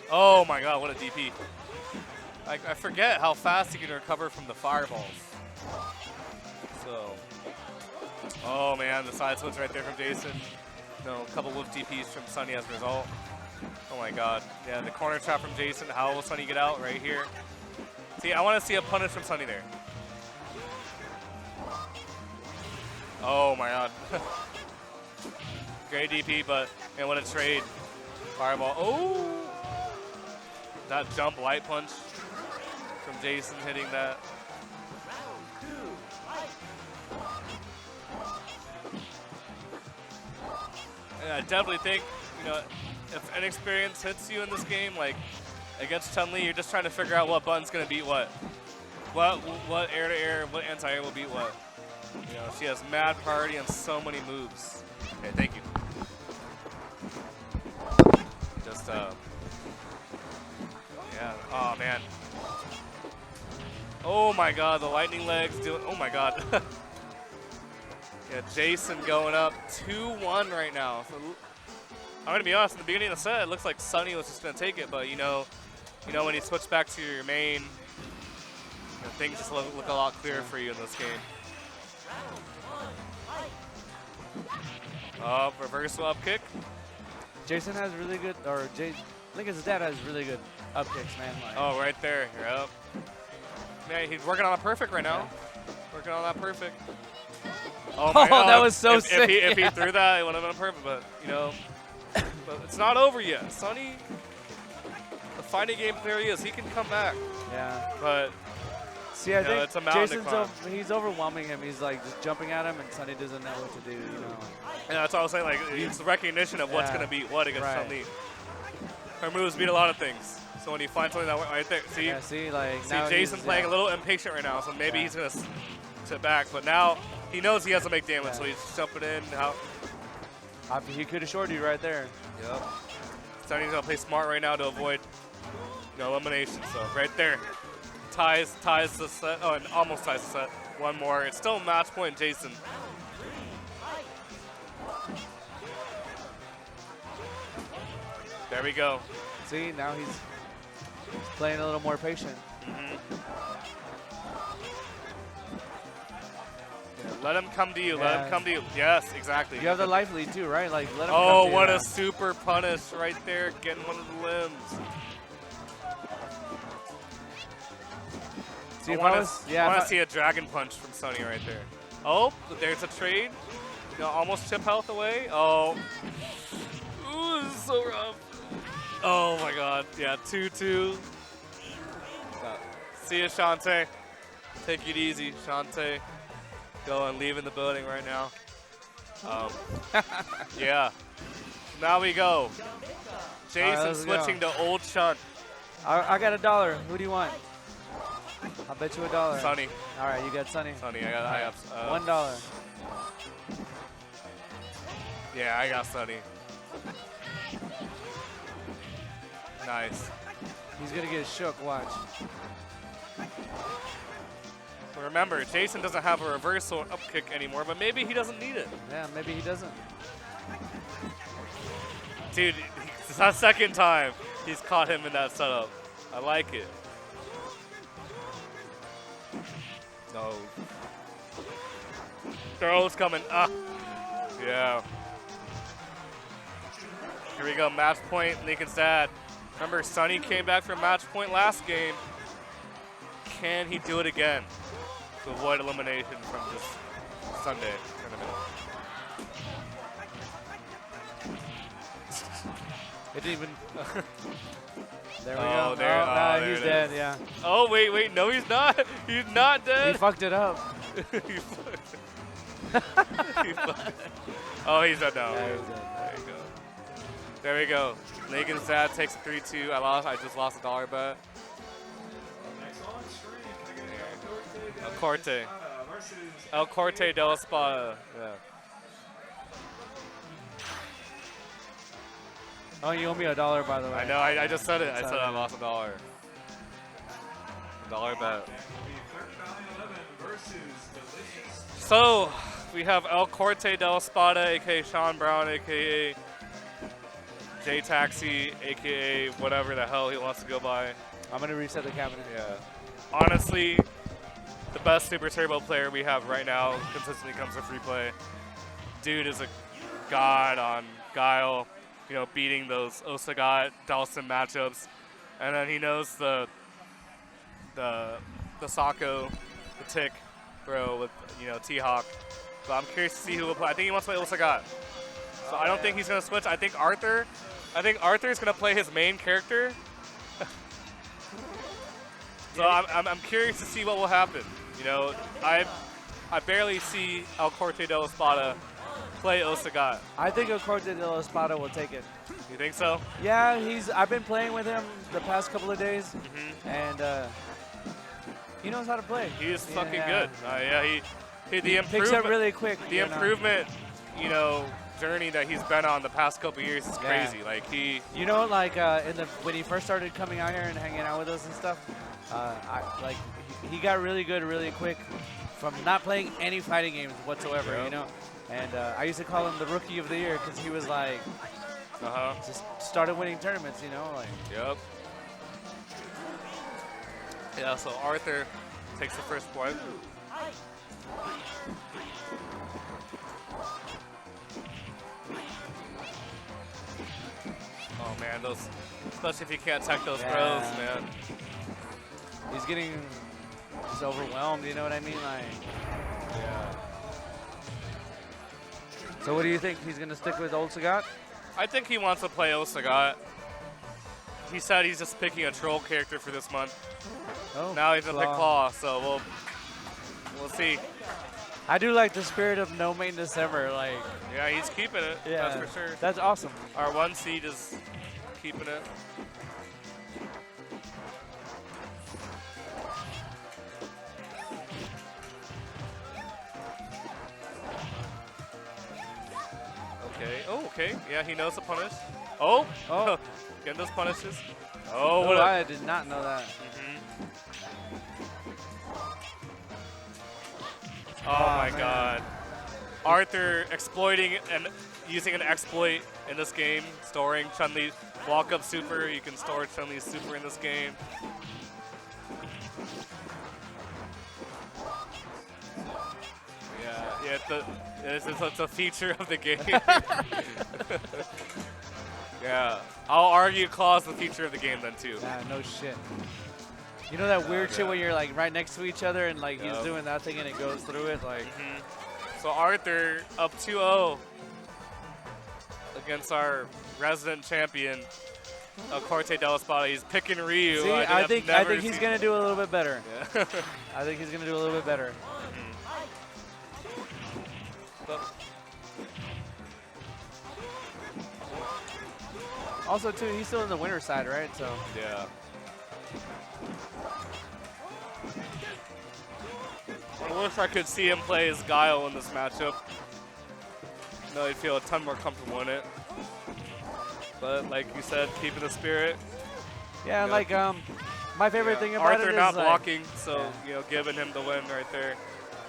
Oh my God, what a DP. I forget how fast you can recover from the fireballs. So, oh man, the side switch right there from Jason. No, a couple wolf DPs from Sunny as a result. Oh my God. Yeah, the corner trap from Jason. How will Sunny get out? Right here. See, I want to see a punish from Sunny there. Oh my God. Great DP, but man, what a trade. Fireball. Oh! That jump light punch from Jason hitting that. And I definitely think, you know, if inexperience hits you in this game, like against Chun-Li, you're just trying to figure out what button's gonna beat what. What air to air, what anti-air will beat what. You know, she has mad priority on so many moves. Okay, thank you. Just yeah. Oh man. Oh my God, the lightning legs doing. Oh my God. Yeah, Jason going up 2-1 right now. So, I'm gonna be honest. In the beginning of the set, it looks like Sunny was just gonna take it, but you know when you switch back to your main, you know, things just look a lot clearer for you in this game. Up, reversal up kick. Jason has really good, or Lincoln's dad has really good up kicks, man. Like, Oh, right there. Yep. Man, he's working on a perfect right now. Working on that perfect. Oh my God. That was so if, sick. If he threw that, it would have been perfect. But you know, but it's not over yet. Sunny, the fighting game player he is, he can come back. Yeah. But see, I think it's a mountain to Jason's climb. he's overwhelming him. He's like just jumping at him, and Sunny doesn't know what to do. You know. Yeah, that's all I was saying. Like, it's the recognition of what's Yeah. gonna beat what against Right. Chun-Li. Her moves beat a lot of things. So when you find something that right there, see, Yeah. See, like now Jason he's, playing a little impatient right now. So maybe Yeah. he's gonna sit back. But now he knows he has to make damage, so he's jumping in. He could have shorted you right there. Yep. Sunny's gonna play smart right now to avoid elimination. So right there, ties the set. Oh, and almost ties the set. One more. It's still match point, Jason. There we go. See, now he's playing a little more patient. Let him come to you. Let him come to you. Yes, exactly. You have the life lead too, right? Like let him. Oh, come to what you a now. super punish right there, getting one of the limbs. See, I if want I was, yeah, to if I- see a dragon punch from Sunny right there. Oh, there's a trade. You know, almost chip health away. Oh. Ooh, this is so rough. Oh my God. Yeah, 2-2. See ya, Shantae. Take it easy, Shantae. Going, leaving the building right now. Yeah. Now we go. Jason let's switching go. to old Chun. I got $1. Who do you want? I'll bet you $1. Sunny. All right, you got Sunny. Sunny, I have. $1. Yeah, I got Sunny. Nice. He's gonna get shook. Watch. But remember, Jason doesn't have a reversal up kick anymore, but maybe he doesn't need it. Yeah, maybe he doesn't. Dude, it's the second time he's caught him in that setup. I like it. No. Throw's coming. Ah. Yeah. Here we go. Match point. Lincoln's dad. Remember, Sunny came back from match point last game. Can he do it again to avoid elimination from this Sunday tournament? It didn't even. There we Oh, go. there- oh, oh, nah, there he's it dead. is. Yeah. Oh, wait, no, he's not. He's not He dead. fucked it up. He fucked- Oh, he's dead now. Yeah, he's dead. There you go. There we go. Negan's dad takes a 3-2. I just lost a dollar bet. El Corte. El Corte de la Espada. Yeah. Oh, you owe me $1, by the way. I know. I just said it. I said Sorry. I lost a dollar. Dollar bet. So we have El Corte de la Espada, aka Sean Brown, aka J Taxi, aka whatever the hell he wants to go by. I'm gonna reset the cabinet. Yeah. Honestly, the best Super Turbo player we have right now consistently comes to free play. Dude is a god on Guile, you know, beating those Osagat, Dawson matchups. And then he knows the Sako, the Tick, bro, with, you know, T-Hawk. But I'm curious to see who will play. I think he wants to play Osagat. So I don't think he's going to switch. I think Arthur's going to play his main character. So I'm curious to see what will happen. You know, I barely see El Corte de la Espada play Osagat. I think El Corte de la Espada will take it. You think so? Yeah, I've been playing with him the past couple of days, and he knows how to play. He is fucking Yeah. good. Yeah, he the Picks up improvement, really quick. the you know. improvement, you know, journey that he's been on the past couple years is Yeah. crazy. Like he, You know, like when he first started coming out here and hanging out with us and stuff, he got really good really quick from not playing any fighting games whatsoever. Yep. You know, and I used to call him the Rookie of the Year because he was like just started winning tournaments. You know, like. Yep. Yeah. So Arthur takes the first point. Oh man, those, especially if you can't tech those Yeah. throws, man. He's getting just overwhelmed. You know what I mean? Like. Yeah. So what do you think? He's gonna stick with Old Sagat? I think he wants to play Osagat. He said he's just picking a troll character for this month. Oh, Now he's gonna pick Claw, so we'll see. I do like the spirit of No Main December. Like, Yeah, he's keeping it. yeah, That's for sure. That's awesome. Our 1 seed is keeping it. Okay. Oh, okay. Yeah, he knows the punish. Oh. Oh. Getting those punishes. Oh, Oh, what a, I did not know that. Oh my man. God. Arthur exploiting and using an exploit in this game, storing Chun-Li walk-up super. You can store Chun-Li's super in this game. Yeah, it's a feature of the game. Yeah, I'll argue Claw's the feature of the game then too. Nah, no shit. You know that weird shit yeah. when you're like right next to each other and like he's Yep. doing that thing and it goes through it like. So Arthur up 2-0 against our resident champion, El Corte de la Espada. He's picking Ryu. See, I think he's gonna do a little bit better. Yeah. I think he's gonna do a little bit better. Also, too, he's still in the winner's side, right? So. Yeah. I wish I could see him play as Guile in this matchup. No, he'd feel a ton more comfortable in it. But like you said, keeping the spirit. Yeah, Yep. like my favorite thing about Arthur it is not like, blocking, so yeah. you know, giving him the win right there.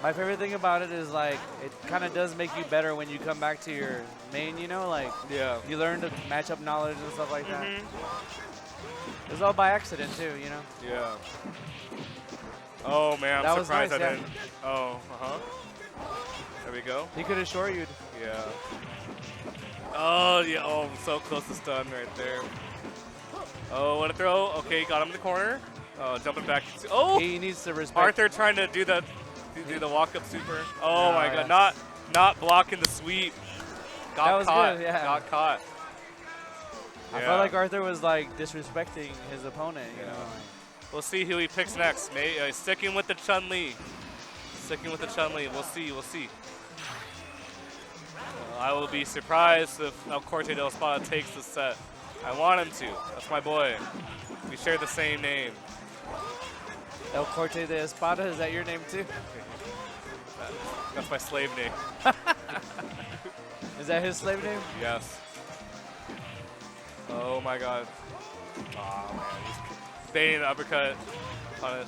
My favorite thing about it is like it kind of does make you better when you come back to your main. You know, like Yeah. you learn the matchup knowledge and stuff like that. Mm-hmm. It was all by accident too. You know. Yeah. Oh man, I'm That was surprised nice, I yeah. didn't. Oh, There we go. He could have short you. Yeah. Oh yeah. Oh, so close to stun right there. Oh, what a throw! Okay, got him in the corner. Oh, jumping back. Oh, He needs to respect. Arthur trying to do the walk-up super. Oh No, my yeah. God, not blocking the sweep. Got That was caught. good, yeah. Got caught. I felt like Arthur was like disrespecting his opponent, you know. We'll see who he picks next. Sticking with the Chun-Li. Sticking with the Chun-Li. We'll see. We'll see. I will be surprised if El Corte de Espada takes the set. I want him to. That's my boy. We share the same name. El Corte de Espada, is that your name too? That's my slave name. Is that his slave name? Yes. Oh my god. Oh man. He's baiting the uppercut. Punish.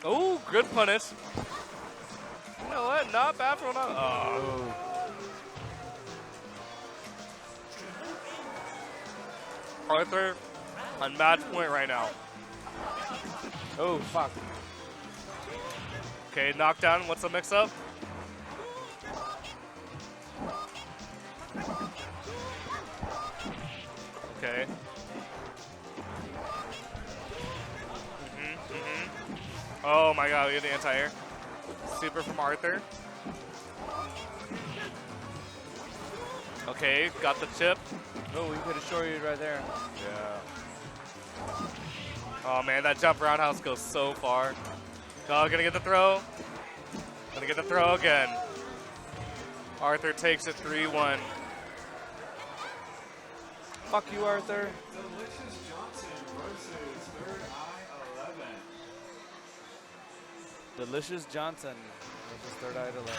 Oh, good punish. You know what? Not bad for not. Oh. Arthur on match point right now. Oh, fuck. Okay, knockdown. What's the mix-up? Okay. Oh my god, we get the anti-air. Super from Arthur. Okay, got the chip. Oh, we could have short you right there. Yeah. Oh man, that jump roundhouse goes so far. Oh, gonna get the throw. Gonna get the throw again. Arthur takes it 3-1. Fuck you, Arthur. Delicious Johnson versus Third Eye 11. Delicious Johnson versus Third Eye 11.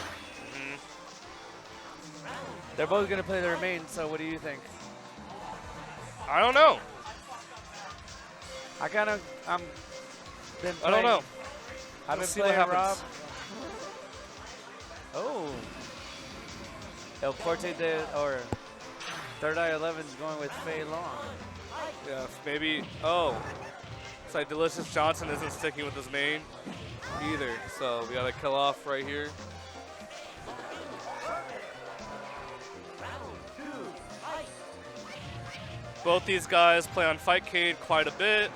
They're both gonna play their main, so what do you think? I don't know. I don't know. I've been Let's see what playing Rob. happens. Oh. El Corte de, or Third Eye 11 is going with Fei Long. Yeah, maybe. Oh. It's like Delicious Johnson isn't sticking with his main either, so we gotta kill off right here. Both these guys play on Fightcade quite a bit.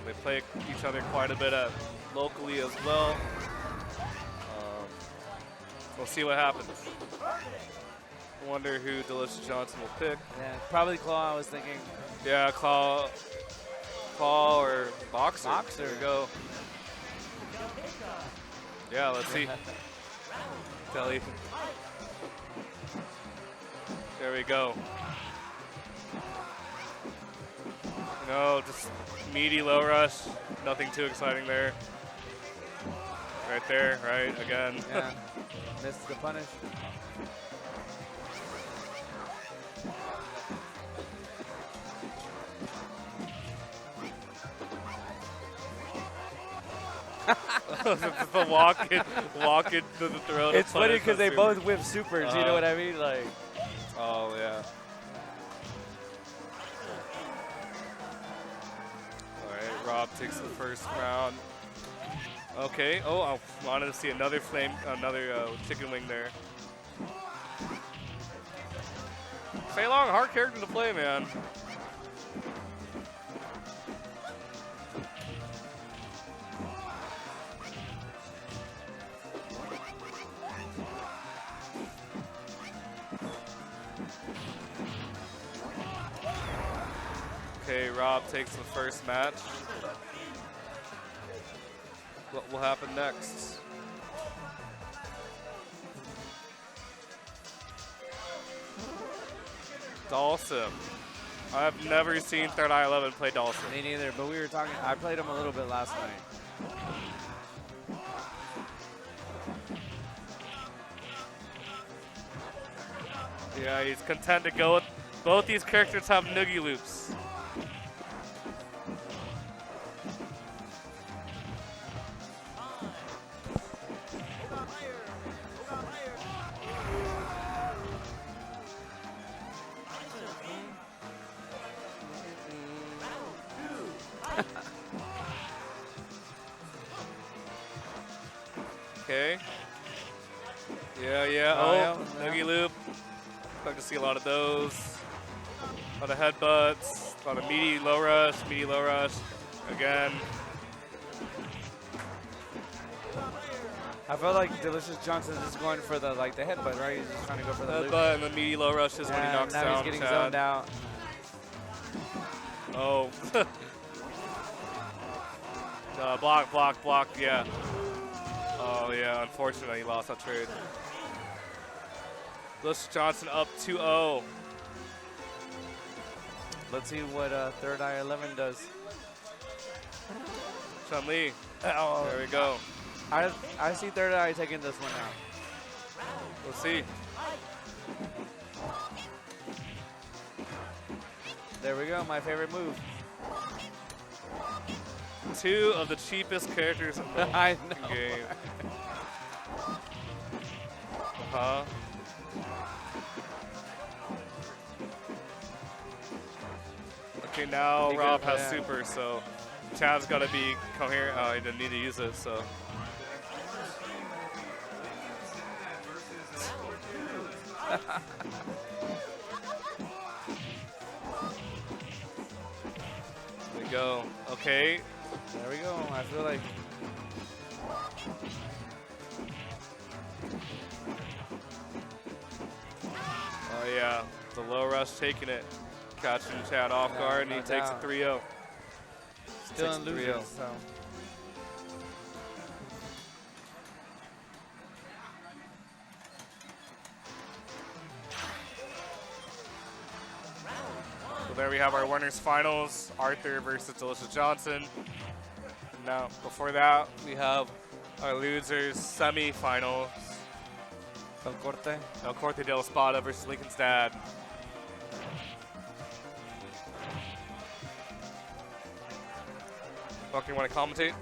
They play each other quite a bit locally as well. We'll see what happens. Wonder who Delicious Johnson will pick. Yeah, probably Claw, I was thinking. Yeah, Claw or Boxer. Boxer. There we go. Yeah, let's see. Telly. There we go. No, just meaty low rush. Nothing too exciting there. Right there, right, again. Yeah, missed the punish. The walk in to the throw. It's funny because they both whip supers, you know what I mean? Like. Oh, yeah. All right, Rob takes the first round. Okay. Oh, I wanted to see another chicken wing there. Fei Long, hard character to play, man. Okay, Rob takes the first match. What will happen next? Dhalsim. I've never seen Third Eye 11 play Dhalsim. Me neither, but we were talking. I played him a little bit last night. Yeah, he's content to go with both these characters have noogie loops. Okay. Yeah. Oh, noogie loop. Expect to see a lot of those. A lot of headbutts. A lot of meaty low rush. Again. I feel like Delicious Johnson is going for the headbutt, right? He's just trying to go for the loop. Headbutt and the meaty low rushes when he And knocks now down he's getting Chad. zoned out. Oh. Block, block, block, yeah. Oh, yeah, unfortunately, he lost that trade. Delicious Johnson up 2-0. Let's see what Third Eye 11 does. Chun-Li. Oh, There we go. I see Third Eye taking this one now. We'll see. There we go, my favorite move. Two of the cheapest characters in the I know. game. Uh-huh. Okay, now He Rob could've- has yeah. super, so Chad's got to be coherent. Oh, he didn't need to use it, so. There we go. Okay. There we go. I feel like Oh, yeah. The low rush taking it. Catching Chad off Yeah, guard, and he no takes doubt. a 3-0. still in 6-3-0. losing. So So there we have our winners finals, Arthur versus Delicious Johnson. Now, before that, we have our losers semi-finals. El Corte. El Corte de la Espada versus Lincoln's dad. Fucking want to commentate?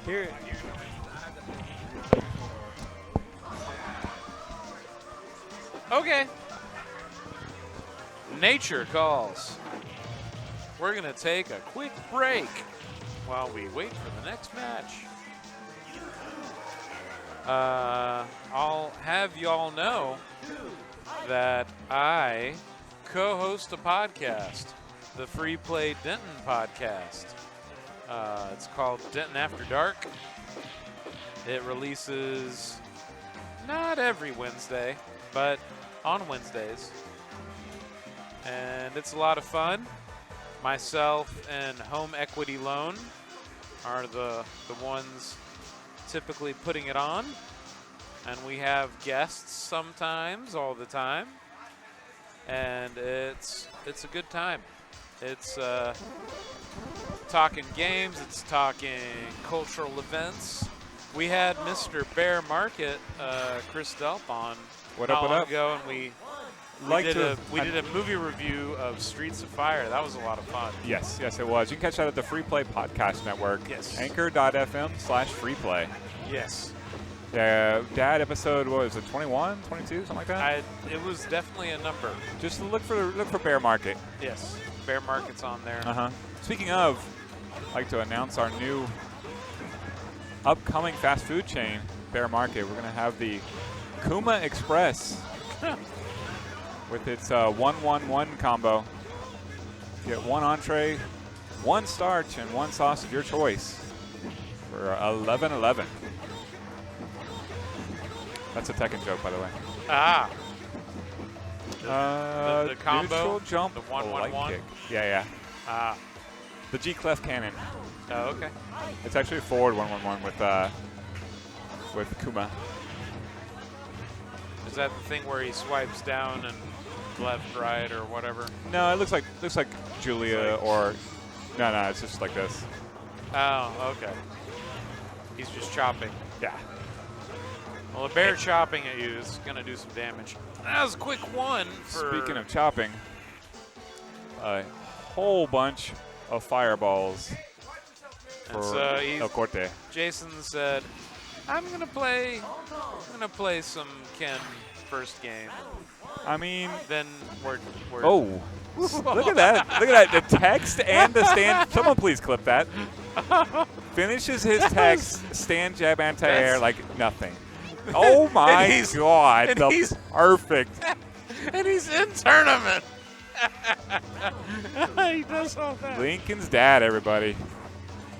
Here. Okay. Nature calls. We're going to take a quick break while we wait for the next match. I'll have y'all know that I co-host a podcast, the Free Play Denton podcast. It's called Denton After Dark. It releases not every Wednesday, but on Wednesdays. And it's a lot of fun. Myself and Home Equity Loan are the ones typically putting it on. And we have guests sometimes, all the time. And it's a good time. It's talking games, it's talking cultural events. We had Mr. Bear Market, Chris Delp on What not up, what long up? ago, and we did a movie review of Streets of Fire. That was a lot of fun. Yes, yes, it was. You can catch that at the Free Play Podcast Network. Yes. Anchor.fm/freeplay. Yes. Dad episode, what was it, 21, 22, something like that? It was definitely a number. Just look for Bear Market. Yes. Bear Market's on there. Uh-huh. Speaking of, I'd like to announce our new upcoming fast food chain, Bear Market. We're going to have the Kuma Express with its 1-1-1 combo. Get one entree, one starch, and one sauce of your choice for $11.11. That's a Tekken joke, by the way. Ah. The combo, neutral jump, the 1-1-1? light kick. Yeah. Ah. The G clef cannon. Oh, okay. It's actually a forward 1-1-1 with Kuma. Is that the thing where he swipes down and left, right, or whatever? No, it looks like Julia or no, it's just like this. Oh, okay. He's just chopping. Yeah. Well, a bear chopping at you is going to do some damage. That was a quick one for... Speaking of chopping, a whole bunch of fireballs for El Corte. Jason said, I'm going to play some Ken first game. I mean, Then we're oh, look at that. Look at that. The text and the stand. Someone please clip that. Finishes his text, stand jab anti-air like nothing. Oh my God. and The he's- perfect. and he's in tournament. He does all that. Lincoln's dad, everybody.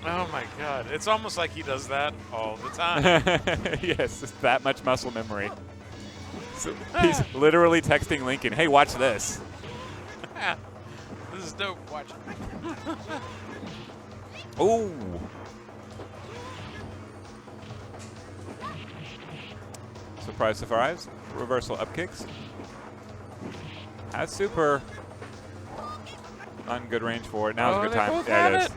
Oh my God! It's almost like he does that all the time. Yes, it's that much muscle memory. So he's literally texting Lincoln, "Hey, watch this." This is dope. Watch. Ooh. Surprise, surprise. Reversal up kicks. Has super. Not in good range for it. Now's a good time. There it is.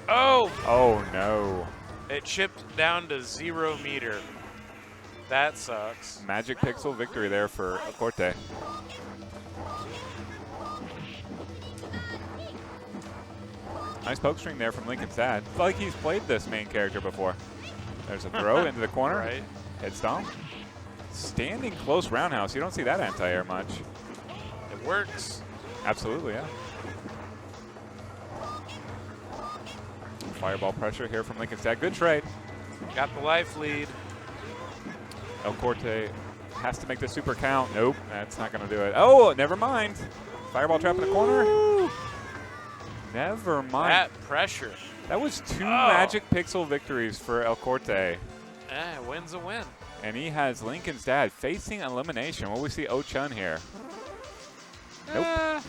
Oh! Oh no. It chipped down to 0 meter. That sucks. Magic pixel victory there for Corte. Nice poke string there from Lincoln's dad. It's like he's played this main character before. There's a throw into the corner. Right. Head stomp. Standing close roundhouse. You don't see that anti-air much. It works. Absolutely, yeah. Fireball pressure here from Lincoln's dad. Good trade. Got the life lead. El Corte has to make the super count. Nope, that's not going to do it. Oh, never mind. Fireball trap in the corner. Never mind. That pressure. That was 2 Magic Pixel victories for El Corte. Win's a win. And he has Lincoln's dad facing elimination. Will we see Oh-Chun here? Nope. Nah.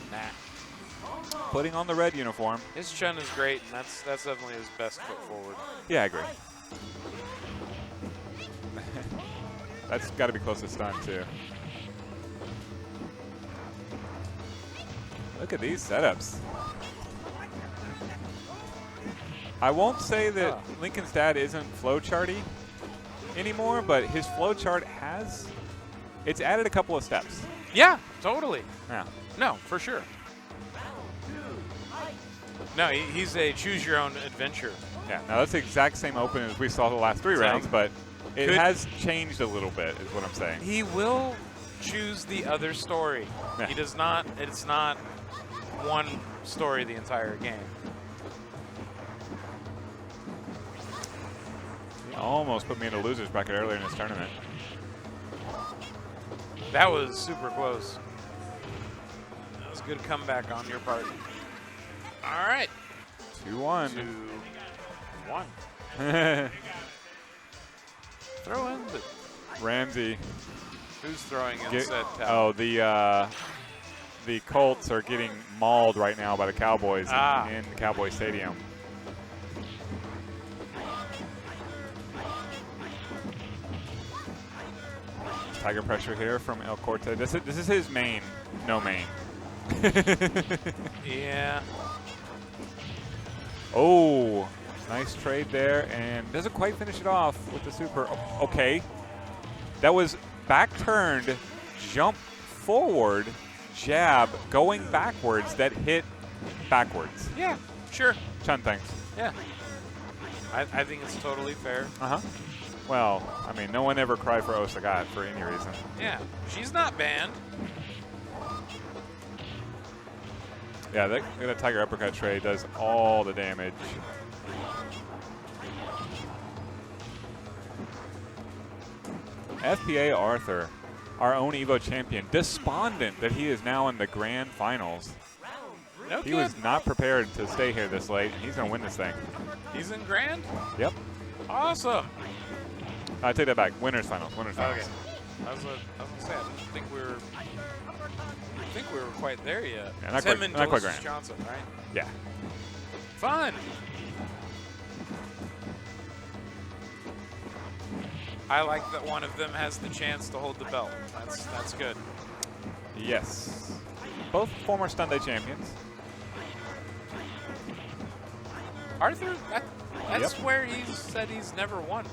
Putting on the red uniform. His Chun is great, and that's definitely his best foot forward. Yeah, I agree. That's got to be close to stun, too. Look at these setups. I won't say that Lincoln's dad isn't flowcharty anymore, but his flowchart has, it's added a couple of steps. Yeah, totally. Yeah. No, for sure. No, he's a choose-your-own-adventure. Yeah, now that's the exact same open as we saw the last 3 rounds, but it has changed a little bit, is what I'm saying. He will choose the other story. Yeah. He does not, it's not one story the entire game. He almost put me in a loser's bracket earlier in this tournament. That was super close. That was a good comeback on your part. All right. 2-1. 2-1. Throw in the. Ramsey. Who's throwing in said towel? Oh, the Colts are getting mauled right now by the Cowboys in Cowboy Stadium. Tiger pressure here from El Corte. This is his main, no main. Yeah. Oh, nice trade there, and doesn't quite finish it off with the super. Okay, that was back turned, jump forward, jab, going backwards that hit backwards. Yeah, sure. Chun thanks. Yeah. I think it's totally fair. Uh-huh. Well, I mean, no one ever cried for Osagat for any reason. Yeah, she's not banned. Yeah, that Tiger Uppercut trade does all the damage. FPA Arthur, our own EVO champion, despondent that he is now in the grand finals. No He was not prepared to stay here this late, and he's going to win this thing. He's in grand? Yep. Awesome. I take that back. Winners finals. Winners finals. Okay. I was gonna say, I didn't think we were quite there yet. Yeah, not Tim quite- and not quite Delicious grand. Johnson, right? Yeah. Fun. I like that one of them has the chance to hold the belt. That's good. Yes. Both former Sunday champions. Arthur, that's where he said he's never won.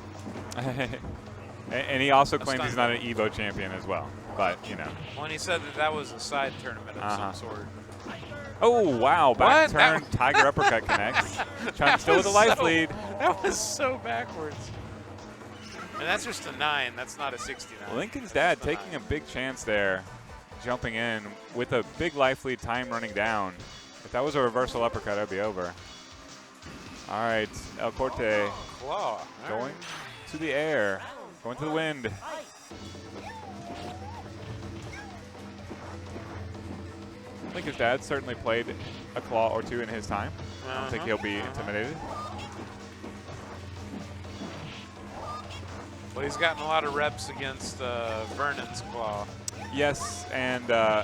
And he also claims stunt he's not an EVO champion as well. But, you know. When he said that was a side tournament of some sort. Oh, wow. Back What? turn, Tiger Uppercut connects. Chun still with a life lead. That was so backwards. And that's just a 9. That's not a 69. Lincoln's dad taking a big chance there, jumping in with a big life lead, time running down. If that was a reversal uppercut, that'd be over. All right, El Corte Claw. going to the air, going to the wind. Lincoln's dad certainly played a claw or two in his time. I don't think he'll be intimidated. Well, he's gotten a lot of reps against Vernon's Claw. Yes, and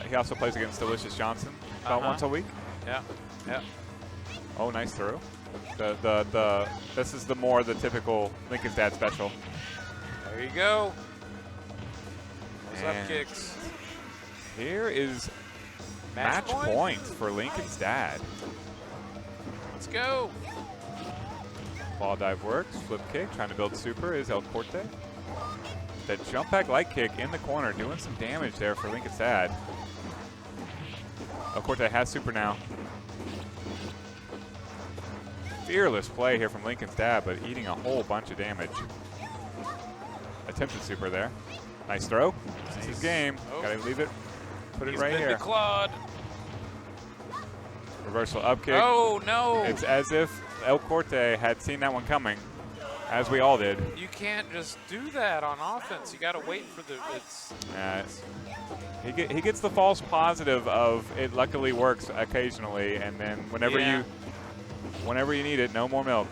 he also plays against Delicious Johnson about once a week. Yeah, yeah. Oh, nice throw. This is the typical Lincoln's Dad special. There you go. Those up And kicks. Here is match point for Lincoln's Dad. Let's go. Ball dive works. Flip kick. Trying to build super is El Corte. That jump back light kick in the corner doing some damage there for Lincoln's Dad. El Corte has super now. Fearless play here from Lincoln's Dad, but eating a whole bunch of damage. Attempted super there. Nice throw. This is his game. Oh. Gotta leave it. Put it He's right been here. declawed. Reversal up kick. Oh, no. It's as if El Corte had seen that one coming, as we all did. You can't just do that on offense. You got to wait for the. He gets the false positive of it. Luckily works occasionally, and then whenever you need it, no more milk.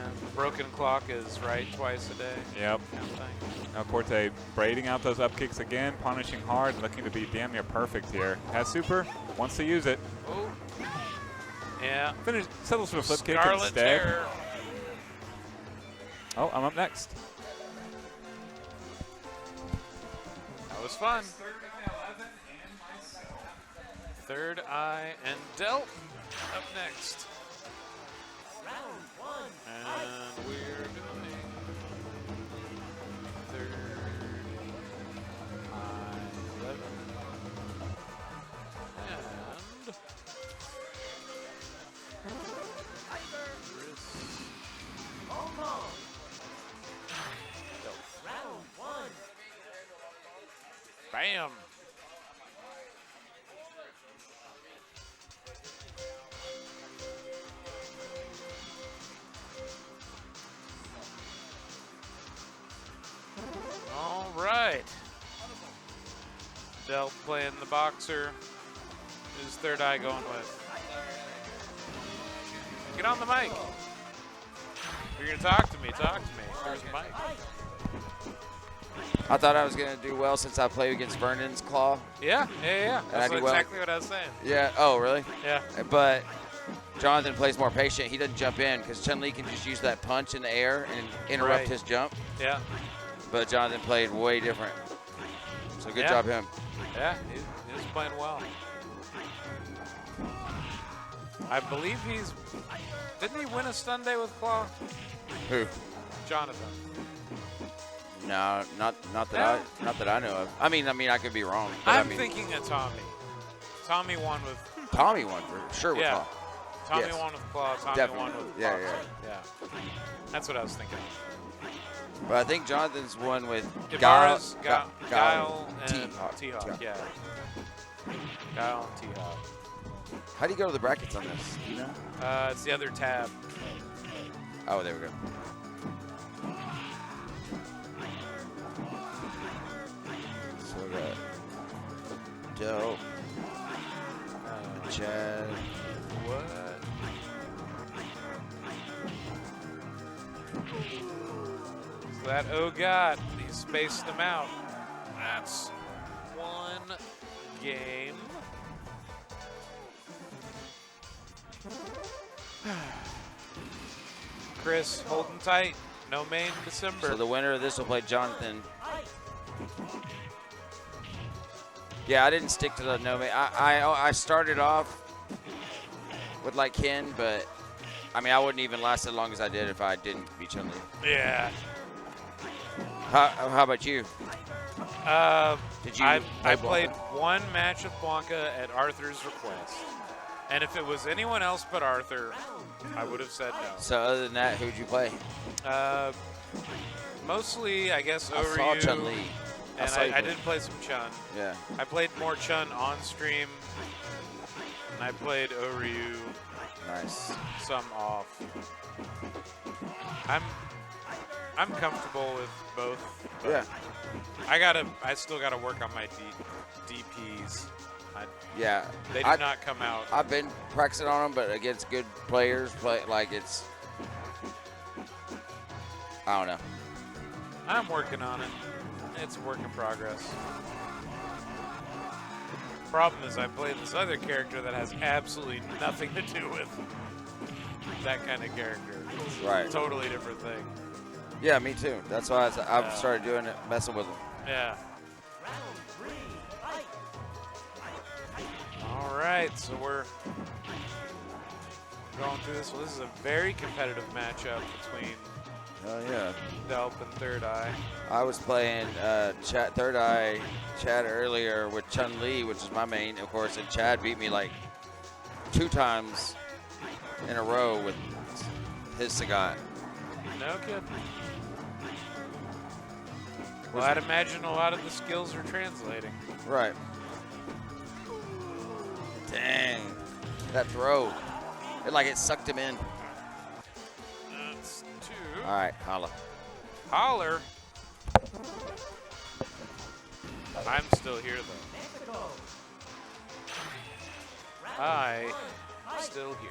And broken clock is right twice a day. Yep. Kind of thing. El Corte braiding out those up kicks again, punishing hard, looking to be damn near perfect here. Has super, wants to use it. Oh. Yeah. Settles for a flip kick Scarlet instead. Terror. Oh, I'm up next. That was fun. Third Eye and Delt up next. And we're doing Third Eye 11. Bam! All right. Delt playing the boxer. Who's Third Eye going with? Get on the mic. If you're going to talk to me, talk to me. There's a mic. I thought I was going to do well since I played against Vernon's Claw. Yeah. That's do well. exactly what I was saying. Yeah. Oh, really? Yeah. But Jonathan plays more patient. He doesn't jump in because Chun-Li can just use that punch in the air and interrupt Right. his jump. Yeah. But Jonathan played way different. So good job him. Yeah, he was playing well. I believe didn't he win a stun day with Claw? Who? Jonathan. No, not that I know of. I mean, I could be wrong. But I'm thinking of Tommy. Tommy won with. Tommy won for sure with Claw. Tommy Yes. won with Claw. Tommy Definitely. won with Yeah, Claw. yeah. Yeah. That's what I was thinking. But I think Jonathan's won with Ibarra's Guile Guile and T-Hawk. T-Hawk. Yeah. Guile and T-Hawk. How do you go to the brackets on this? Do you know? It's the other tab. Oh, there we go. So we got Dope, Chad. What? So that God, he spaced them out. That's one game. Chris holding tight. No main December. So the winner of this will play Jonathan. Yeah, I didn't stick to the no main. I started off with like Ken, but I mean I wouldn't even last as long as I did if I didn't beat Chun-Li. Yeah. How about you? Did you? I played one match with Blanca at Arthur's request, and if it was anyone else but Arthur, I would have said no. So other than that, who'd you play? Mostly, I guess, I Oryu. saw Chun-Li. And I did play some Chun. Yeah. I played more Chun on stream, and I played Oryu. Nice. Some off. I'm comfortable with both. Yeah. I still gotta work on my DPs. Yeah. They do not come out. I've been practicing on them, but against good players, I don't know. I'm working on it. It's a work in progress. Problem is I played this other character that has absolutely nothing to do with that kind of character. It's Right. a totally different thing. Yeah, me too. That's why I've started doing it, messing with them. Yeah. All right, so we're going through this. Well, this is a very competitive matchup between Oh yeah. Delp and Third Eye. I was playing Third Eye Chad earlier with Chun-Li, which is my main, of course, and Chad beat me like 2 times in a row with his Sagat. No kidding. Well, I'd imagine a lot of the skills are translating. Right. Dang. That throw. It sucked him in. That's 2. All right, holla. Holler. I'm still here, though. I'm still here.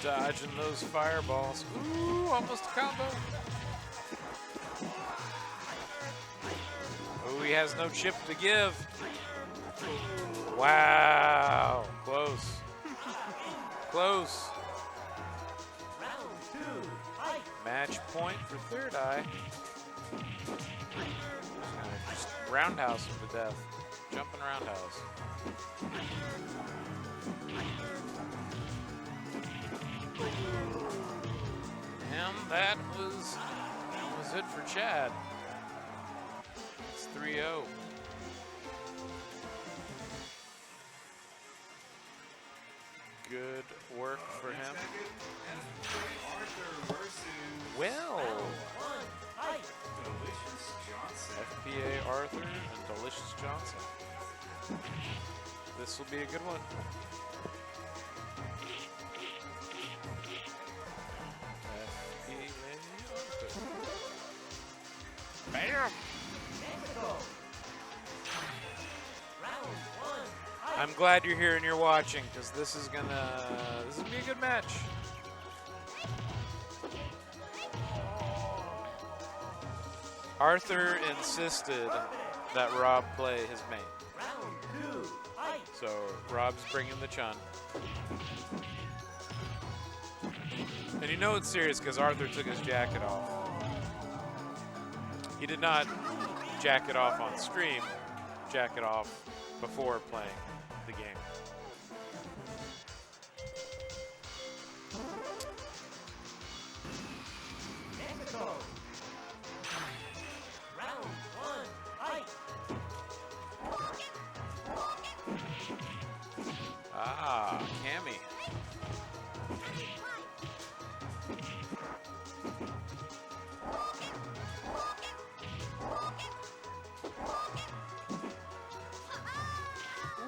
Dodging those fireballs. Ooh, almost a combo. Oh, he has no chip to give. Wow. Close. Close. Match point for Third Eye. Just roundhouse him to death. Jumping roundhouse. And that was it for Chad. It's 3-0. Good work for him. Well, FPA Arthur and Delicious Johnson. This will be a good one. Bam! I'm glad you're here and you're watching, because this is gonna be a good match. Arthur insisted that Rob play his main. So Rob's bringing the Chun. And you know it's serious because Arthur took his jacket off. He did not jack it off on stream, jack it off before playing the game. Ah, Cammy.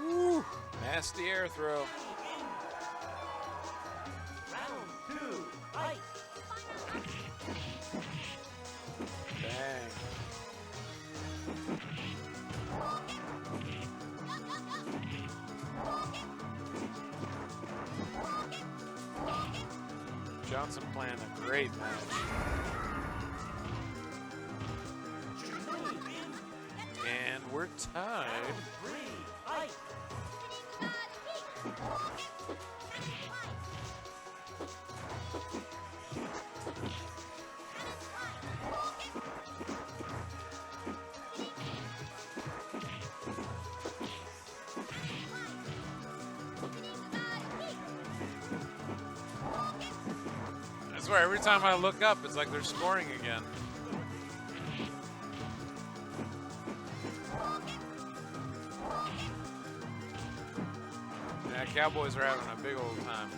Ooh, nasty air throw. Dang. Johnson playing a great match. And we're tied. I swear, every time I look up, it's like they're scoring again. Yeah, Cowboys are having a big old time.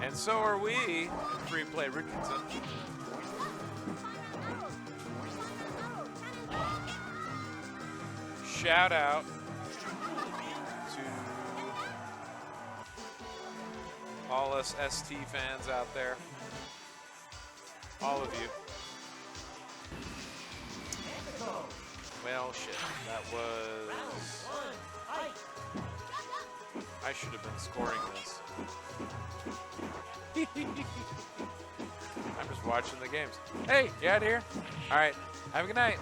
And so are we, Free Play Richardson. shout out to all us ST fans out there. All of you. Well, shit. That was... I should have been scoring this. I'm just watching the games. Hey, you out here? All right. Have a good night.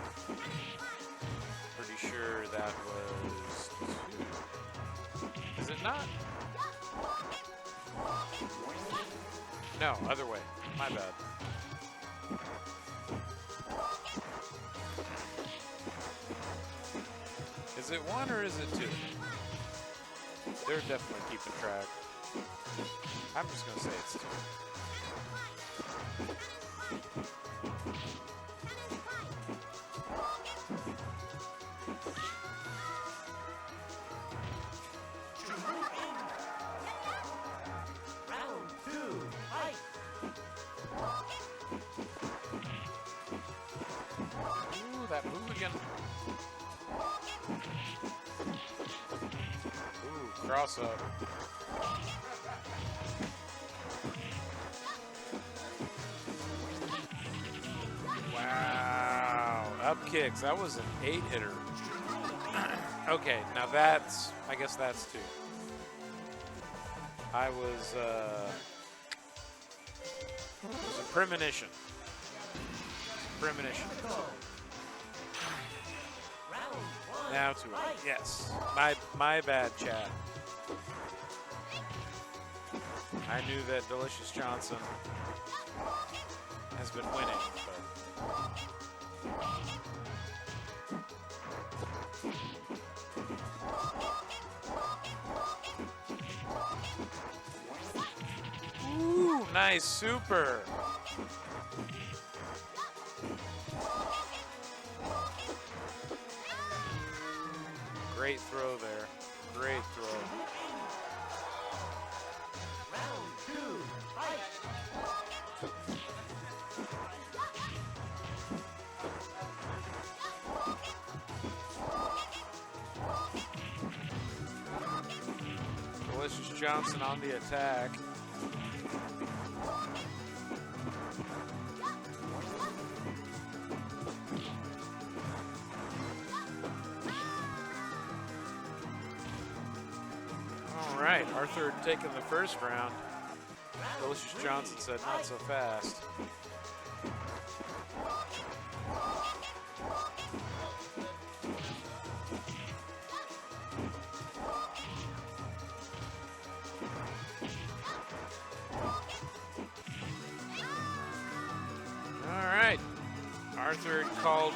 Pretty sure that was 2. Is it not? No, other way. My bad. Is it 1 or is it 2? They're definitely keeping track. I'm just going to say it's 2. Round 2, fight. Ooh, that hooligan. Ooh, cross up. Wow. Up kicks. That was an 8-hitter. Okay, now that's, I guess that's 2. I was, it was a premonition. Premonition. Now 2. Yes. My bad, Chad. I knew that Delicious Johnson has been winning, but ooh, nice super. Great throw there. Great throw. Round 2, fight. Delicious Johnson on the attack. All right, Arthur taking the first round. Delicious Johnson said not so fast. All right, Arthur called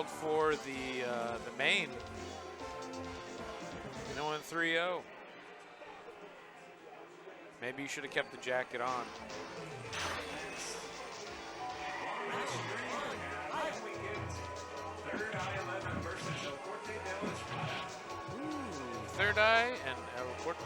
for the main. No one 3-0. Maybe you should have kept the jacket on. Ooh, Third Eye and El Corte.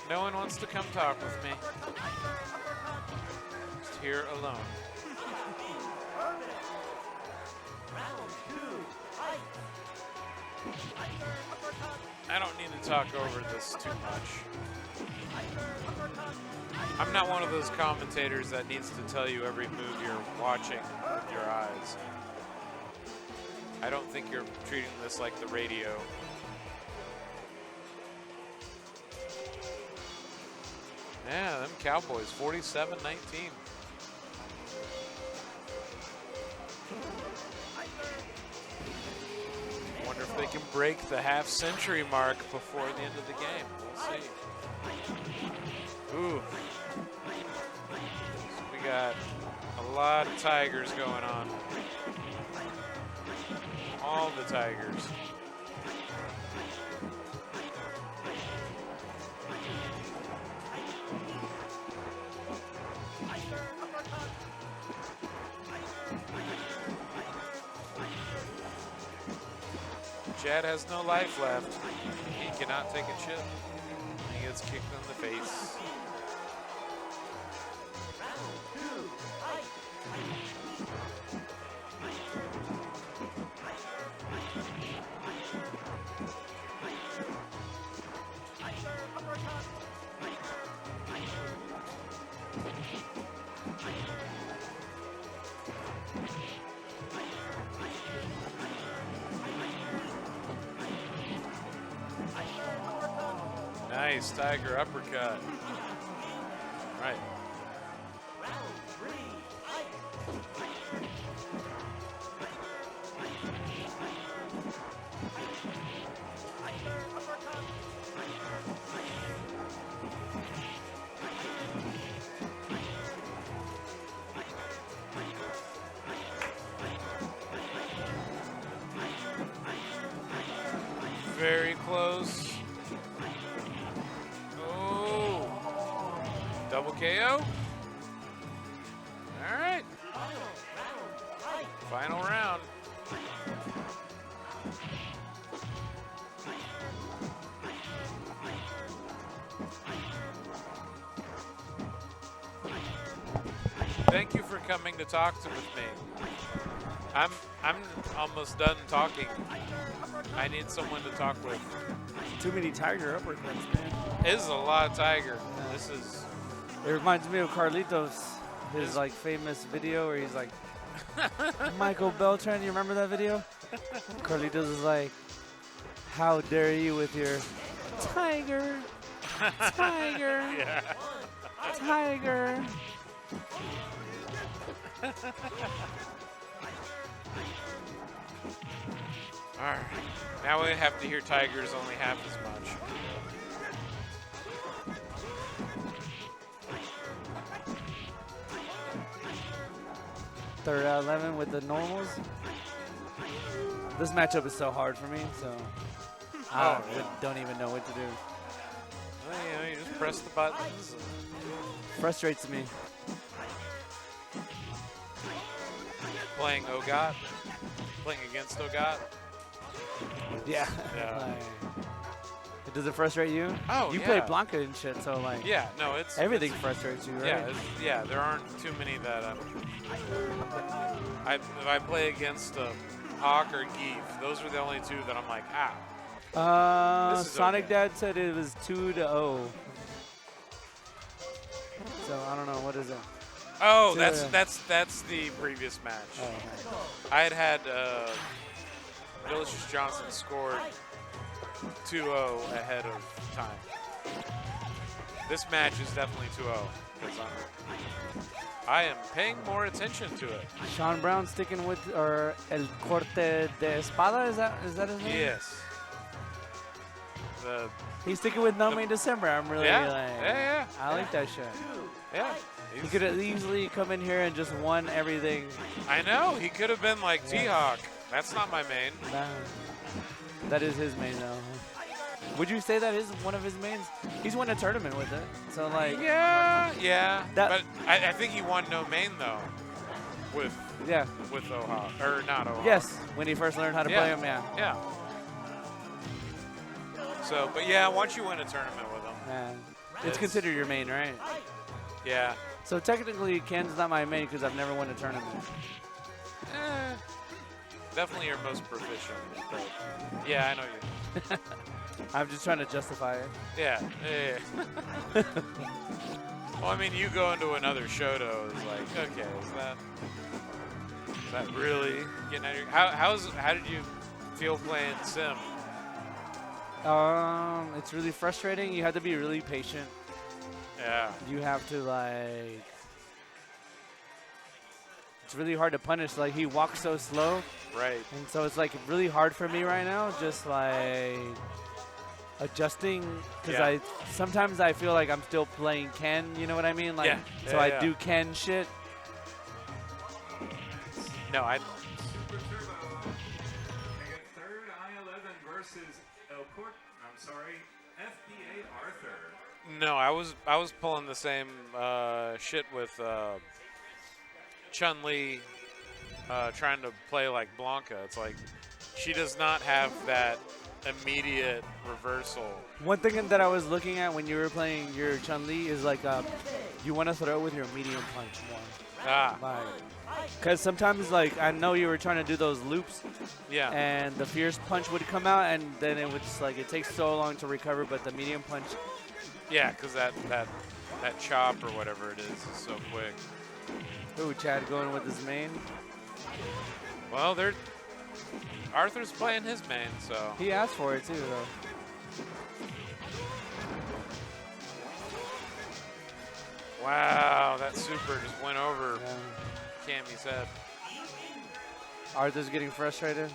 No one wants to come talk with me. Just here alone. Round 2, fight. I don't need to talk over this too much. I'm not one of those commentators that needs to tell you every move you're watching with your eyes. I don't think you're treating this like the radio. Yeah, them Cowboys, 47-19. Wonder if they can break the half-century mark before the end of the game. We'll see. Ooh. So we got a lot of Tigers going on. All the Tigers. Chad has no life left. He cannot take a chip. He gets kicked in the face. Nice Tiger uppercut. Right. Very close. Oh, double KO. All right. Final round. Thank you for coming to talk with me. I'm almost done talking. I need someone to talk with. Too many Tiger uppercuts, man. It is a lot of Tiger. This is. It reminds me of Carlitos, his like famous video where he's like, Michael Beltran. You remember that video? Carlitos is like, how dare you with your Tiger, Tiger, Yeah. Tiger. All right. Now we have to hear Tigers only half as much. Third out of 11 with the normals. This matchup is so hard for me, so I don't even know what to do. Well, you know, you just press the buttons. Frustrates me. Playing Ogot. Playing against Ogot. Yeah. Yeah. Does it frustrate you? Oh, you yeah. play Blanca and shit, so like. Yeah, no, it's everything frustrates you, right? Yeah, yeah. There aren't too many that if I play against Hawk or Geef, those are the only two that I'm like, this is Sonic okay. Dad said it was 2-0. So I don't know, what is it? Oh, Yeah. that's the previous match. Oh, okay. I had Delicious Johnson scored 2-0 ahead of time. This match is definitely 2-0 because I am paying more attention to it. Sean Brown sticking with or El Corte de Espada, is that his name? Yes. He's sticking with No May December. I'm really Yeah. I like that shit. Yeah. He could have easily come in here and just won everything. I know. He could have been like T-Hawk. That's not my main. Nah. That is his main though. Would you say that is one of his mains? He's won a tournament with it. So like Yeah. That- But I think he won no main though. With Oha. Or not Oha. Yes, when he first learned how to play him, yeah. Yeah. So, but yeah, once you win a tournament with him. Yeah. It's considered your main, right? Yeah. So technically, Ken's not my main because I've never won a tournament. Definitely your most proficient. But yeah, I know you. I'm just trying to justify it. Yeah. Well, I mean, you go into another Shoto is like, okay, is that really getting out of your, how did you feel playing Sim? It's really frustrating. You have to be really patient. Yeah. You have to like. It's really hard to punish. Like he walks so slow. Right. And so it's like really hard for me right now. Just like adjusting because sometimes I feel like I'm still playing Ken. You know what I mean? Like so I do Ken shit. No, I. Third I-11 versus FBA Arthur. No, I was pulling the same shit with Chun-Li trying to play like Blanca. It's like she does not have that immediate reversal. One thing that I was looking at when you were playing your Chun-Li is like you want to throw with your medium punch more. Ah. Because sometimes, like, I know you were trying to do those loops. Yeah. And the fierce punch would come out, and then it would just, like, it takes so long to recover, but the medium punch. Yeah, because that chop or whatever it is so quick. Ooh, Chad going with his main. Well, Arthur's playing his main, so. He asked for it, too, though. Wow, that super just went over Cammy's head. Arthur's getting frustrated.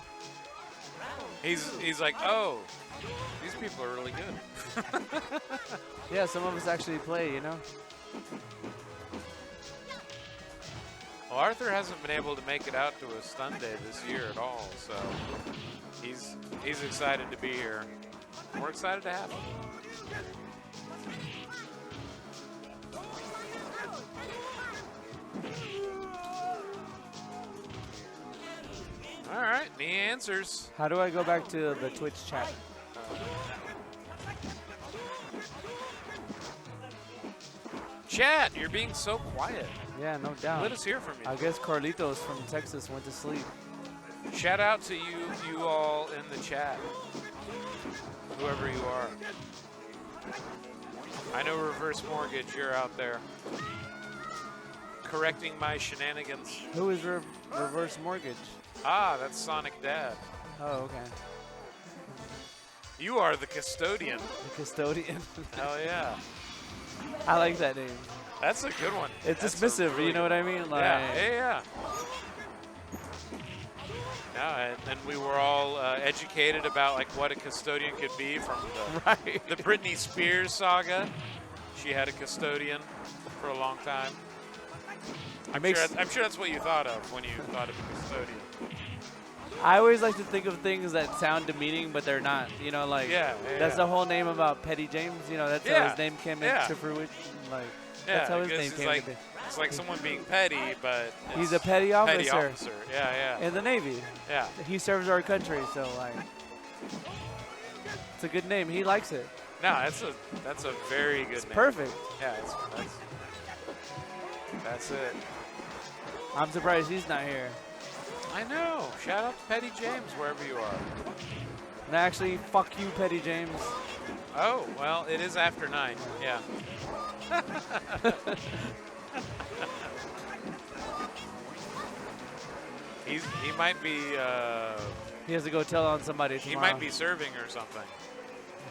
He's like, oh, these people are really good. Yeah, some of us actually play, you know? Well, Arthur hasn't been able to make it out to a stun day this year at all, so he's excited to be here. We're excited to have him. All right, the answers. How do I go back to the Twitch chat? Chat, you're being so quiet. Yeah, no doubt. Let us hear from you. I guess Carlitos from Texas went to sleep. Shout out to you all in the chat, whoever you are. I know Reverse Mortgage, you're out there correcting my shenanigans. Who is Reverse Mortgage? Ah, that's Sonic Dad. Oh, okay. You are the custodian. The custodian. Hell yeah. I like that name. That's a good one. It's That's dismissive, really you know what I mean? Like, yeah. No, and we were all educated about like what a custodian could be from the Britney Spears saga. She had a custodian for a long time. I'm sure that's what you thought of when you thought of a custodian. I always like to think of things that sound demeaning, but they're not. You know, like that's the whole name about Petty James. You know, that's how his name came into fruition. Like that's how his name came to be. It's like someone being petty, but he's a petty officer. Petty officer. Yeah. In the Navy. Yeah. He serves our country, so like, it's a good name. He likes it. No, that's a very good name. Perfect. Yeah, that's it. I'm surprised he's not here. I know. Shout out to Petty James wherever you are. And actually, fuck you, Petty James. Oh, well, it is after 9. Yeah. He might be. He has to go tell on somebody tomorrow. He might be serving or something.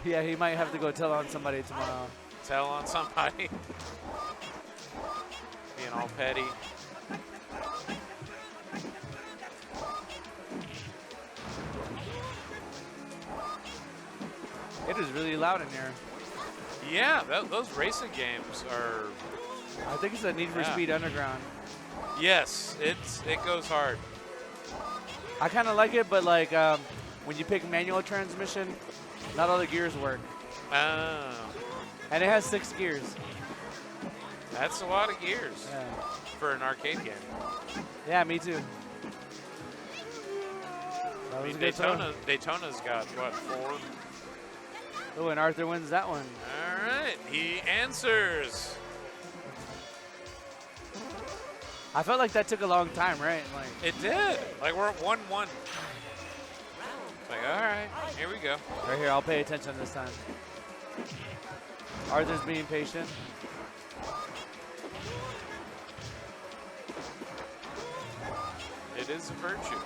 Yeah, he might have to go tell on somebody tomorrow. Tell on somebody. Being all petty. It is really loud in here. Yeah, those racing games are. I think it's a Need for Speed Underground. Yes, it goes hard. I kind of like it, but like when you pick manual transmission, not all the gears work. Oh. And it has 6 gears. That's a lot of gears for an arcade game. Yeah, me too. I mean, Daytona's got, what, 4? Oh, and Arthur wins that one. All right, he answers. I felt like that took a long time, right? Like it did. Like we're at 1-1. Like, all right, here we go. Right here, I'll pay attention this time. Arthur's being patient. It is a virtue.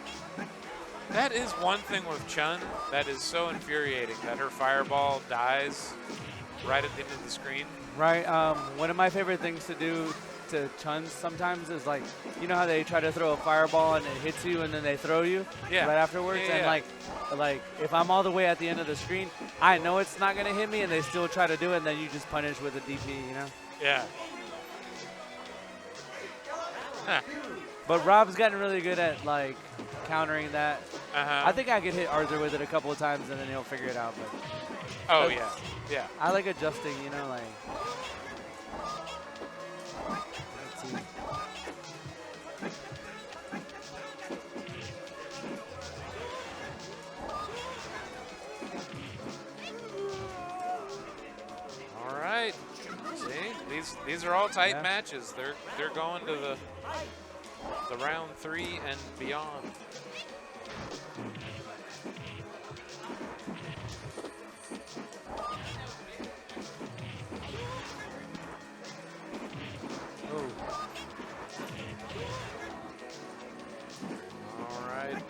That is one thing with Chun that is so infuriating, that her fireball dies right at the end of the screen. Right. One of my favorite things to do to Chun sometimes is like, you know how they try to throw a fireball and it hits you and then they throw you right afterwards? And like if I'm all the way at the end of the screen, I know it's not going to hit me and they still try to do it, and then you just punish with a DP, you know? Yeah. But Rob's gotten really good at like countering that. I think I could hit Arthur with it a couple of times and then he'll figure it out. But oh yeah. I like adjusting, you know, like. Let's see. These are all tight Yeah. matches. They're going to the round 3 and beyond. All right.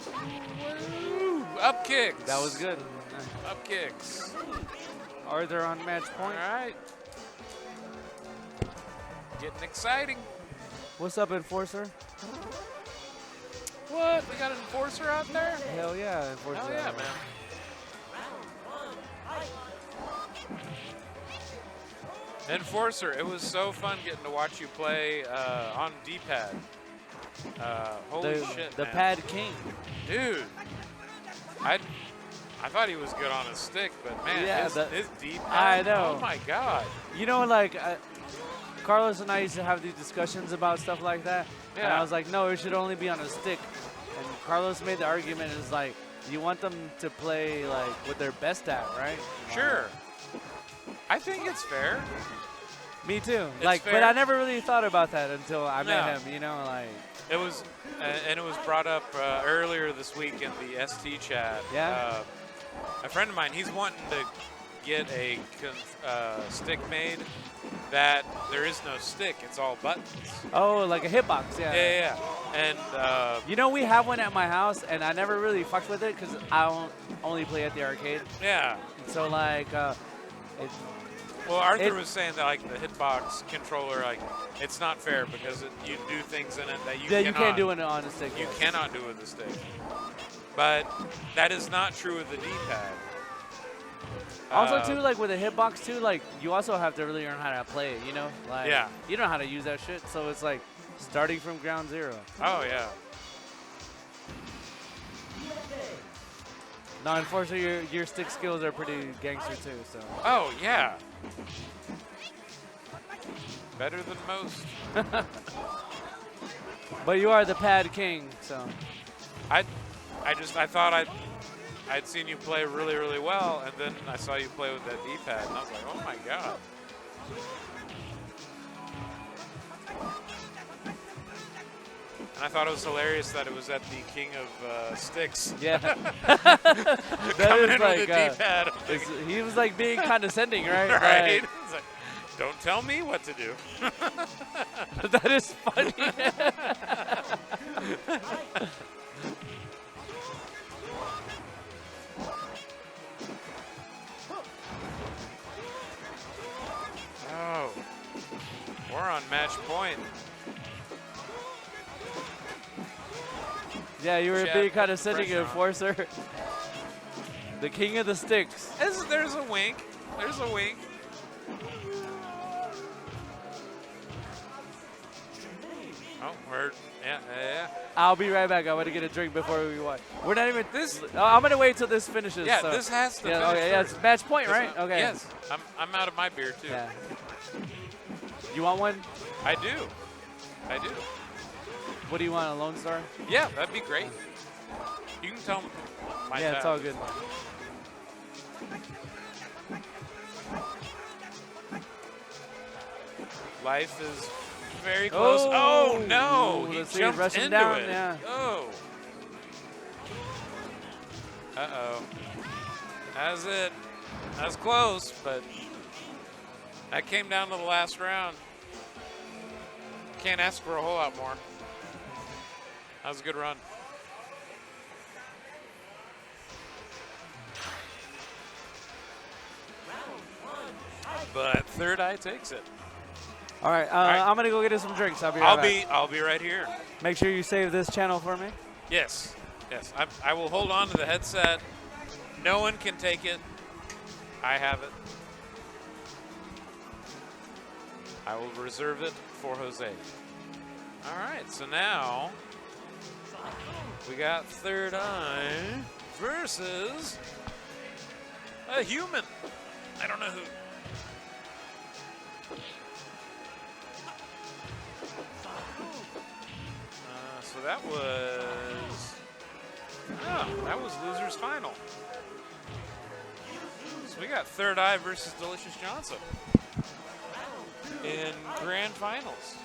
Woo! Up kicks. That was good. Up kicks. Arthur on match All point. right. Getting exciting. What's up, Enforcer? What? We got an enforcer out there? Hell yeah, Enforcer. Hell yeah, man. Enforcer, it was so fun getting to watch you play on D-pad. Holy shit, The man. Pad King. Dude, I thought he was good on his stick, but man, Yeah, his D-pad. I know. Oh my god. You know, like, Carlos and I used to have these discussions about stuff like that. And Yeah. I was like, no, it should only be on a stick. And Carlos made the argument, is like, you want them to play, like, what they're best at, right? Sure. I think it's fair. Me too. It's Like, but fair. I never really thought about that until I met No. him, you know, like. It was, and it was brought up earlier this week in the ST chat. Yeah? A friend of mine, he's wanting to get a stick made that there is no stick, it's all buttons. Oh, like a hitbox, yeah. Yeah. And You know, we have one at my house, and I never really fucked with it because I only play at the arcade. yeah. So, like, Well, Arthur It- was saying that like the hitbox controller, like it's not fair because you do things in it that you yeah, cannot. you can't do it on a stick. You cannot do with the stick. But that is not true with the D-pad. Also, too, like with a hitbox, too, like you also have to really learn how to play it, you know? Like, Yeah. you don't know how to use that shit, so it's like starting from ground zero. Oh yeah. No, unfortunately, your stick skills are pretty gangster, too, so. Oh yeah. Better than most. But you are the Pad King, so. I thought I'd seen you play really, really well, and then I saw you play with that D-pad, and I was like, oh my god. And I thought it was hilarious that it was at the King of Sticks. Yeah. Coming That in is like, with a D-pad. he was like being condescending, right? Right? Like, It's like, don't tell me what to do. that is funny. Oh, we're on match point. Yeah, you were Chat, being condescending, pressure on. Enforcer. The king of the sticks. There's a wink. There's a wink. Oh, yeah. I'll be right back. I want to get a drink before we watch. We're not even this. Oh, I'm gonna wait till this finishes. Yeah, so. this has to Yeah, finish okay, yeah, first. it's match point, This right? one- Okay. Yes, I'm out of my beer too. Yeah. You want one? I do. What do you want? A Lone Star? Yeah, that'd be great. You can tell me. My Yeah, it's tab. all good. Life is very close. Oh, no! Ooh, He let's see, jumped rush him into down, it. yeah. Oh. Uh-oh. That's it. That's close, but that came down to the last round. Can't ask for a whole lot more. That was a good run. But Third Eye takes it. All right, right. I'm gonna go get us some drinks. I'll be right back. I'll be right here. Make sure you save this channel for me. Yes. I will hold on to the headset. No one can take it. I have it. I will reserve it for Jose. All right, so now we got Third Eye versus a human. I don't know who. So that was. Oh, that was losers final. So we got Third Eye versus Delicious Johnson in grand finals.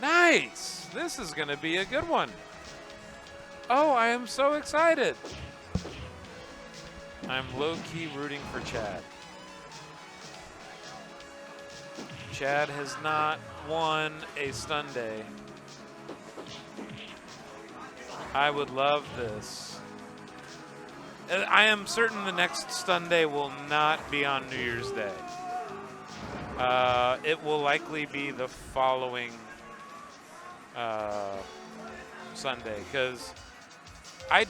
Nice. This is going to be a good one. Oh, I am so excited. I'm low-key rooting for Chad. Chad has not won a Stun Day. I would love this. I am certain the next Stun Day will not be on New Year's Day. It will likely be the following Sunday, because I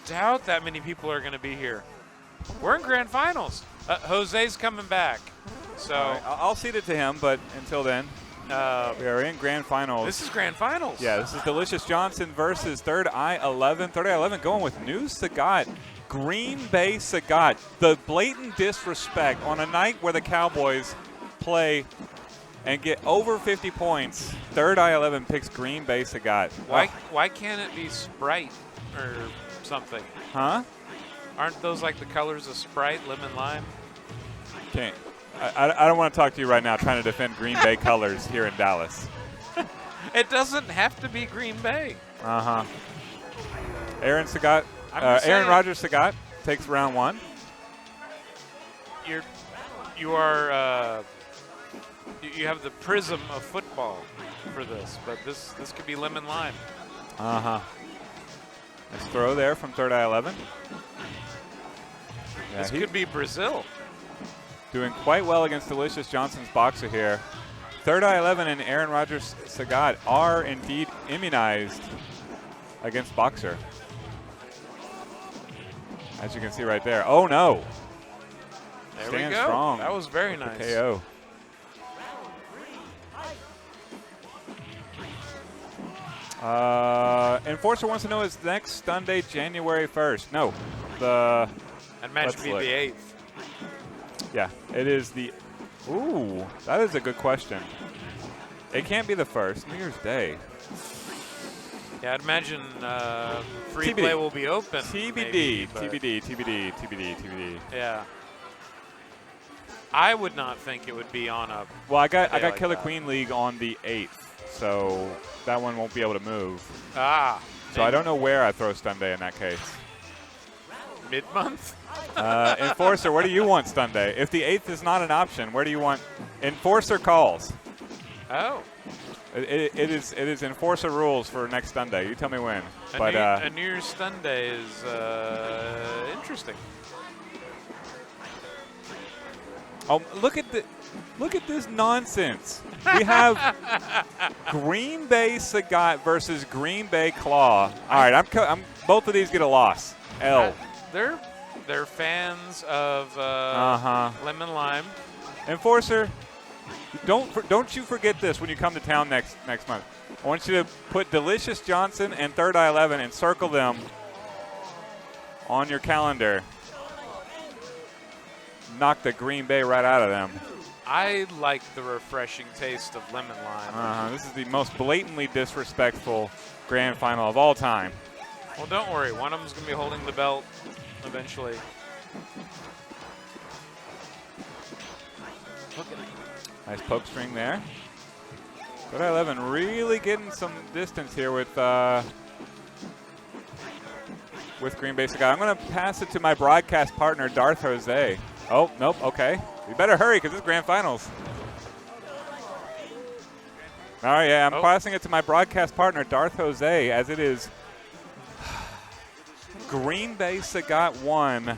doubt that many people are going to be here. We're in grand finals. Jose's coming back. So right, I'll cede it to him, but until then, we are in grand finals. This is grand finals. Yeah, this is Delicious Johnson versus Third Eye 11. Third Eye 11 going with New Sagat. Green Bay Sagat. The blatant disrespect on a night where the Cowboys play and get over 50 points. Third Eye 11 picks Green Bay Sagat. Why can't it be Sprite or something? Huh? Aren't those like the colors of Sprite, lemon, lime? Can't. I don't want to talk to you right now trying to defend Green Bay colors here in Dallas. It doesn't have to be Green Bay. Uh-huh. Aaron Rodgers Sagat takes round one. You have the prism of football for this, but this could be lemon lime. Uh-huh. Nice throw there from Third Eye 11. Yeah, This could be Brazil. Doing quite well against Delicious Johnson's boxer here. Third Eye 11 and Aaron Rodgers Sagat are indeed immunized against boxer. As you can see right there. Oh no! There Stand we go. strong. That was very nice. KO. Enforcer wants to know is next Stun Day January 1st? No. That match Let's would be look. the 8th. Yeah, it is the. Ooh, that is a good question. It can't be the 1st. New Year's Day. Yeah, I'd imagine free TBD. play will be open. TBD, maybe, but TBD. Yeah. I would not think it would be on a. Well, I got like Killer that. Queen League on the 8th, so that one won't be able to move. Ah. So I don't know where I throw Stun Day in that case. Mid-month? Enforcer, where do you want Stun Day? If the 8th is not an option, where do you want Enforcer calls? Oh. It is Enforcer rules for next Stun Day. You tell me when. A New Year's Stun Day is interesting. Oh, look at this nonsense. We have Green Bay Sagat versus Green Bay Claw. All right, both of these get a loss. L. They're fans of lemon lime. Enforcer, don't you forget this when you come to town next month. I want you to put Delicious Johnson and Third Eye 11 and circle them on your calendar. Knock the Green Bay right out of them. I like the refreshing taste of lemon lime. This is the most blatantly disrespectful grand final of all time. Well, don't worry. One of them's going to be holding the belt eventually. Nice poke string there. Third Eye 11 really getting some distance here with Green Bay Sagat. I'm going to pass it to my broadcast partner, Darth Jose. Oh, nope, okay. We better hurry because it's grand finals. All right, yeah, I'm passing it to my broadcast partner, Darth Jose, as it is Green Bay Sagat 1,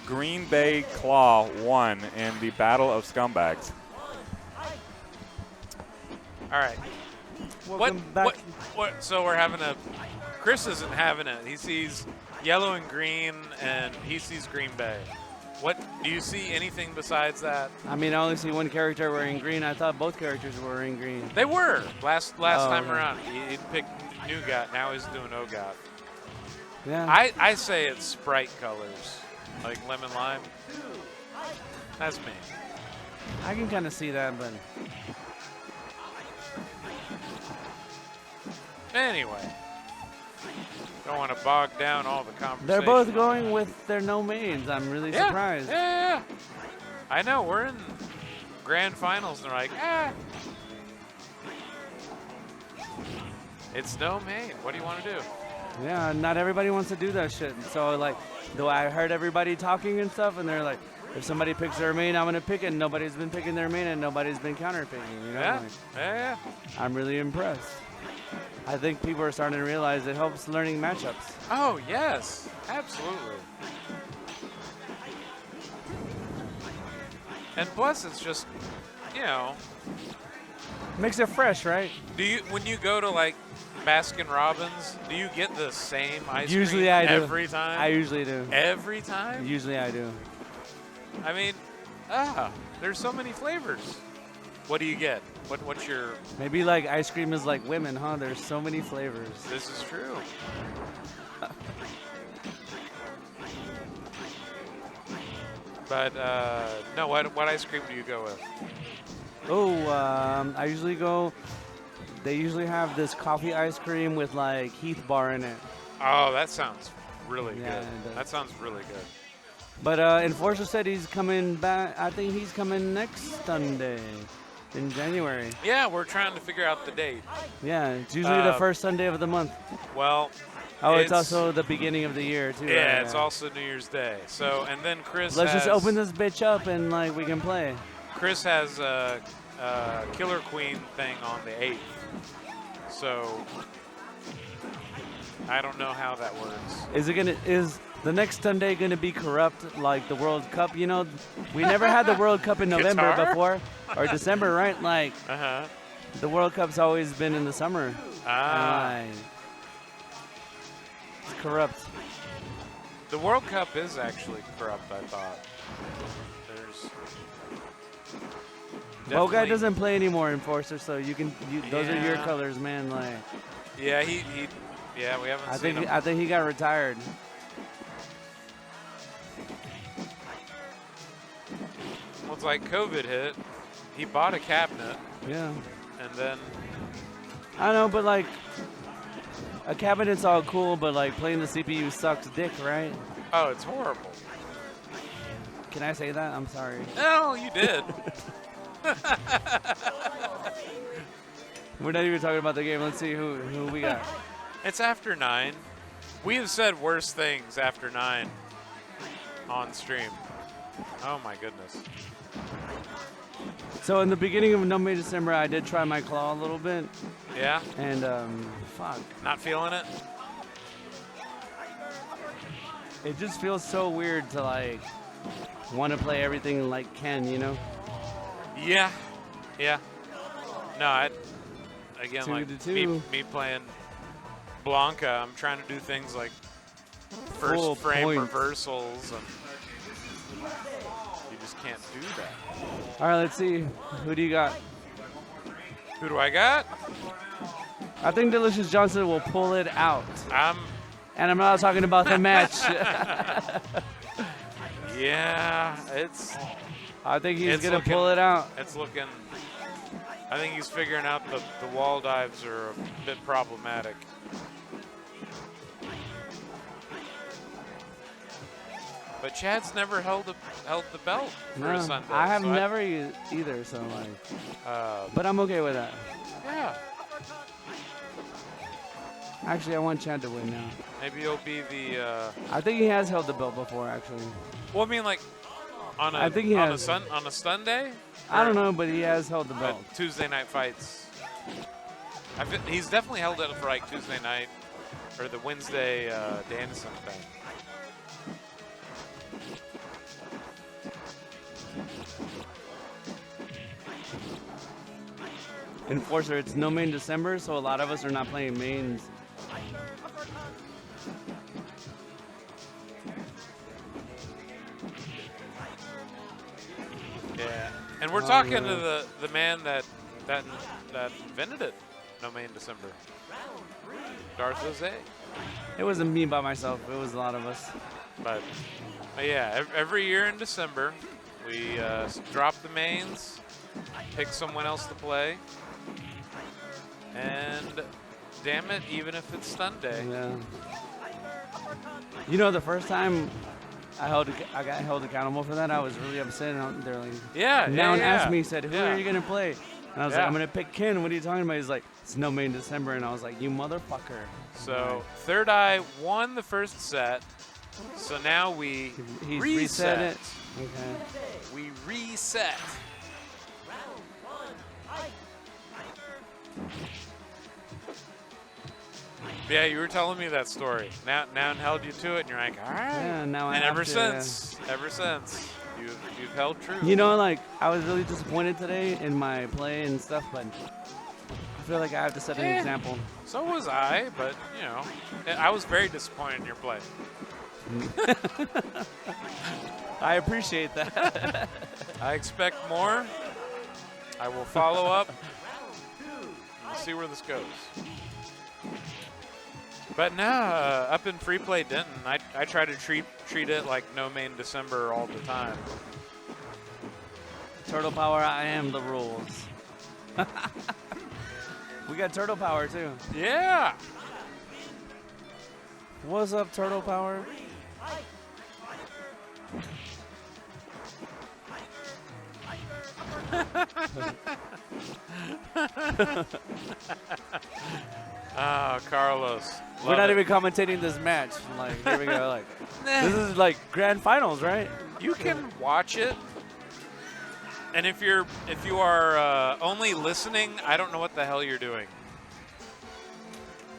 Green Bay Claw 1 in the Battle of Scumbags. All right. Welcome back. What? So we're having Chris isn't having it. He sees yellow and green, and he sees Green Bay. What do you see? Anything besides that? I mean, I only see one character wearing green. I thought both characters were wearing green. They were last time okay. around. He picked Nougat. Now he's doing Ogat. Yeah. I say it's Sprite colors. Like lemon lime. That's me. I can kind of see that, but Anyway. Don't want to bog down all the conversation. they're both going with their no mains. I'm really Yeah, surprised. Yeah. I know, we're in grand finals and they're like, it's no main. What do you want to do? Yeah, not everybody wants to do that shit. So like, though I heard everybody talking and stuff, and they're like, if somebody picks their main, I'm gonna pick it. And nobody's been picking their main, and nobody's been counter picking. You know? Yeah, Like, yeah. I'm really impressed. I think people are starting to realize it helps learning matchups. Oh, yes, absolutely. And plus, it's just, you know, Makes it fresh, right? do you when you go to like Baskin Robbins, do you get the same ice Usually cream I do. every time? I usually do. Every time? Usually I do. I mean, there's so many flavors. What do you get? What's your? Maybe like ice cream is like women, huh? There's so many flavors. This is true. But no, what ice cream do you go with? Oh, I usually go. They usually have this coffee ice cream with like Heath Bar in it. Oh, that sounds really Yeah, good. it does. That sounds really good. But Enforcer said he's coming back. I think he's coming next Sunday in January. Yeah, we're trying to figure out the date. Yeah, it's usually the first Sunday of the month. Well, Oh, it's also the beginning of the year too. yeah, right? it's also New Year's Day. So, and then Chris. Let's has, just open this bitch up and like we can play. Chris has a Killer Queen thing on the 8th. So I don't know how that works. Is the next Sunday gonna be corrupt like the World Cup? You know, we never had the World Cup in November Guitar? before or December, right? Like the World Cup's always been in the summer. And, like, it's corrupt. The World Cup is actually corrupt, I thought. There's Boguy definitely- doesn't play anymore, Enforcer, so you can. Those are your Yeah. colors, man. Like, Yeah, yeah, we haven't seen him. I think he got retired. Well, it's like COVID hit. He bought a cabinet, Yeah. and then I know, but like, a cabinet's all cool, but like playing the CPU sucks dick, right? oh, it's horrible. Can I say that? I'm sorry. No, you did. We're not even talking about the game. Let's see who we got. It's after 9. We have said worse things after 9 on stream. Oh my goodness. So in the beginning of No May December, I did try my claw a little bit, Yeah, and fuck, not feeling it. it just feels so weird to like want to play everything like Ken, you know? Yeah, yeah. No, again, 2 like to 2. me playing Blanca, I'm trying to do things like first Full frame point. reversals, and you just can't do that. All right, let's see. Who do you got? Who do I got? I think Delicious Johnson will pull it out. I'm And I'm not talking about the match. Yeah, it's I think he's It's going to looking- pull it out. looking. I think he's figuring out the wall dives are a bit problematic. But Chad's never held the belt for No, a Sunday. I have so never either, so like, but I'm okay with that. Yeah, Actually, I want Chad to win now. maybe he'll be the. I think he has held the belt before, actually. Well, I mean, like on a I think he on has. a Sunday. I don't know, but he has held the Or belt. Tuesday night fights. He's definitely held it for like Tuesday night or the Wednesday Danielson thing. Enforcer, it's no main December, so a lot of us are not playing mains. Yeah, and we're talking to the man that invented it. No main December. Darth Jose. It wasn't me by myself. It was a lot of us. But yeah, every year in December, we drop the mains, pick someone else to play, and damn it, even if it's stun day. Yeah. You know, the first time I got held accountable for that, I was really upset. And they're like, Noun asked me, said, who are you going to play? And I was like, I'm going to pick Ken. What are you talking about? He's like, it's no main December. And I was like, you motherfucker. So Third Eye won the first set. So now we reset it. Okay. We reset. Yeah, you were telling me that story. Now held you to it, and you're like, all right. Yeah, now I and have ever to, since, you've held true. You know, like, I was really disappointed today in my play and stuff, but I feel like I have to set an example. So was I, but, you know, I was very disappointed in your play. I appreciate that. I expect more. I will follow up. We'll see where this goes. But now, up in Free Play Denton, I try to treat it like no main December all the time. Turtle Power, I am the rules. We got Turtle Power, too. Yeah. What's up, Turtle Power? Ah, Carlos. We're not even commentating this match. Like, here we go. Like, this is like grand finals, right? You can watch it. And if you are only listening, I don't know what the hell you're doing.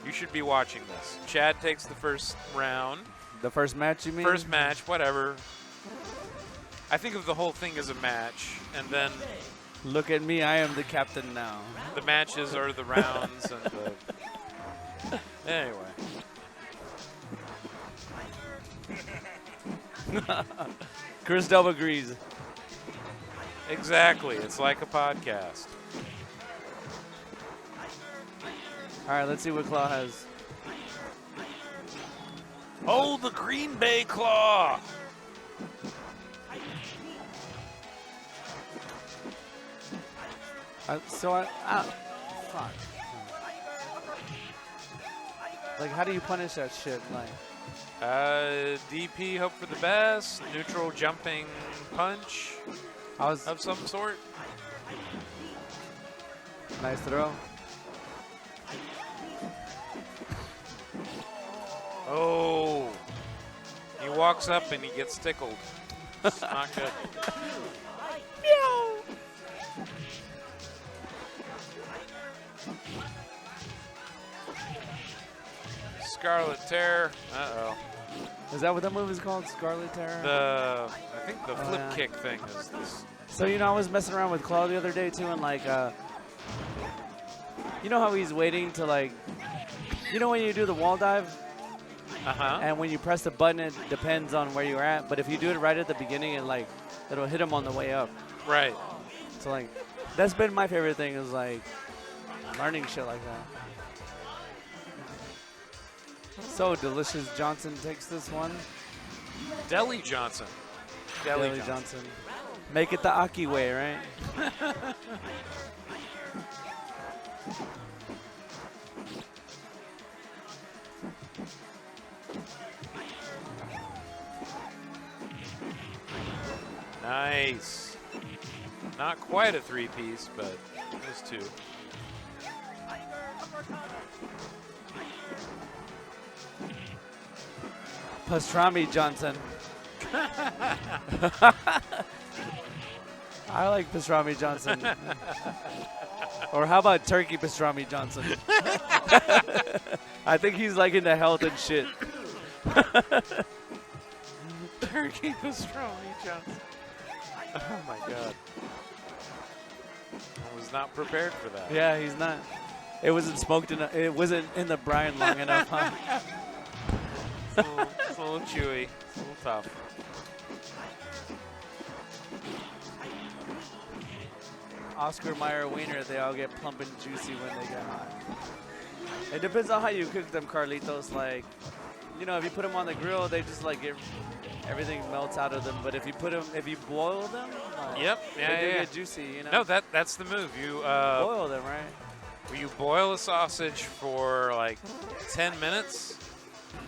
You should be watching this. Chad takes the first round. The first match, you mean? First match, whatever. I think of the whole thing as a match, and then look at me, I am the captain now. The matches are the rounds and the. Anyway. Chris Dub agrees. Exactly. It's like a podcast. All right, let's see what Claw has. Oh, the Green Bay Claw. Fuck. Like, how do you punish that shit? Like, DP, hope for the best. Neutral jumping punch of some sort. Nice throw. Oh. He walks up and he gets tickled. It's not good. Scarlet Terror. Uh-oh. Is that what that move is called? Scarlet Terror? I think the flip kick thing is this. So, you know, I was messing around with Claw the other day, too, and, like, you know how he's waiting to, like, you know when you do the wall dive? Uh-huh. And when you press the button, it depends on where you're at. But if you do it right at the beginning, it'll hit him on the way up. Right. So, like, that's been my favorite thing is, like, learning shit like that. So, Delicious Johnson takes this one. Deli Johnson. Deli Johnson. Make it the Aki way, right? Nice. Not quite a three-piece, but it was two. Pastrami Johnson. I like Pastrami Johnson. Or how about Turkey Pastrami Johnson? I think he's like into health and shit. Turkey Pastrami Johnson. Oh my god. I was not prepared for that. Yeah, he's not. It wasn't smoked enough. It wasn't in the brine long enough, huh? It's a little chewy. It's a little tough. Oscar Mayer Wiener, they all get plump and juicy when they get hot. It depends on how you cook them, Carlitos. Like, you know, if you put them on the grill, they just like get everything melts out of them. But if you boil them, Yep. they Yeah, do yeah. get juicy. You know. No, that's the move. You boil them, right? you boil a sausage for like 10 minutes,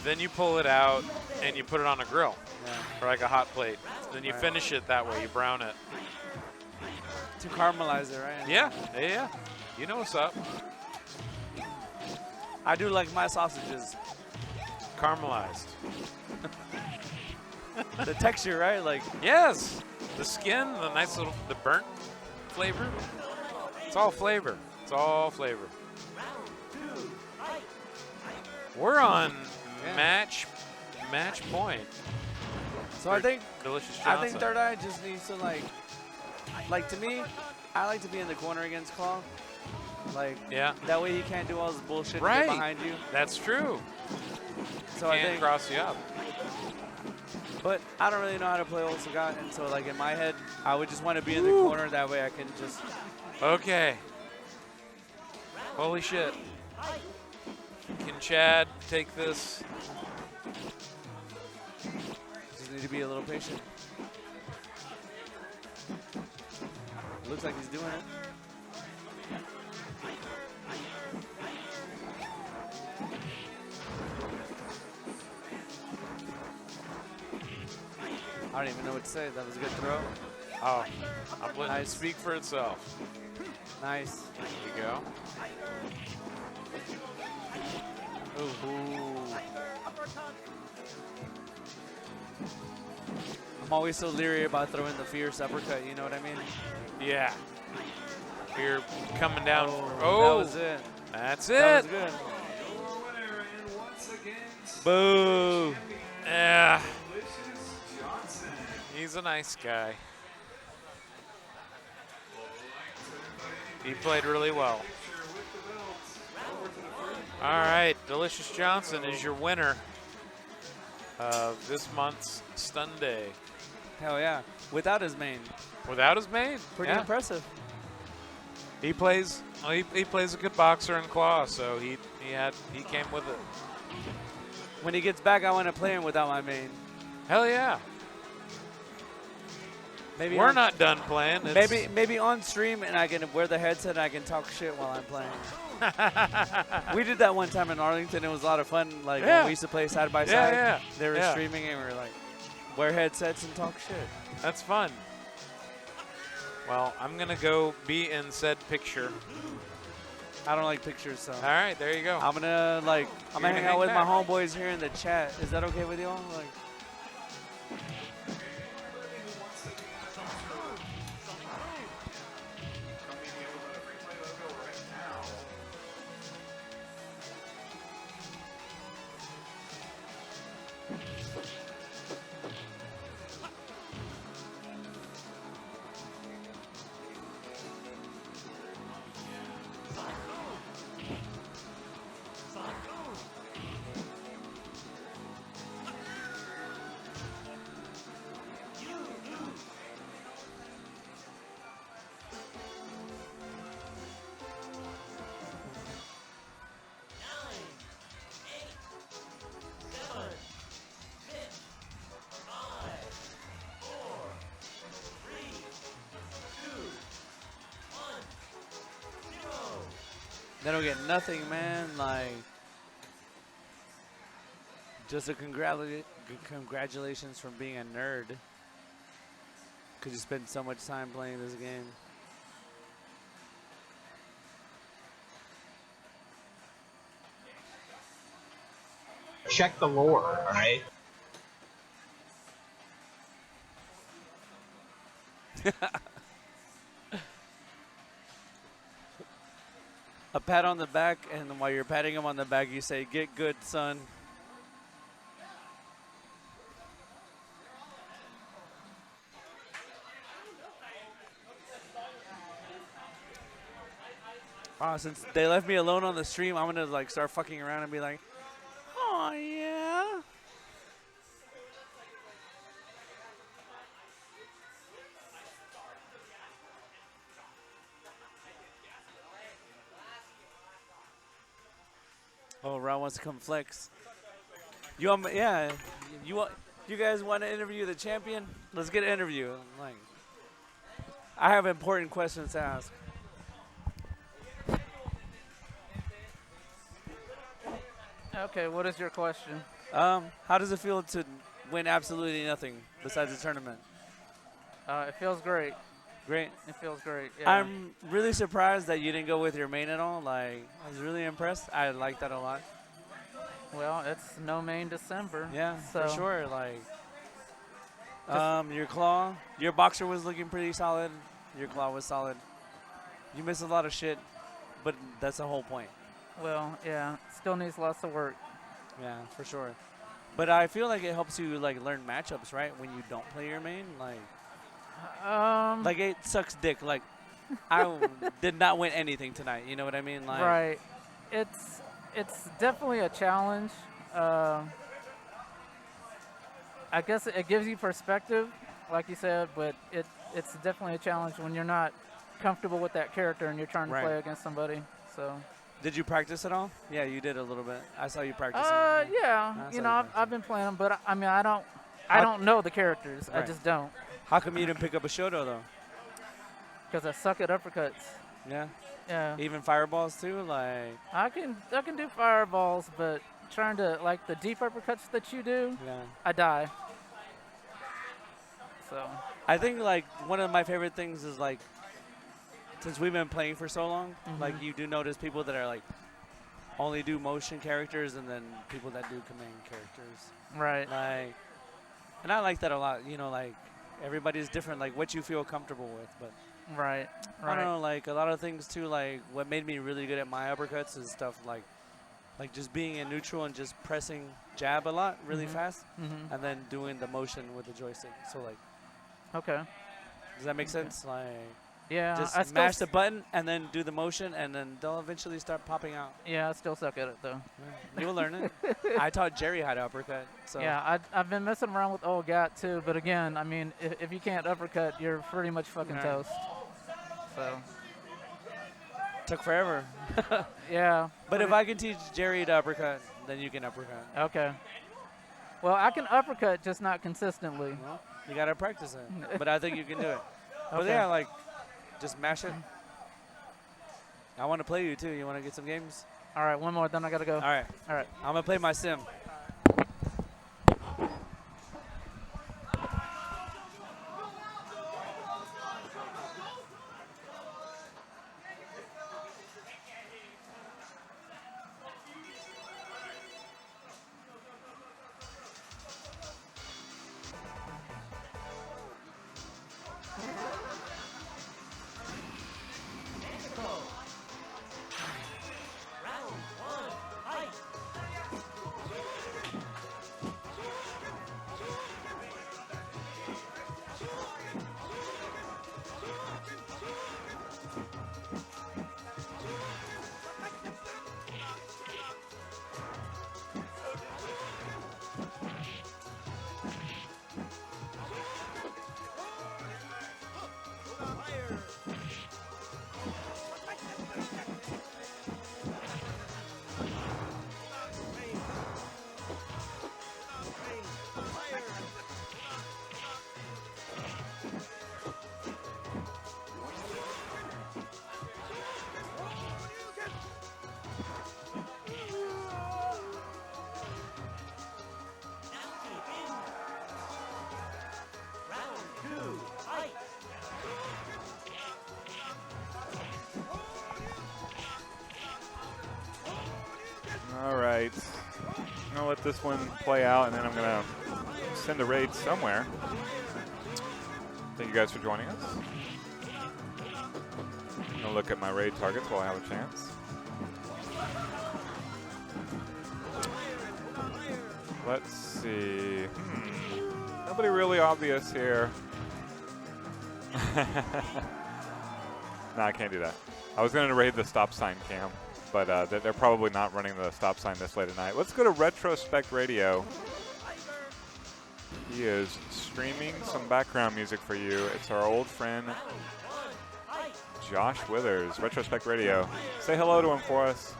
then you pull it out and you put it on a grill or like a hot plate. Then you finish it that way. You brown it. To caramelize it, right? Yeah, yeah. You know what's up. I do like my sausages. Caramelized. The texture, right? Like Yes. The skin, the nice little, the burnt flavor. It's all flavor. It's all flavor. We're on match point. so. I think Delicious I Johnson. think Third Eye just needs to like to me. I like to be in the corner against Claw. Like Yeah, that way he can't do all this bullshit to Right. get behind you. that's true. So I Can't think, cross you up. but I don't really know how to play Old Sagat, and so like in my head, I would just want to be in the corner. That way I can just. Okay. Holy shit. Can Chad take this? Just need to be a little patient. Looks like he's doing it. I don't even know what to say. That was a good throw. Oh, I'm letting it Nice. speak for itself. Nice. There you go. Ooh. I'm always so leery about throwing the fierce uppercut. You know what I mean? Yeah. You're coming down. That Oh, was it. that's That it. was good. Boo. Yeah. He's a nice guy. He played really well. All right, Delicious Johnson is your winner of this month's Stun Day. Hell yeah. Without his main. Without his main. Pretty yeah. impressive. He plays. Well, he plays a good boxer in Claw, so he came with it. When he gets back, I want to play him without my main. Hell yeah. Maybe We're on- not done playing. It's- Maybe on stream and I can wear the headset and I can talk shit while I'm playing. We did that one time in Arlington. It was a lot of fun. Like Yeah. when we used to play side by Yeah, side. yeah, They were yeah. streaming and we were like, wear headsets and talk shit. That's fun. Well, I'm gonna go be in said picture. I don't like pictures, so All right, there you go. I'm gonna You're hang gonna out with hang my homeboys here in the chat. Is that okay with y'all? Like, they don't get nothing, man. Like, just a congratulations from being a nerd. Because you spend so much time playing this game. Check the lore, alright? A pat on the back, and while you're patting him on the back, you say, "Get good, son." Since they left me alone on the stream, I'm gonna like start fucking around and be like, "Oh yeah." Oh, Ron wants to come flex. You want? Yeah. You You guys want to interview the champion? Let's get an interview. Like, I have important questions to ask. Okay, what is your question? How does it feel to win absolutely nothing besides the tournament? It feels great. Great. It feels great. Yeah. I'm really surprised that you didn't go with your main at all. Like, I was really impressed. I like that a lot. Well, it's no main December. Yeah, so for sure. Like, your claw, your boxer was looking pretty solid. Your claw was solid. You missed a lot of shit, but that's the whole point. Well, yeah, still needs lots of work. Yeah, for sure. But I feel like it helps you like learn matchups, right? When you don't play your main, like it sucks dick. Like, I did not win anything tonight. You know what I mean? Like, right. It's definitely a challenge. I guess it gives you perspective, like you said, but it's definitely a challenge when you're not comfortable with that character and you're trying to play against somebody. So. Did you practice at all? Yeah, you did a little bit. I saw you practicing. Yeah. You know, I've been playing them, but I mean, I don't know the characters. Right. I just don't. How come you didn't pick up a Shoto though? Because I suck at uppercuts. Yeah. Yeah. Even fireballs too, like. I can do fireballs, but trying to like the deep uppercuts that you do, I die. So. I think like one of my favorite things is like, since we've been playing for so long, like you do notice people that are like only do motion characters and then people that do command characters. Right. Like, and I like that a lot. You know, like everybody's different, like what you feel comfortable with. But right. I don't know, like a lot of things too. Like what made me really good at my uppercuts is stuff like just being in neutral and just pressing jab a lot really fast, and then doing the motion with the joystick. So like. Okay. Does that make sense? Like. Yeah, just mash the button and then do the motion, and then they'll eventually start popping out. Yeah, I still suck at it though. Yeah. You'll learn it. I taught Jerry how to uppercut. So. Yeah, I've been messing around with old Gat too, but again, I mean, if you can't uppercut, you're pretty much fucking toast. So. Took forever. Yeah. But if I can teach Jerry to uppercut, then you can uppercut. Okay. Well, I can uppercut, just not consistently. Well, you gotta practice it. But I think you can do it. Okay. But yeah, like. Just mash it. I want to play you too. You want to get some games? All right, one more, then I gotta go. All right. All right. I'm gonna play my sim. All right. I'm going to let this one play out, and then I'm going to send a raid somewhere. Thank you guys for joining us. I'm going to look at my raid targets while I have a chance. Let's see. Nobody really obvious here. No, I can't do that. I was going to raid the stop sign cam, but they're probably not running the stop sign this late at night. Let's go to Retrospect Radio. He is streaming some background music for you. It's our old friend, Josh Withers, Retrospect Radio. Say hello to him for us.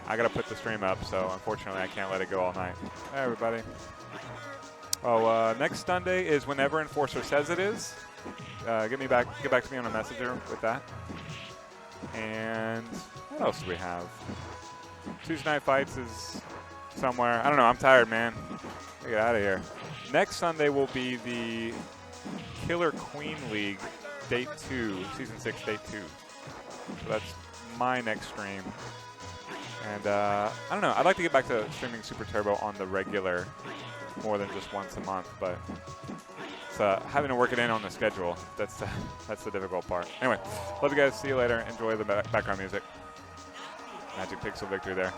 I got to put the stream up, so unfortunately I can't let it go all night. Hey, everybody. Oh, next Sunday is whenever Enforcer says it is. Get back to me on a messenger with that. And what else do we have? Tuesday Night Fights is somewhere. I don't know. I'm tired, man. Get out of here. Next Sunday will be the Killer Queen League Date 2, Season 6 Date 2. So that's my next stream. And I don't know. I'd like to get back to streaming Super Turbo on the regular more than just once a month, but it's having to work it in on the schedule. That's the difficult part. Anyway, love you guys. See you later. Enjoy the background music. Magic Pixel victory there.